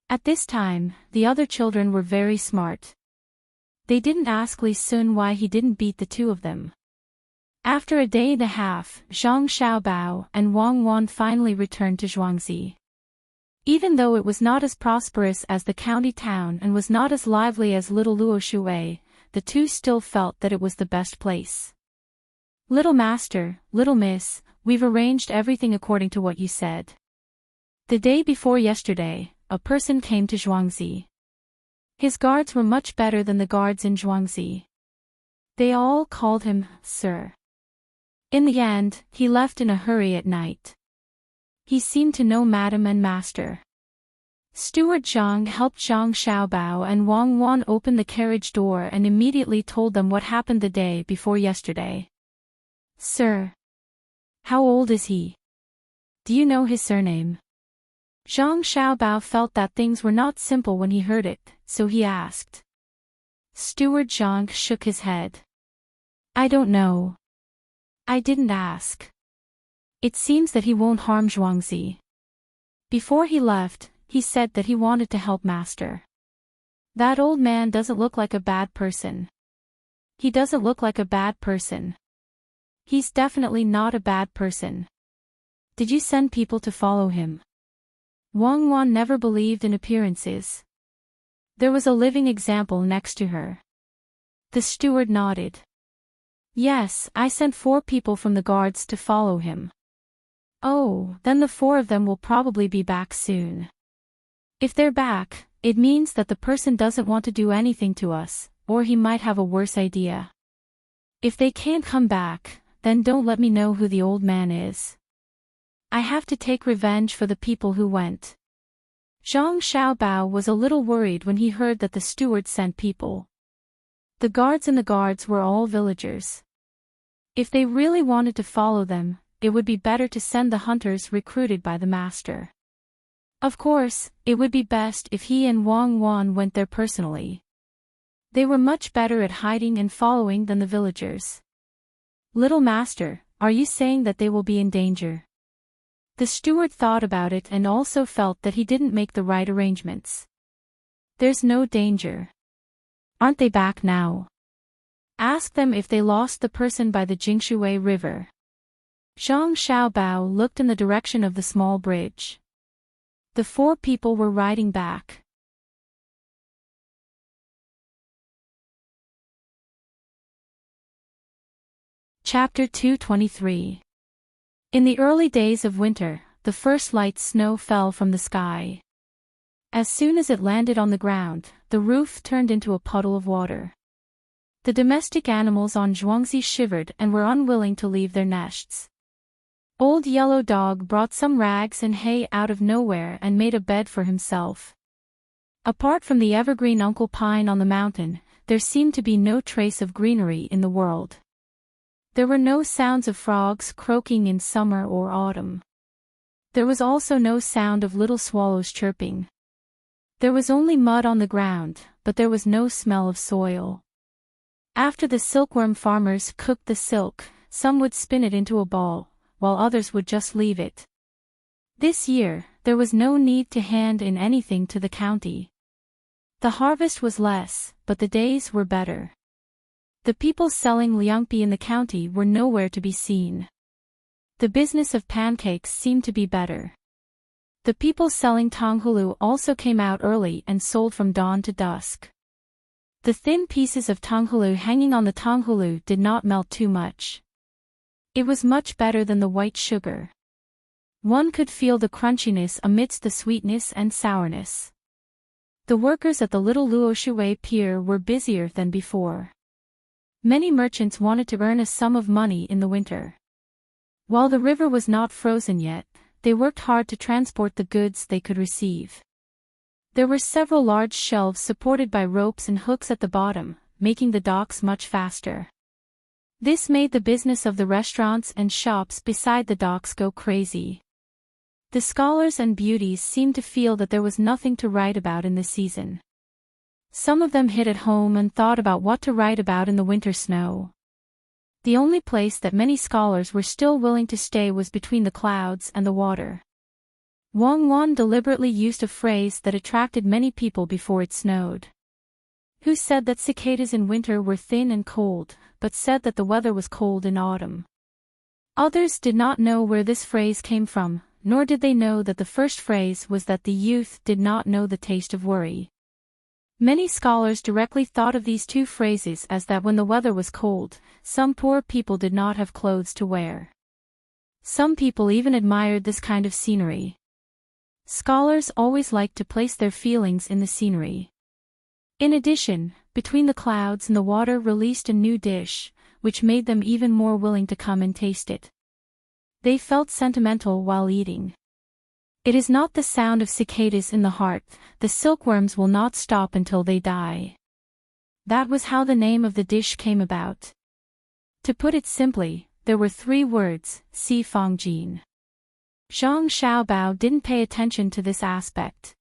At this time, the other children were very smart. They didn't ask Li Sun why he didn't beat the two of them. After a day and a half, Zhang Xiaobao and Wang Wan finally returned to Zhuangzi. Even though it was not as prosperous as the county town and was not as lively as Little Luoshui, the two still felt that it was the best place. "Little Master, Little Miss, we've arranged everything according to what you said. The day before yesterday, a person came to Zhuangzi. His guards were much better than the guards in Zhuangzi. They all called him, Sir. In the end, he left in a hurry at night. He seemed to know Madam and Master." Steward Zhang helped Zhang Xiaobao and Wang Wan open the carriage door and immediately told them what happened the day before yesterday. "Sir. How old is he? Do you know his surname?" Zhang Xiaobao felt that things were not simple when he heard it, so he asked. Steward Zhang shook his head. "I don't know. I didn't ask. It seems that he won't harm Zhuangzi. Before he left, he said that he wanted to help Master. That old man doesn't look like a bad person. He doesn't look like a bad person. He's definitely not a bad person. Did you send people to follow him?" Wang Wan never believed in appearances. There was a living example next to her. The steward nodded. "Yes, I sent 4 people from the guards to follow him." "Oh, then the 4 of them will probably be back soon. If they're back, it means that the person doesn't want to do anything to us, or he might have a worse idea. If they can't come back, then don't let me know who the old man is. I have to take revenge for the people who went." Zhang Xiaobao was a little worried when he heard that the steward sent people. The guards in the guards were all villagers. If they really wanted to follow them, it would be better to send the hunters recruited by the master. Of course, it would be best if he and Wang Wan went there personally. They were much better at hiding and following than the villagers. "Little Master, are you saying that they will be in danger?" The steward thought about it and also felt that he didn't make the right arrangements. There's no danger. Aren't they back now? Ask them if they lost the person by the Jingshui River. Zhang Xiaobao looked in the direction of the small bridge. The 4 people were riding back. Chapter 223. In the early days of winter, the first light snow fell from the sky. As soon as it landed on the ground, the roof turned into a puddle of water. The domestic animals on Zhuangzi shivered and were unwilling to leave their nests. Old Yellow Dog brought some rags and hay out of nowhere and made a bed for himself. Apart from the evergreen Uncle Pine on the mountain, there seemed to be no trace of greenery in the world. There were no sounds of frogs croaking in summer or autumn. There was also no sound of little swallows chirping. There was only mud on the ground, but there was no smell of soil. After the silkworm farmers cooked the silk, some would spin it into a ball, while others would just leave it. This year, there was no need to hand in anything to the county. The harvest was less, but the days were better. The people selling liangpi in the county were nowhere to be seen. The business of pancakes seemed to be better. The people selling tanghulu also came out early and sold from dawn to dusk. The thin pieces of tanghulu hanging on the tanghulu did not melt too much. It was much better than the white sugar. One could feel the crunchiness amidst the sweetness and sourness. The workers at the little Luoshui pier were busier than before. Many merchants wanted to earn a sum of money in the winter. While the river was not frozen yet, they worked hard to transport the goods they could receive. There were several large shelves supported by ropes and hooks at the bottom, making the docks much faster. This made the business of the restaurants and shops beside the docks go crazy. The scholars and beauties seemed to feel that there was nothing to write about in the season. Some of them hid at home and thought about what to write about in the winter snow. The only place that many scholars were still willing to stay was between the clouds and the water. Wang Wan deliberately used a phrase that attracted many people before it snowed. Who said that cicadas in winter were thin and cold, but said that the weather was cold in autumn. Others did not know where this phrase came from, nor did they know that the first phrase was that the youth did not know the taste of worry. Many scholars directly thought of these 2 phrases as that when the weather was cold, some poor people did not have clothes to wear. Some people even admired this kind of scenery. Scholars always liked to place their feelings in the scenery. In addition, between the clouds and the water released a new dish, which made them even more willing to come and taste it. They felt sentimental while eating. It is not the sound of cicadas in the heart, the silkworms will not stop until they die. That was how the name of the dish came about. To put it simply, there were 3 words, Si Fong Jin. Zhang Xiaobao didn't pay attention to this aspect.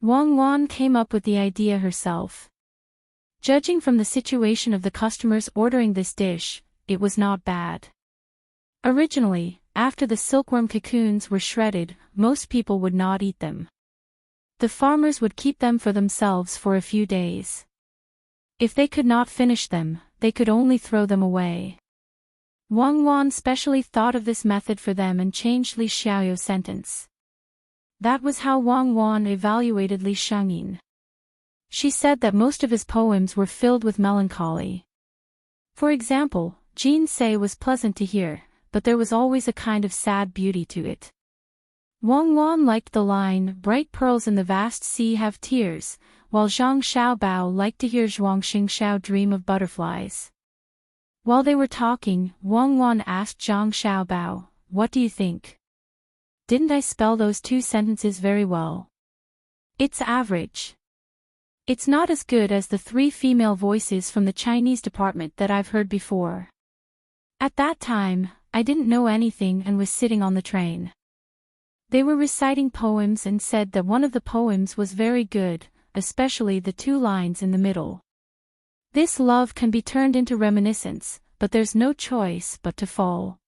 Wang Wan came up with the idea herself. Judging from the situation of the customers ordering this dish, it was not bad. Originally, after the silkworm cocoons were shredded, most people would not eat them. The farmers would keep them for themselves for a few days. If they could not finish them, they could only throw them away. Wang Wan specially thought of this method for them and changed Li Xiaoyou's sentence. That was how Wang Wan evaluated Li Shengyin. She said that most of his poems were filled with melancholy. For example, Jin Sei was pleasant to hear, but there was always a kind of sad beauty to it. Wang Wan liked the line, bright pearls in the vast sea have tears, while Zhang Xiaobao liked to hear Zhuang Xingxiao dream of butterflies. While they were talking, Wang Wan asked Zhang Xiaobao, "What do you think? Didn't I spell those 2 sentences very well?" "It's average. It's not as good as the 3 female voices from the Chinese department that I've heard before. At that time, I didn't know anything and was sitting on the train. They were reciting poems and said that one of the poems was very good, especially the 2 lines in the middle. This love can be turned into reminiscence, but there's no choice but to fall."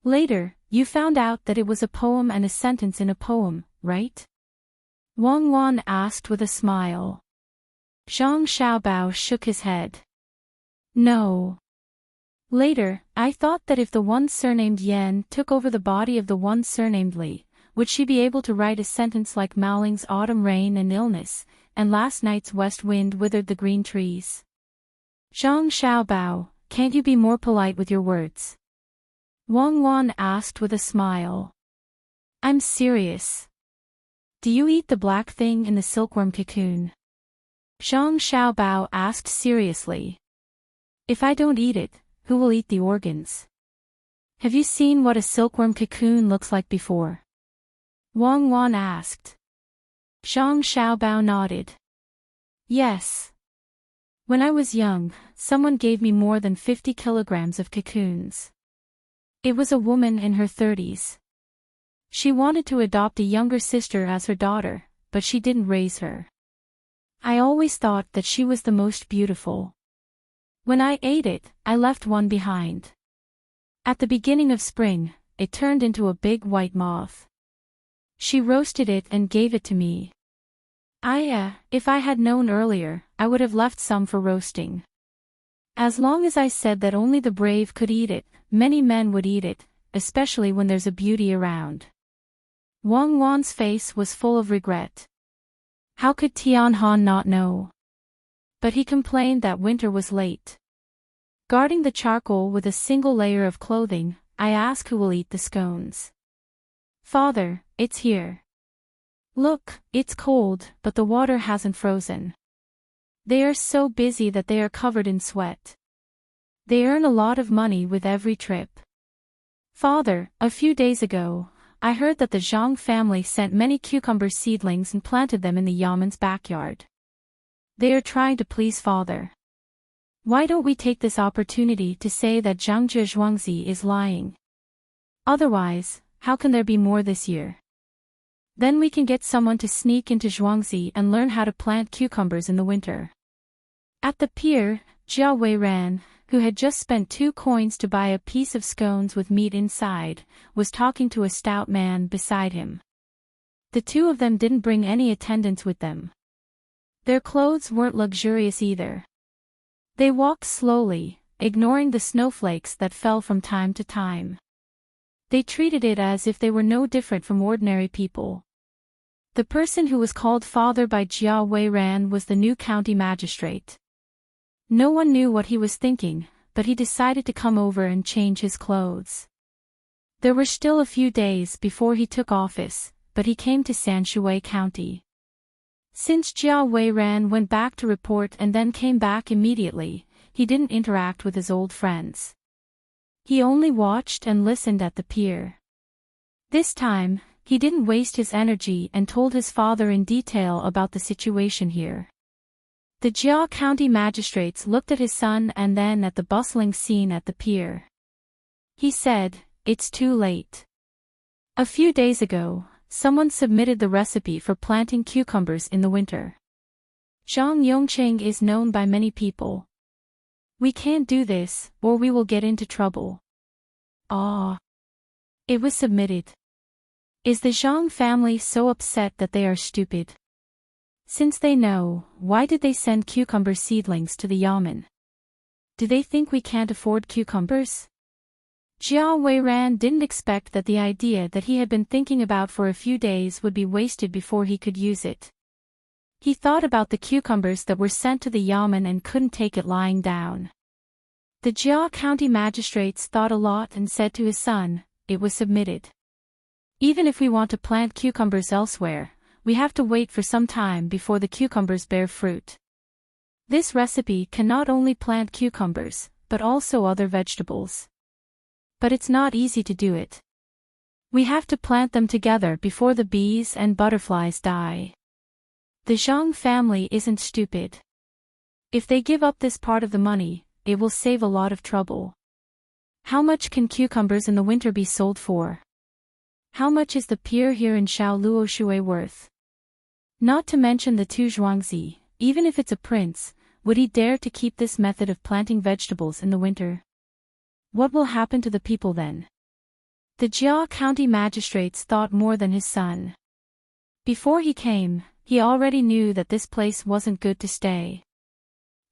Later, You found out that it was a poem and a sentence in a poem, right? Wang Wan asked with a smile. Zhang Xiaobao shook his head. No. Later, I thought that if the one surnamed Yan took over the body of the one surnamed Li, would she be able to write a sentence like Maoling's autumn rain and illness, and last night's west wind withered the green trees? Zhang Xiaobao, can't you be more polite with your words? Wang Wan asked with a smile. I'm serious. Do you eat the black thing in the silkworm cocoon? Zhang Xiaobao asked seriously. If I don't eat it, who will eat the organs? Have you seen what a silkworm cocoon looks like before? Wang Wan asked. Zhang Xiaobao nodded. Yes. When I was young, someone gave me more than 50 kilograms of cocoons. It was a woman in her 30s. She wanted to adopt a younger sister as her daughter, but she didn't raise her. I always thought that she was the most beautiful. When I ate it, I left one behind. At the beginning of spring, it turned into a big white moth. She roasted it and gave it to me. If I had known earlier, I would have left some for roasting. As long as I said that only the brave could eat it, many men would eat it, especially when there's a beauty around. Wang Wan's face was full of regret. How could Tian Han not know? But he complained that winter was late. Guarding the charcoal with a single layer of clothing, I ask who will eat the scones. Father, it's here. Look, it's cold, but the water hasn't frozen. They are so busy that they are covered in sweat. They earn a lot of money with every trip. Father, a few days ago, I heard that the Zhang family sent many cucumber seedlings and planted them in the Yaman's backyard. They are trying to please Father. Why don't we take this opportunity to say that Zhangjie Zhuangzi is lying? Otherwise, how can there be more this year? Then we can get someone to sneak into Zhuangzi and learn how to plant cucumbers in the winter. At the pier, Jia Weiran, who had just spent 2 coins to buy a piece of scones with meat inside, was talking to a stout man beside him. The two of them didn't bring any attendants with them. Their clothes weren't luxurious either. They walked slowly, ignoring the snowflakes that fell from time to time. They treated it as if they were no different from ordinary people. The person who was called father by Jia Weiran was the new county magistrate. No one knew what he was thinking, but he decided to come over and change his clothes. There were still a few days before he took office, but he came to Sanshui County. Since Jia Weiran went back to report and then came back immediately, he didn't interact with his old friends. He only watched and listened at the pier. This time, he didn't waste his energy and told his father in detail about the situation here. The Jia County magistrates looked at his son and then at the bustling scene at the pier. He said, "It's too late. A few days ago, someone submitted the recipe for planting cucumbers in the winter. Zhang Yongqing is known by many people. We can't do this, or we will get into trouble." It was submitted. Is the Zhang family so upset that they are stupid? Since they know, why did they send cucumber seedlings to the Yamen? Do they think we can't afford cucumbers? Jia Weiran didn't expect that the idea that he had been thinking about for a few days would be wasted before he could use it. He thought about the cucumbers that were sent to the Yamen and couldn't take it lying down. The Jia County magistrates thought a lot and said to his son, "It was submitted. Even if we want to plant cucumbers elsewhere, we have to wait for some time before the cucumbers bear fruit. This recipe can not only plant cucumbers, but also other vegetables. But it's not easy to do it. We have to plant them together before the bees and butterflies die. The Zhang family isn't stupid. If they give up this part of the money, it will save a lot of trouble. How much can cucumbers in the winter be sold for? How much is the pier here in Shaoluoshui worth? Not to mention the 2 Zhuangzi, even if it's a prince, would he dare to keep this method of planting vegetables in the winter? What will happen to the people then? The Jia County magistrates thought more than his son. Before he came, he already knew that this place wasn't good to stay.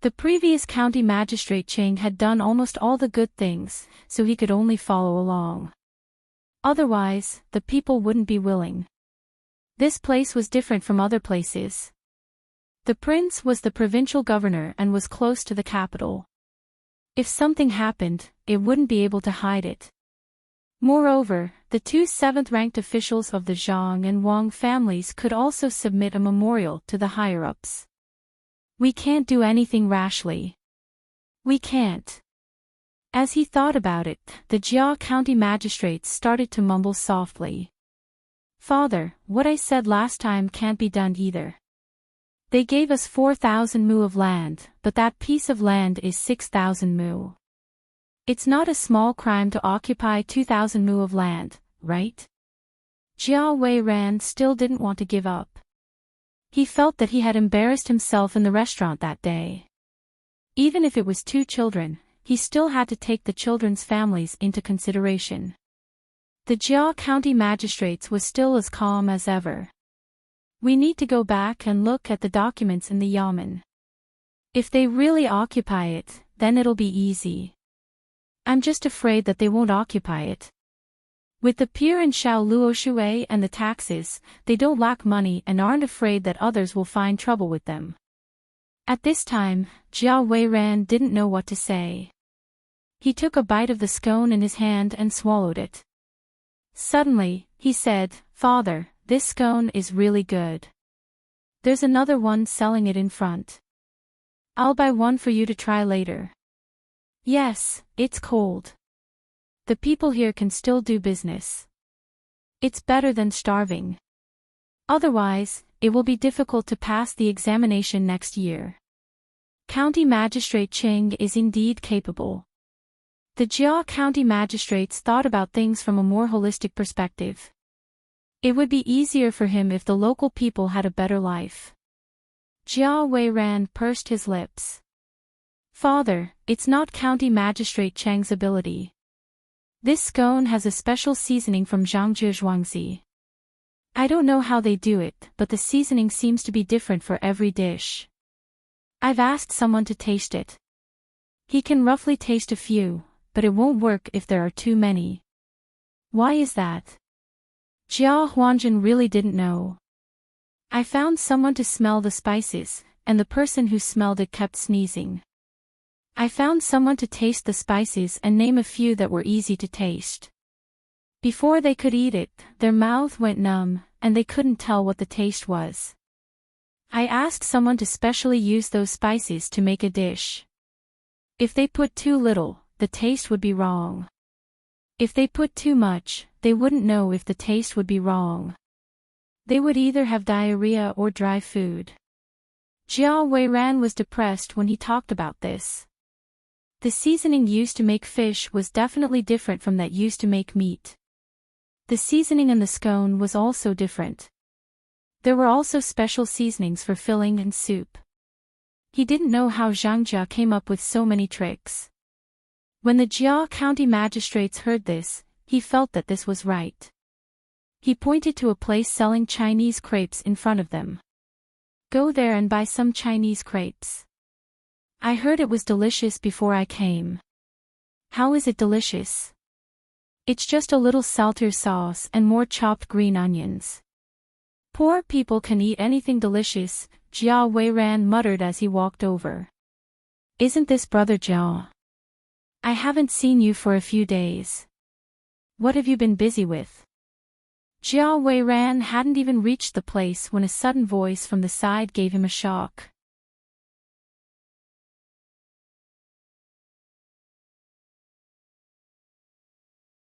The previous county magistrate Ching had done almost all the good things, so he could only follow along. Otherwise, the people wouldn't be willing. This place was different from other places. The prince was the provincial governor and was close to the capital. If something happened, it wouldn't be able to hide it. Moreover, the two seventh-ranked officials of the Zhang and Wang families could also submit a memorial to the higher-ups. We can't do anything rashly. We can't. As he thought about it, the Jia County magistrates started to mumble softly. Father, what I said last time can't be done either. They gave us 4,000 mu of land, but that piece of land is 6,000 mu. It's not a small crime to occupy 2,000 mu of land, right? Jia Weiran still didn't want to give up. He felt that he had embarrassed himself in the restaurant that day. Even if it was 2 children, he still had to take the children's families into consideration. The Jia County magistrates was still as calm as ever. We need to go back and look at the documents in the yamen. If they really occupy it, then it'll be easy. I'm just afraid that they won't occupy it. With the pier in Shaoluoshui and the taxes, they don't lack money and aren't afraid that others will find trouble with them. At this time, Jia Weiran didn't know what to say. He took a bite of the scone in his hand and swallowed it. Suddenly, he said, Father, this scone is really good. There's another one selling it in front. I'll buy one for you to try later. Yes, it's cold. The people here can still do business. It's better than starving. Otherwise, it will be difficult to pass the examination next year. County Magistrate Ching is indeed capable. The Jia County magistrates thought about things from a more holistic perspective. It would be easier for him if the local people had a better life. Jia Weiran pursed his lips. Father, it's not County Magistrate Cheng's ability. This scone has a special seasoning from Zhangzhe Zhuangzi. I don't know how they do it, but the seasoning seems to be different for every dish. I've asked someone to taste it. He can roughly taste a few, but it won't work if there are too many. Why is that? Jia Huanjin really didn't know. I found someone to smell the spices, and the person who smelled it kept sneezing. I found someone to taste the spices and name a few that were easy to taste. Before they could eat it, their mouth went numb, and they couldn't tell what the taste was. I asked someone to specially use those spices to make a dish. If they put too little, the taste would be wrong. If they put too much, they wouldn't know if the taste would be wrong. They would either have diarrhea or dry food. Jia Weiran was depressed when he talked about this. The seasoning used to make fish was definitely different from that used to make meat. The seasoning in the scone was also different. There were also special seasonings for filling and soup. He didn't know how Zhangjia came up with so many tricks. When the Jia County magistrates heard this, he felt that this was right. He pointed to a place selling Chinese crepes in front of them. Go there and buy some Chinese crepes. I heard it was delicious before I came. How is it delicious? It's just a little salter sauce and more chopped green onions. Poor people can eat anything delicious, Jia Weiran muttered as he walked over. Isn't this Brother Jia? I haven't seen you for a few days. What have you been busy with? Jia Weiran hadn't even reached the place when a sudden voice from the side gave him a shock.